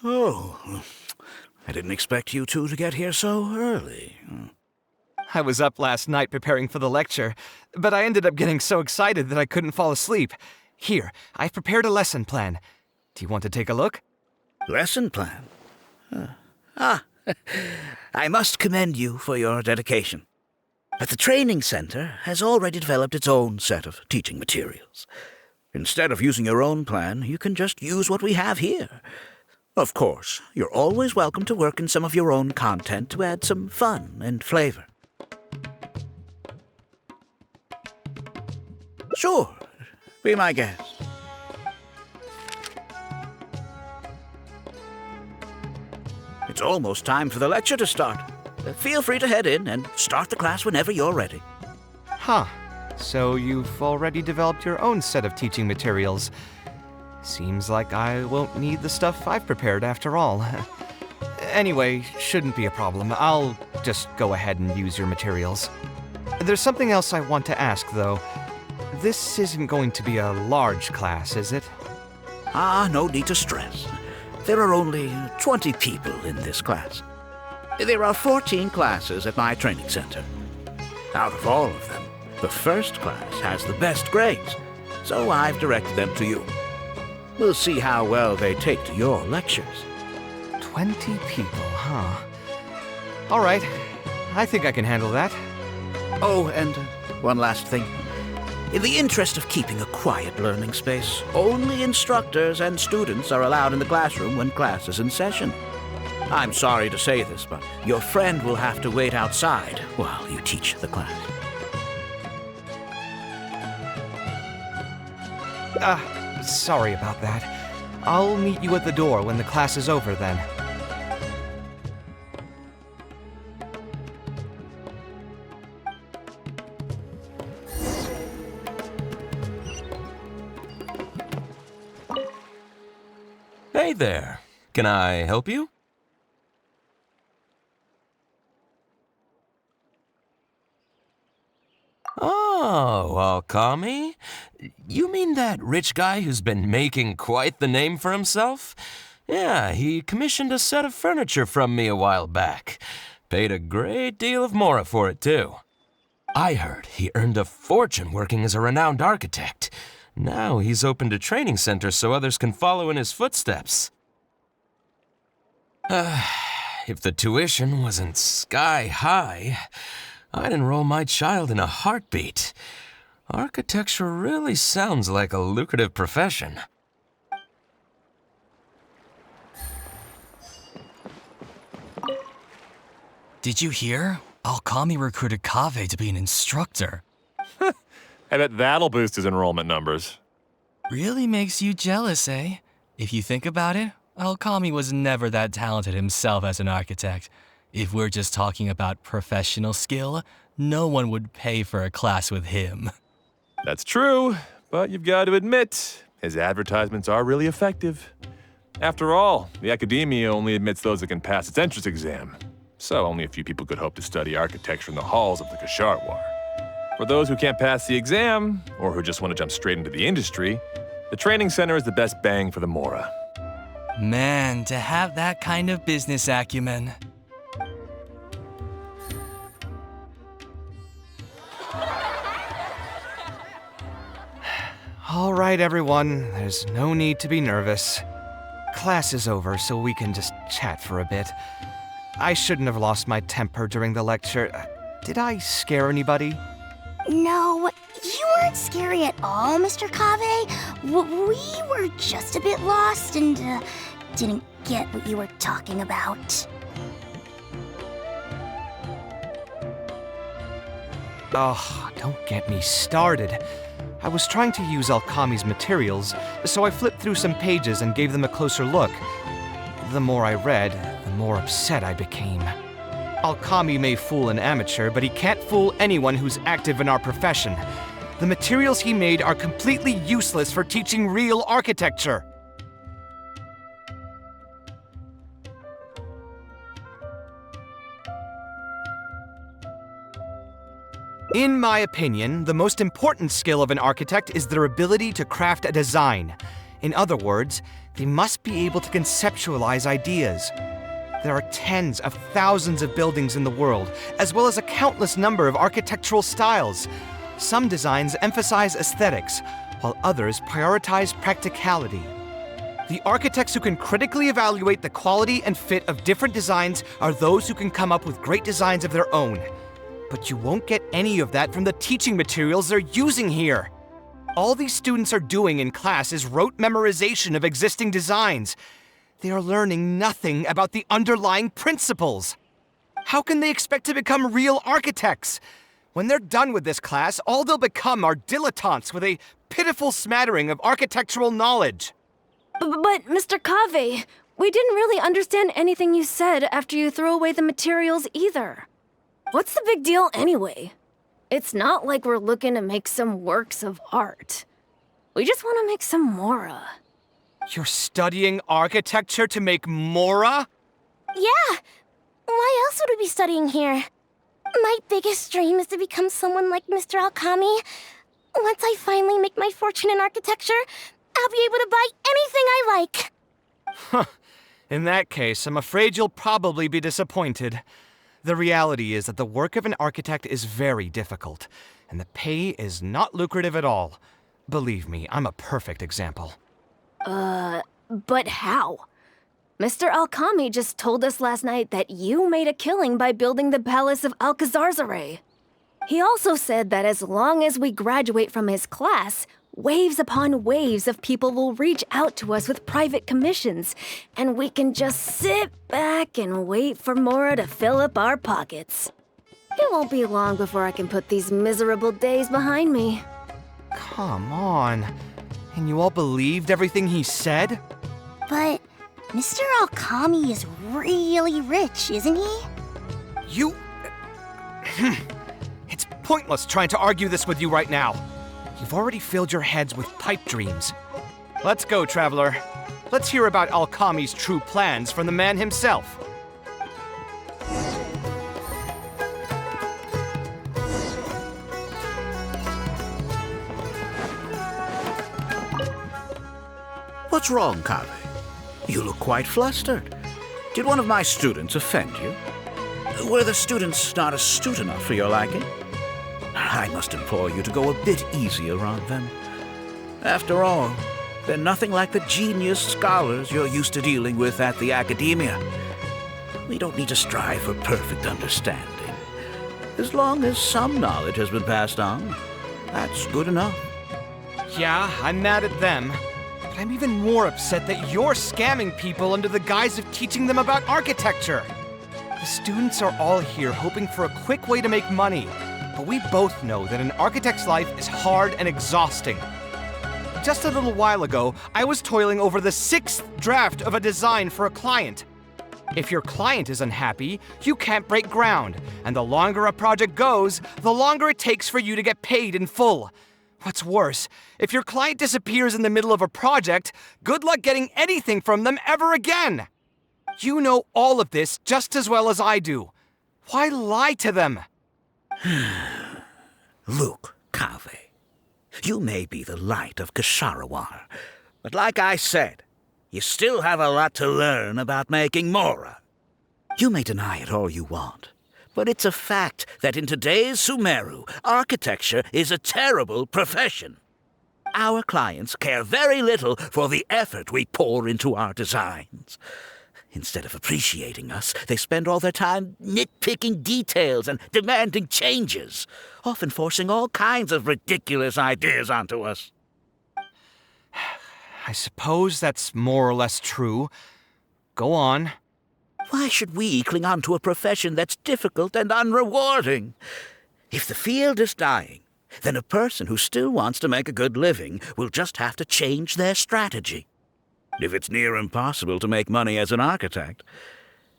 Oh, I didn't expect you two to get here so early. I was up last night preparing for the lecture, but I ended up getting so excited that I couldn't fall asleep. Here, I've prepared a lesson plan. Do you want to take a look? Lesson plan? Ah, I must commend you for your dedication. But the training center has already developed its own set of teaching materials. Instead of using your own plan, you can just use what we have here. Of course, you're always welcome to work in some of your own content to add some fun and flavor. Sure, be my guest. It's almost time for the lecture to start. Feel free to head in and start the class whenever you're ready. Huh. So you've already developed your own set of teaching materials. Seems like I won't need the stuff I've prepared after all. Anyway, shouldn't be a problem. I'll just go ahead and use your materials. There's something else I want to ask, though. This isn't going to be a large class, is it? No need to stress. There are only 20 people in this class. There are 14 classes at my training center. Out of all of them, the first class has the best grades, so I've directed them to you. We'll see how well they take to your lectures. 20 people, huh? All right. I think I can handle that. Oh, and one last thing. In the interest of keeping a quiet learning space, only instructors and students are allowed in the classroom when class is in session. I'm sorry to say this, but your friend will have to wait outside while you teach the class. Sorry about that. I'll meet you at the door when the class is over then. Hey there. Can I help you? Oh, Alkami? You mean that rich guy who's been making quite the name for himself? Yeah, he commissioned a set of furniture from me a while back. Paid a great deal of mora for it, too. I heard he earned a fortune working as a renowned architect. Now he's opened a training center so others can follow in his footsteps. If the tuition wasn't sky high, I'd enroll my child in a heartbeat. Architecture really sounds like a lucrative profession. Did you hear? Alkami recruited Kaveh to be an instructor. I bet that'll boost his enrollment numbers. Really makes you jealous, eh? If you think about it, Alkami was never that talented himself as an architect. If we're just talking about professional skill, no one would pay for a class with him. That's true, but you've got to admit, his advertisements are really effective. After all, the academia only admits those that can pass its entrance exam, so only a few people could hope to study architecture in the halls of the Kasharwar. For those who can't pass the exam, or who just want to jump straight into the industry, the training center is the best bang for the mora. Man, to have that kind of business acumen. All right, everyone. There's no need to be nervous. Class is over, so we can just chat for a bit. I shouldn't have lost my temper during the lecture. Did I scare anybody? No, you weren't scary at all, Mr. Kaveh. We were just a bit lost and didn't get what you were talking about. Oh, don't get me started. I was trying to use Alkami's materials, so I flipped through some pages and gave them a closer look. The more I read, the more upset I became. Alkami may fool an amateur, but he can't fool anyone who's active in our profession. The materials he made are completely useless for teaching real architecture. In my opinion, the most important skill of an architect is their ability to craft a design. In other words, they must be able to conceptualize ideas. There are tens of thousands of buildings in the world, as well as a countless number of architectural styles. Some designs emphasize aesthetics, while others prioritize practicality. The architects who can critically evaluate the quality and fit of different designs are those who can come up with great designs of their own. But you won't get any of that from the teaching materials they're using here. All these students are doing in class is rote memorization of existing designs. They are learning nothing about the underlying principles. How can they expect to become real architects? When they're done with this class, all they'll become are dilettantes with a pitiful smattering of architectural knowledge. But, Mr. Kaveh, we didn't really understand anything you said after you threw away the materials either. What's the big deal anyway? It's not like we're looking to make some works of art. We just want to make some Mora. You're studying architecture to make Mora? Yeah! Why else would we be studying here? My biggest dream is to become someone like Mr. Alkami. Once I finally make my fortune in architecture, I'll be able to buy anything I like. Huh. In that case, I'm afraid you'll probably be disappointed. The reality is that the work of an architect is very difficult, and the pay is not lucrative at all. Believe me, I'm a perfect example. But how? Mr. Alkami just told us last night that you made a killing by building the Palace of Alcazarzaray. He also said that as long as we graduate from his class, waves upon waves of people will reach out to us with private commissions, and we can just sit back and wait for Mora to fill up our pockets. It won't be long before I can put these miserable days behind me. Come on. And you all believed everything he said? But Mr. Alkami is really rich, isn't he? You... It's pointless trying to argue this with you right now. You've already filled your heads with pipe dreams. Let's go, traveler. Let's hear about Alkami's true plans from the man himself. What's wrong, Kaveh? You look quite flustered. Did one of my students offend you? Were the students not astute enough for your liking? I must implore you to go a bit easier on them. After all, they're nothing like the genius scholars you're used to dealing with at the academia. We don't need to strive for perfect understanding. As long as some knowledge has been passed on, that's good enough. Yeah, I'm mad at them. But I'm even more upset that you're scamming people under the guise of teaching them about architecture. The students are all here hoping for a quick way to make money, but we both know that an architect's life is hard and exhausting. Just a little while ago, I was toiling over the 6th draft of a design for a client. If your client is unhappy, you can't break ground, and the longer a project goes, the longer it takes for you to get paid in full. What's worse, if your client disappears in the middle of a project, good luck getting anything from them ever again. You know all of this just as well as I do. Why lie to them? Look, Kaveh, you may be the light of Ksharawar, but like I said, you still have a lot to learn about making Mora. You may deny it all you want, but it's a fact that in today's Sumeru, architecture is a terrible profession. Our clients care very little for the effort we pour into our designs. Instead of appreciating us, they spend all their time nitpicking details and demanding changes, often forcing all kinds of ridiculous ideas onto us. I suppose that's more or less true. Go on. Why should we cling on to a profession that's difficult and unrewarding? If the field is dying, then a person who still wants to make a good living will just have to change their strategy. If it's near impossible to make money as an architect,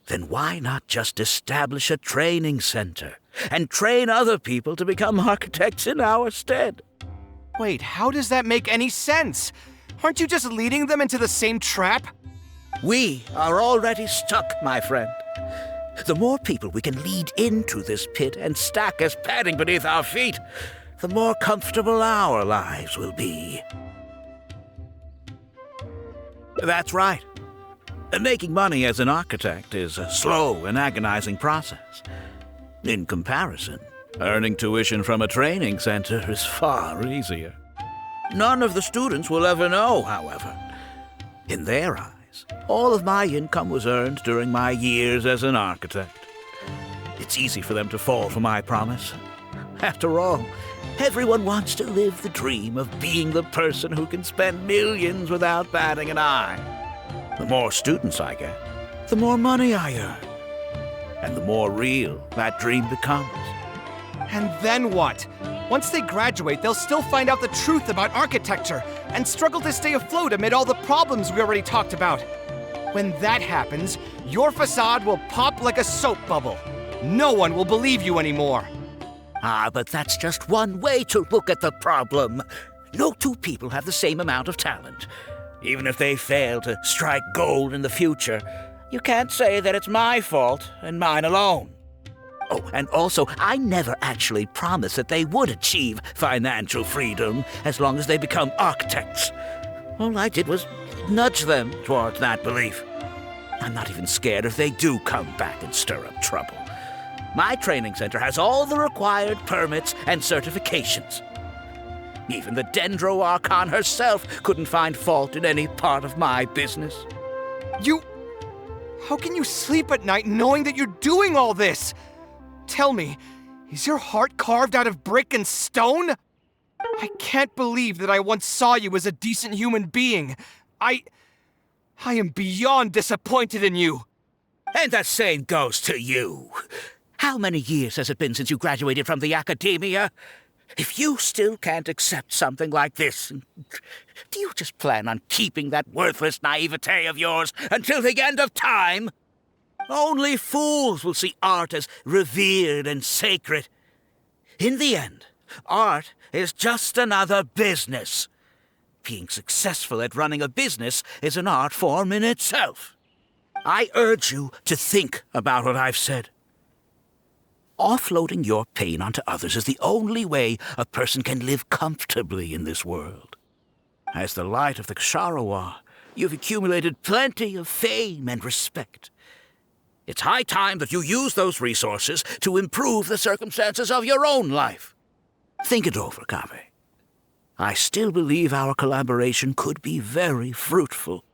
then why not just establish a training center and train other people to become architects in our stead? Wait, how does that make any sense? Aren't you just leading them into the same trap? We are already stuck, my friend. The more people we can lead into this pit and stack as padding beneath our feet, the more comfortable our lives will be. That's right. Making money as an architect is a slow and agonizing process. In comparison, earning tuition from a training center is far easier. None of the students will ever know, however. In their eyes, all of my income was earned during my years as an architect. It's easy for them to fall for my promise. After all, everyone wants to live the dream of being the person who can spend millions without batting an eye. The more students I get, the more money I earn. And the more real that dream becomes. And then what? Once they graduate, they'll still find out the truth about architecture and struggle to stay afloat amid all the problems we already talked about. When that happens, your facade will pop like a soap bubble. No one will believe you anymore. Ah, but that's just one way to look at the problem. No two people have the same amount of talent. Even if they fail to strike gold in the future, you can't say that it's my fault and mine alone. Oh, and also, I never actually promised that they would achieve financial freedom as long as they become architects. All I did was nudge them towards that belief. I'm not even scared if they do come back and stir up trouble. My training center has all the required permits and certifications. Even the Dendro Archon herself couldn't find fault in any part of my business. How can you sleep at night knowing that you're doing all this? Tell me, is your heart carved out of brick and stone? I can't believe that I once saw you as a decent human being. I am beyond disappointed in you. And the same goes to you. How many years has it been since you graduated from the academia? If you still can't accept something like this, do you just plan on keeping that worthless naivete of yours until the end of time? Only fools will see art as revered and sacred. In the end, art is just another business. Being successful at running a business is an art form in itself. I urge you to think about what I've said. Offloading your pain onto others is the only way a person can live comfortably in this world. As the light of the Ksharawar, you've accumulated plenty of fame and respect. It's high time that you use those resources to improve the circumstances of your own life. Think it over, Kaveh. I still believe our collaboration could be very fruitful.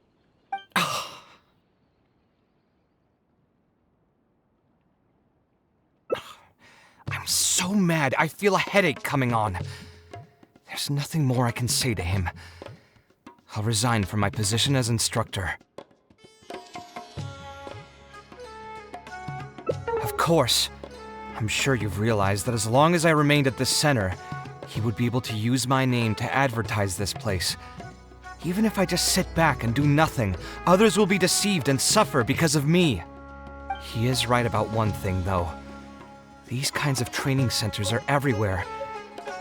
I'm so mad, I feel a headache coming on. There's nothing more I can say to him. I'll resign from my position as instructor. Of course. I'm sure you've realized that as long as I remained at this center, he would be able to use my name to advertise this place. Even if I just sit back and do nothing, others will be deceived and suffer because of me. He is right about one thing, though. These kinds of training centers are everywhere.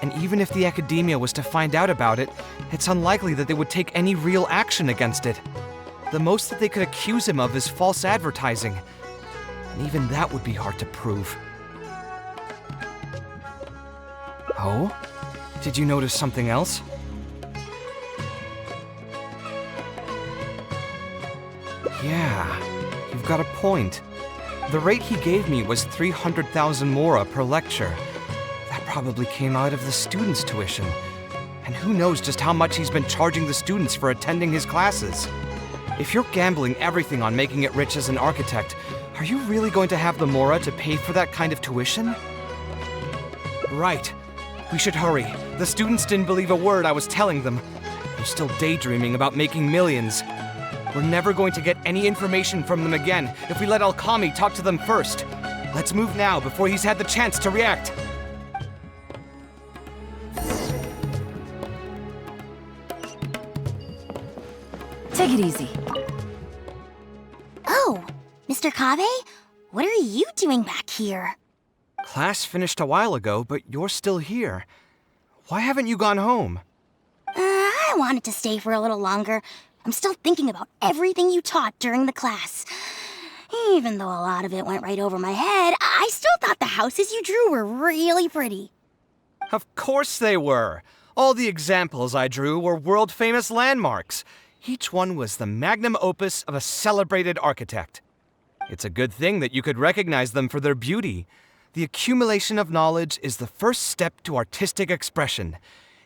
And even if the academia was to find out about it, it's unlikely that they would take any real action against it. The most that they could accuse him of is false advertising. And even that would be hard to prove. Oh? Did you notice something else? Yeah, you've got a point. The rate he gave me was 300,000 mora per lecture. That probably came out of the students' tuition. And who knows just how much he's been charging the students for attending his classes. If you're gambling everything on making it rich as an architect, are you really going to have the mora to pay for that kind of tuition? Right. We should hurry. The students didn't believe a word I was telling them. They're still daydreaming about making millions. We're never going to get any information from them again if we let Alkami talk to them first. Let's move now before he's had the chance to react. Take it easy. Oh, Mr. Kaveh? What are you doing back here? Class finished a while ago, but you're still here. Why haven't you gone home? I wanted to stay for a little longer. I'm still thinking about everything you taught during the class. Even though a lot of it went right over my head, I still thought the houses you drew were really pretty. Of course they were. All the examples I drew were world-famous landmarks. Each one was the magnum opus of a celebrated architect. It's a good thing that you could recognize them for their beauty. The accumulation of knowledge is the first step to artistic expression.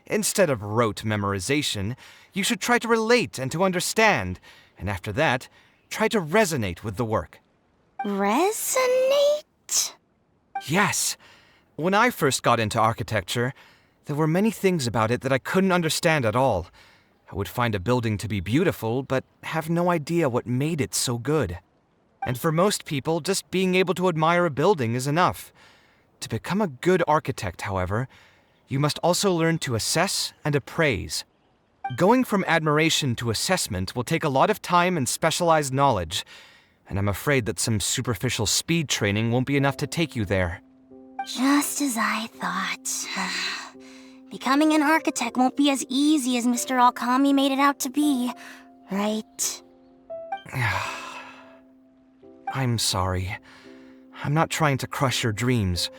Instead of rote memorization, you should try to relate and to understand, and after that, try to resonate with the work. Resonate? Yes. When I first got into architecture, there were many things about it that I couldn't understand at all. I would find a building to be beautiful, but have no idea what made it so good. And for most people, just being able to admire a building is enough. To become a good architect, however, you must also learn to assess and appraise. Going from admiration to assessment will take a lot of time and specialized knowledge, and I'm afraid that some superficial speed training won't be enough to take you there. Just as I thought. Becoming an architect won't be as easy as Mr. Alkami made it out to be, right? I'm sorry. I'm not trying to crush your dreams.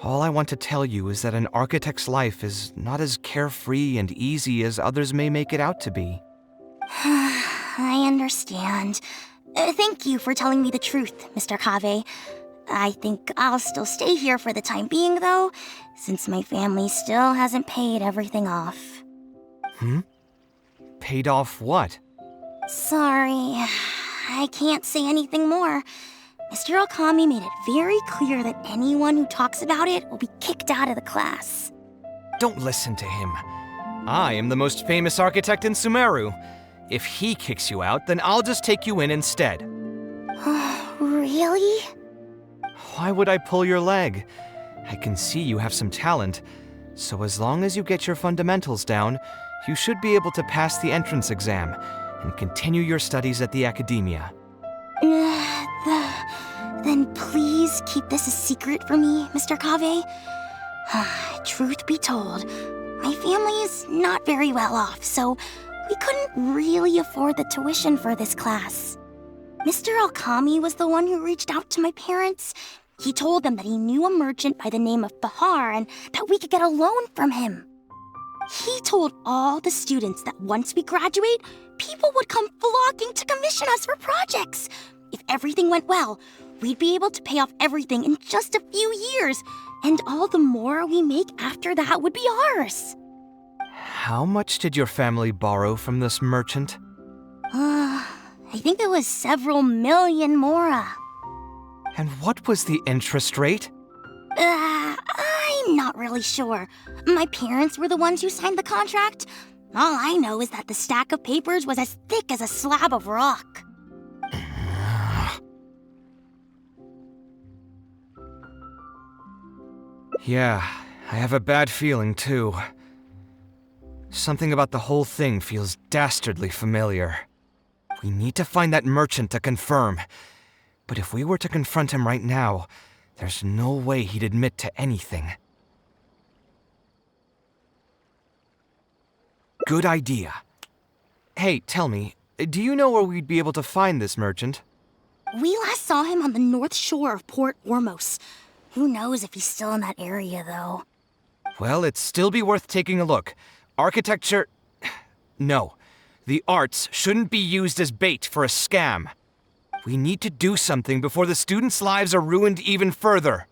All I want to tell you is that an architect's life is not as carefree and easy as others may make it out to be. I understand. Thank you for telling me the truth, Mr. Kaveh. I think I'll still stay here for the time being, though, since my family still hasn't paid everything off. Paid off what? Sorry, I can't say anything more. Mr. Alkami made it very clear that anyone who talks about it will be kicked out of the class. Don't listen to him. I am the most famous architect in Sumeru. If he kicks you out, then I'll just take you in instead. Really? Why would I pull your leg? I can see you have some talent, so as long as you get your fundamentals down, you should be able to pass the entrance exam and continue your studies at the academia. Then please keep this a secret for me, Mr. Kaveh. Truth be told, my family is not very well off, so we couldn't really afford the tuition for this class. Mr. Alkami was the one who reached out to my parents. He told them that he knew a merchant by the name of Bahar and that we could get a loan from him. He told all the students that once we graduate, people would come flocking to commission us for projects. If everything went well, we'd be able to pay off everything in just a few years, and all the more we make after that would be ours. How much did your family borrow from this merchant? I think it was several million mora. And what was the interest rate? I'm not really sure. My parents were the ones who signed the contract. All I know is that the stack of papers was as thick as a slab of rock. Yeah, I have a bad feeling too. Something about the whole thing feels dastardly familiar. We need to find that merchant to confirm. But if we were to confront him right now, there's no way he'd admit to anything. Good idea. Hey, tell me, do you know where we'd be able to find this merchant? We last saw him on the north shore of Port Ormos. Who knows if he's still in that area, though. Well, it'd still be worth taking a look. Architecture... No. The arts shouldn't be used as bait for a scam. We need to do something before the students' lives are ruined even further.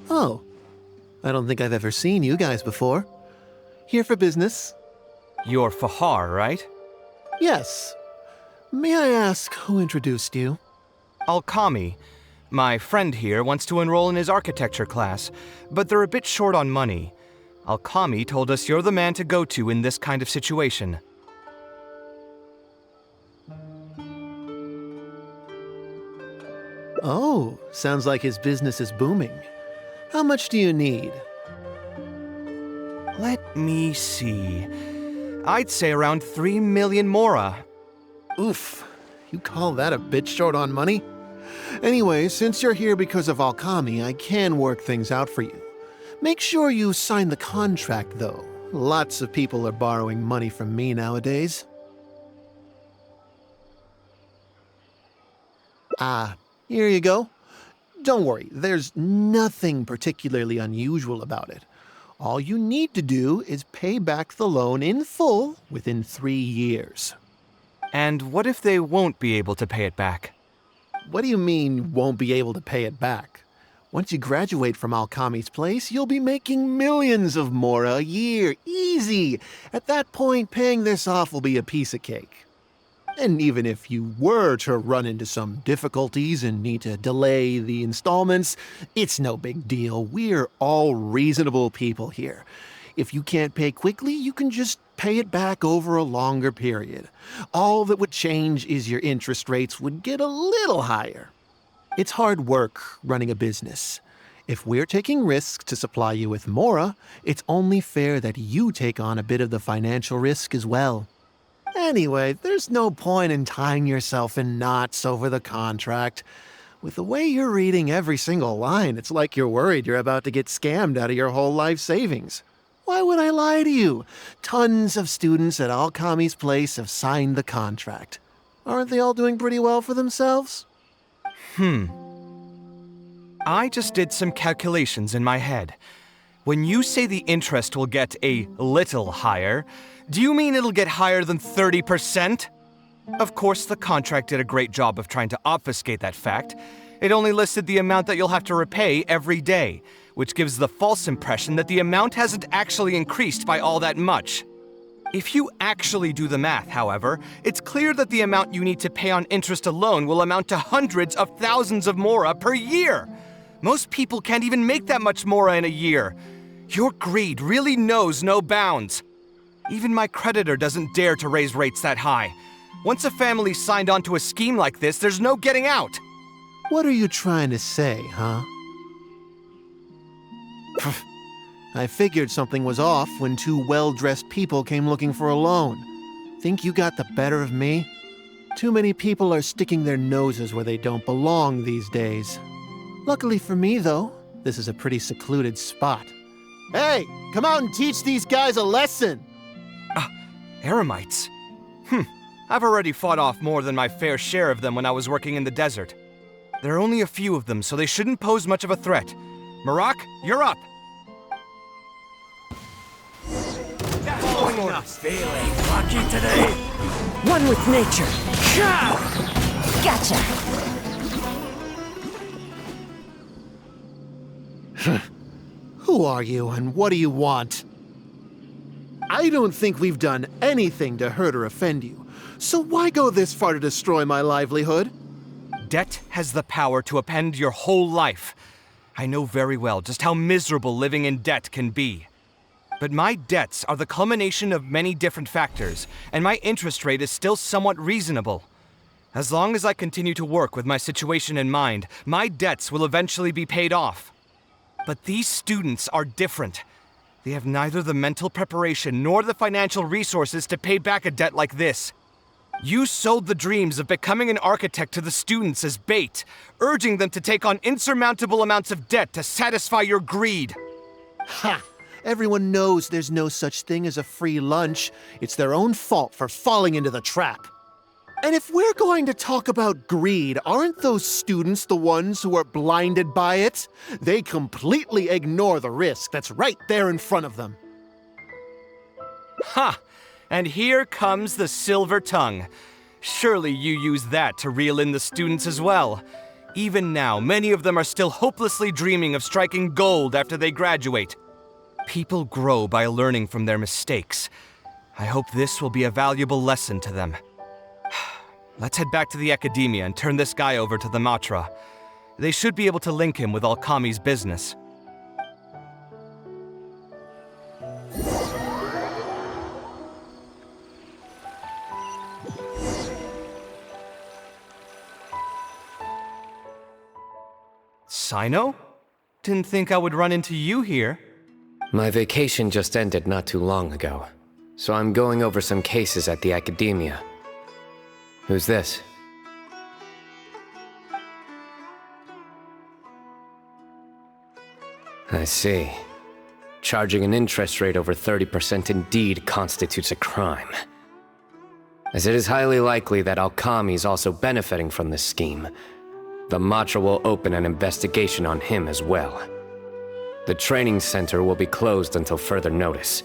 Oh, I don't think I've ever seen you guys before. Here for business? You're Fahar, right? Yes. May I ask who introduced you? Alkami. My friend here wants to enroll in his architecture class, but they're a bit short on money. Alkami told us you're the man to go to in this kind of situation. Oh, sounds like his business is booming. How much do you need? Let me see. I'd say around 3 million mora. Oof. You call that a bit short on money? Anyway, since you're here because of Alchemy, I can work things out for you. Make sure you sign the contract, though. Lots of people are borrowing money from me nowadays. Here you go. Don't worry, there's nothing particularly unusual about it. All you need to do is pay back the loan in full within 3 years. And what if they won't be able to pay it back? What do you mean, won't be able to pay it back? Once you graduate from Alchemy's place, you'll be making millions of mora a year. Easy! At that point, paying this off will be a piece of cake. And even if you were to run into some difficulties and need to delay the installments, it's no big deal. We're all reasonable people here. If you can't pay quickly, you can just pay it back over a longer period. All that would change is your interest rates would get a little higher. It's hard work running a business. If we're taking risks to supply you with mora, it's only fair that you take on a bit of the financial risk as well. Anyway, there's no point in tying yourself in knots over the contract. With the way you're reading every single line, it's like you're worried you're about to get scammed out of your whole life savings. Why would I lie to you? Tons of students at Alchemy's place have signed the contract. Aren't they all doing pretty well for themselves? I just did some calculations in my head. When you say the interest will get a little higher, do you mean it'll get higher than 30%? Of course, the contract did a great job of trying to obfuscate that fact. It only listed the amount that you'll have to repay every day, which gives the false impression that the amount hasn't actually increased by all that much. If you actually do the math, however, it's clear that the amount you need to pay on interest alone will amount to hundreds of thousands of mora per year. Most people can't even make that much mora in a year. Your greed really knows no bounds. Even my creditor doesn't dare to raise rates that high. Once a family signed on to a scheme like this, there's no getting out. What are you trying to say, huh? I figured something was off when 2 well-dressed people came looking for a loan. Think you got the better of me? Too many people are sticking their noses where they don't belong these days. Luckily for me, though, this is a pretty secluded spot. Hey, come out and teach these guys a lesson! Eremites? I've already fought off more than my fair share of them when I was working in the desert. There are only a few of them, so they shouldn't pose much of a threat. Marak, you're up! Feeling lucky today? One with nature. Gotcha. Who are you and what do you want? I don't think we've done anything to hurt or offend you, so why go this far to destroy my livelihood? Debt has the power to upend your whole life. I know very well just how miserable living in debt can be. But my debts are the culmination of many different factors, and my interest rate is still somewhat reasonable. As long as I continue to work with my situation in mind, my debts will eventually be paid off. But these students are different. They have neither the mental preparation nor the financial resources to pay back a debt like this. You sold the dreams of becoming an architect to the students as bait, urging them to take on insurmountable amounts of debt to satisfy your greed. Ha! Everyone knows there's no such thing as a free lunch. It's their own fault for falling into the trap. And if we're going to talk about greed, aren't those students the ones who are blinded by it? They completely ignore the risk that's right there in front of them. Ha! And here comes the silver tongue. Surely you use that to reel in the students as well. Even now, many of them are still hopelessly dreaming of striking gold after they graduate. People grow by learning from their mistakes. I hope this will be a valuable lesson to them. Let's head back to the academia and turn this guy over to the Matra. They should be able to link him with Alchemy's business. Sino? Didn't think I would run into you here. My vacation just ended not too long ago, so I'm going over some cases at the academia. Who's this? I see. Charging an interest rate over 30% indeed constitutes a crime. As it is highly likely that Alkami is also benefiting from this scheme, the Matra will open an investigation on him as well. The training center will be closed until further notice.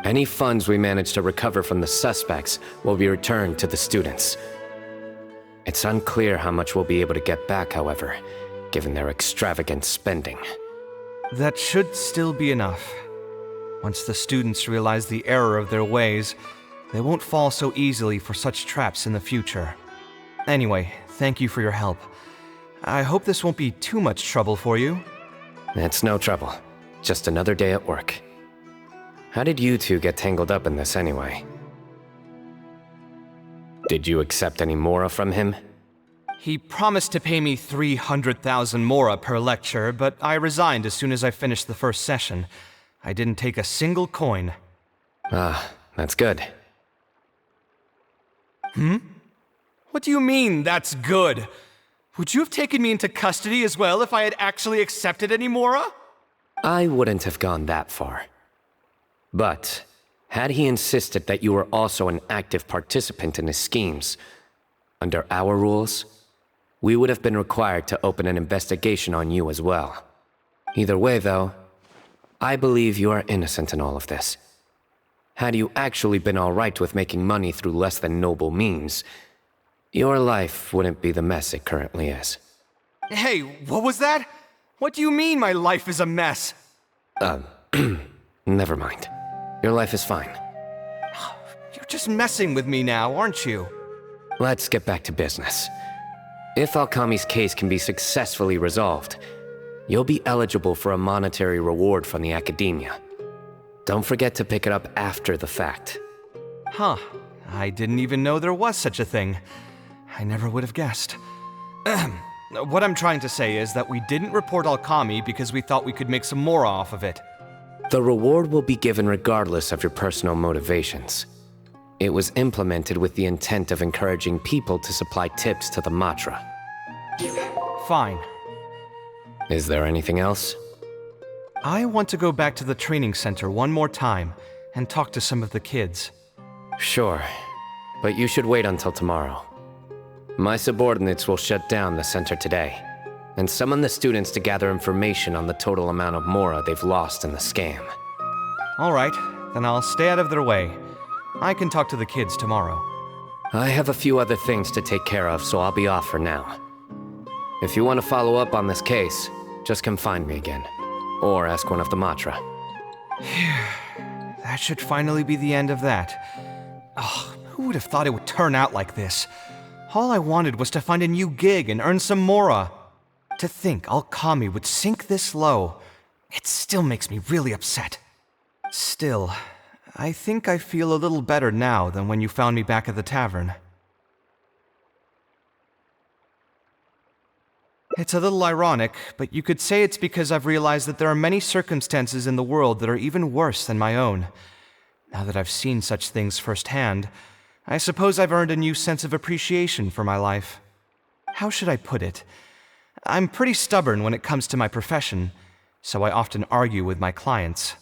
Any funds we manage to recover from the suspects will be returned to the students. It's unclear how much we'll be able to get back, however, given their extravagant spending. That should still be enough. Once the students realize the error of their ways, they won't fall so easily for such traps in the future. Anyway, thank you for your help. I hope this won't be too much trouble for you. It's no trouble. Just another day at work. How did you two get tangled up in this anyway? Did you accept any mora from him? He promised to pay me 300,000 mora per lecture, but I resigned as soon as I finished the first session. I didn't take a single coin. Ah, that's good. What do you mean, that's good? Would you have taken me into custody as well if I had actually accepted any mora? I wouldn't have gone that far. But, had he insisted that you were also an active participant in his schemes, under our rules, we would have been required to open an investigation on you as well. Either way, though, I believe you are innocent in all of this. Had you actually been all right with making money through less than noble means, your life wouldn't be the mess it currently is. Hey, what was that? What do you mean my life is a mess? Never mind. Your life is fine. You're just messing with me now, aren't you? Let's get back to business. If Alkami's case can be successfully resolved, you'll be eligible for a monetary reward from the academia. Don't forget to pick it up after the fact. Huh. I didn't even know there was such a thing. I never would have guessed. What I'm trying to say is that we didn't report Alkami because we thought we could make some more off of it. The reward will be given regardless of your personal motivations. It was implemented with the intent of encouraging people to supply tips to the Matra. Fine. Is there anything else? I want to go back to the training center one more time and talk to some of the kids. Sure, but you should wait until tomorrow. My subordinates will shut down the center today, and summon the students to gather information on the total amount of mora they've lost in the scam. All right, then I'll stay out of their way. I can talk to the kids tomorrow. I have a few other things to take care of, so I'll be off for now. If you want to follow up on this case, just come find me again. Or ask one of the Matra. That should finally be the end of that. Oh, who would have thought it would turn out like this? All I wanted was to find a new gig and earn some mora. To think Alkami would sink this low, it still makes me really upset. Still, I think I feel a little better now than when you found me back at the tavern. It's a little ironic, but you could say it's because I've realized that there are many circumstances in the world that are even worse than my own. Now that I've seen such things firsthand, I suppose I've earned a new sense of appreciation for my life. How should I put it? I'm pretty stubborn when it comes to my profession, so I often argue with my clients.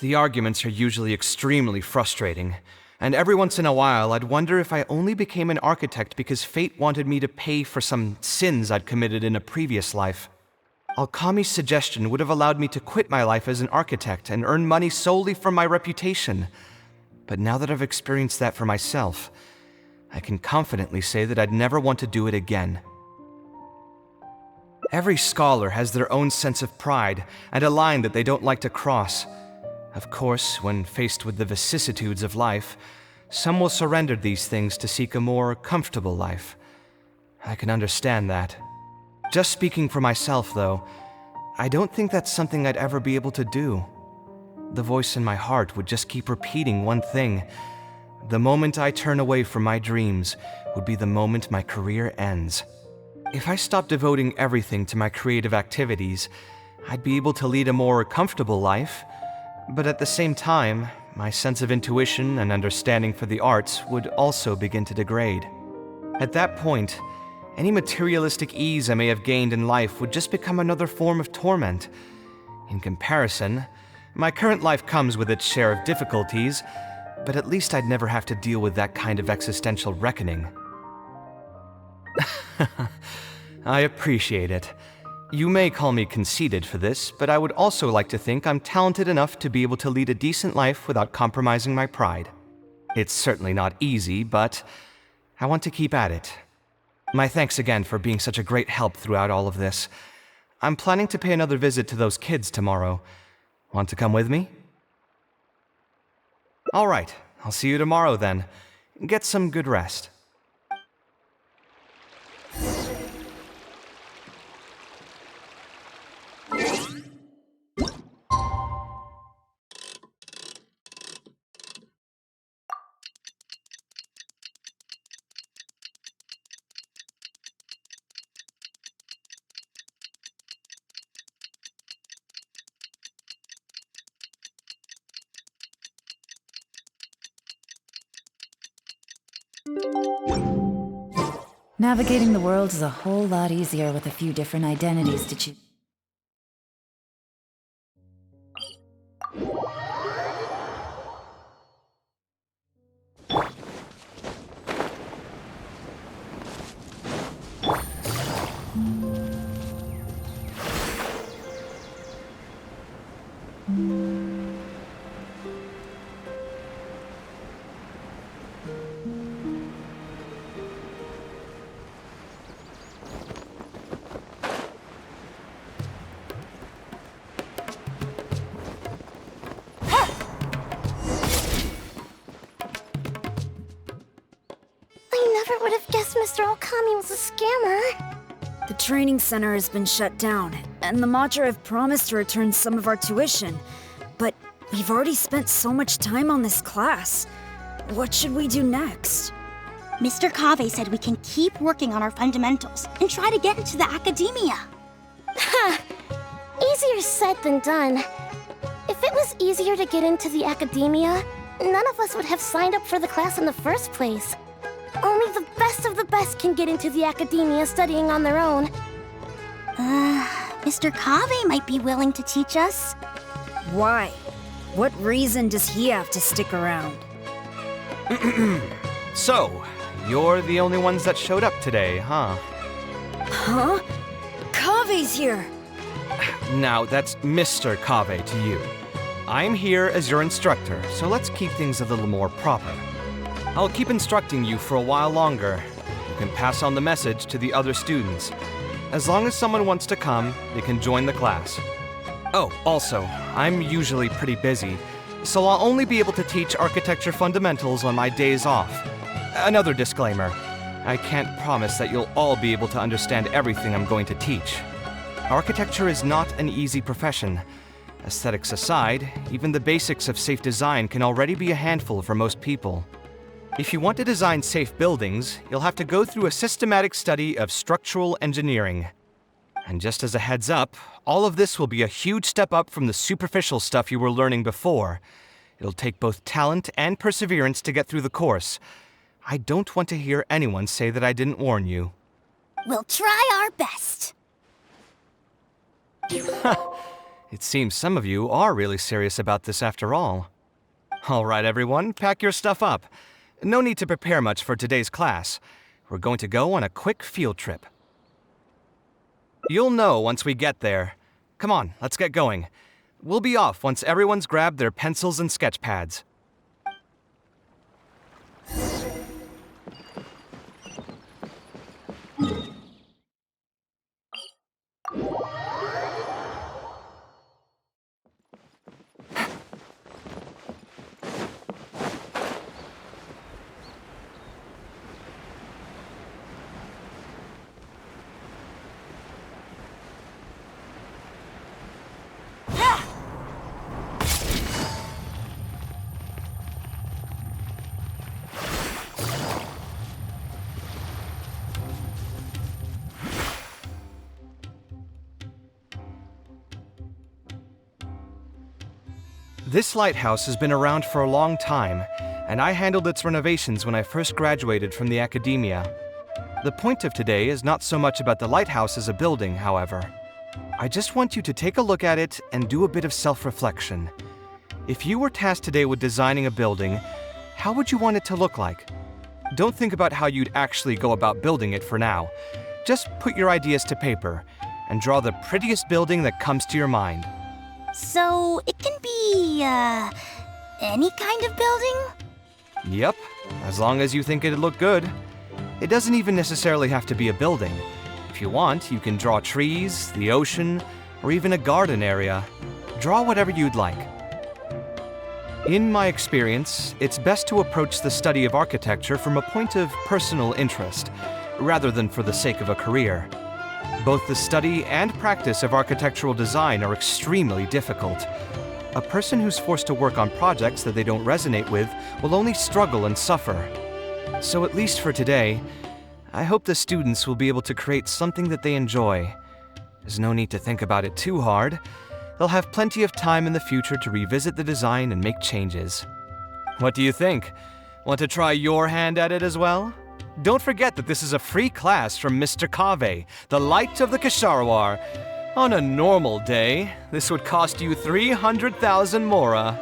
The arguments are usually extremely frustrating, and every once in a while I'd wonder if I only became an architect because fate wanted me to pay for some sins I'd committed in a previous life. Alkami's suggestion would have allowed me to quit my life as an architect and earn money solely from my reputation. But now that I've experienced that for myself, I can confidently say that I'd never want to do it again. Every scholar has their own sense of pride and a line that they don't like to cross. Of course, when faced with the vicissitudes of life, some will surrender these things to seek a more comfortable life. I can understand that. Just speaking for myself, though, I don't think that's something I'd ever be able to do. The voice in my heart would just keep repeating one thing. The moment I turn away from my dreams would be the moment my career ends. If I stopped devoting everything to my creative activities, I'd be able to lead a more comfortable life, But at the same time, my sense of intuition and understanding for the arts would also begin to degrade. At that point, any materialistic ease I may have gained in life would just become another form of torment. In comparison, my current life comes with its share of difficulties, but at least I'd never have to deal with that kind of existential reckoning. I appreciate it. You may call me conceited for this, but I would also like to think I'm talented enough to be able to lead a decent life without compromising my pride. It's certainly not easy, but I want to keep at it. My thanks again for being such a great help throughout all of this. I'm planning to pay another visit to those kids tomorrow. Want to come with me? All right, I'll see you tomorrow then. Get some good rest. Navigating the world is a whole lot easier with a few different identities to choose. Never would have guessed Mr. Alkami was a scammer. The training center has been shut down, and the Matra have promised to return some of our tuition. But we've already spent so much time on this class. What should we do next? Mr. Kaveh said we can keep working on our fundamentals and try to get into the academia. Ha! Easier said than done. If it was easier to get into the academia, none of us would have signed up for the class in the first place. Only the best of the best can get into the academia studying on their own. Mr. Kaveh might be willing to teach us. Why? What reason does he have to stick around? So, you're the only ones that showed up today, huh? Huh? Kaveh's here! Now, that's Mr. Kaveh to you. I'm here as your instructor, so let's keep things a little more proper. I'll keep instructing you for a while longer. You can pass on the message to the other students. As long as someone wants to come, they can join the class. Oh, also, I'm usually pretty busy, so I'll only be able to teach architecture fundamentals on my days off. Another disclaimer, I can't promise that you'll all be able to understand everything I'm going to teach. Architecture is not an easy profession. Aesthetics aside, even the basics of safe design can already be a handful for most people. If you want to design safe buildings, you'll have to go through a systematic study of structural engineering. And just as a heads up, all of this will be a huge step up from the superficial stuff you were learning before. It'll take both talent and perseverance to get through the course. I don't want to hear anyone say that I didn't warn you. We'll try our best. It seems some of you are really serious about this after all. All right, everyone, pack your stuff up. No need to prepare much for today's class. We're going to go on a quick field trip. You'll know once we get there. Come on, let's get going. We'll be off once everyone's grabbed their pencils and sketch pads. This lighthouse has been around for a long time, and I handled its renovations when I first graduated from the academia. The point of today is not so much about the lighthouse as a building, however. I just want you to take a look at it and do a bit of self-reflection. If you were tasked today with designing a building, how would you want it to look like? Don't think about how you'd actually go about building it for now. Just put your ideas to paper and draw the prettiest building that comes to your mind. So, it can be, any kind of building? Yep, as long as you think it'd look good. It doesn't even necessarily have to be a building. If you want, you can draw trees, the ocean, or even a garden area. Draw whatever you'd like. In my experience, it's best to approach the study of architecture from a point of personal interest, rather than for the sake of a career. Both the study and practice of architectural design are extremely difficult. A person who's forced to work on projects that they don't resonate with will only struggle and suffer. So at least for today, I hope the students will be able to create something that they enjoy. There's no need to think about it too hard. They'll have plenty of time in the future to revisit the design and make changes. What do you think? Want to try your hand at it as well? Don't forget that this is a free class from Mr. Kaveh, the Light of the Kshahrewar. On a normal day, this would cost you 300,000 mora.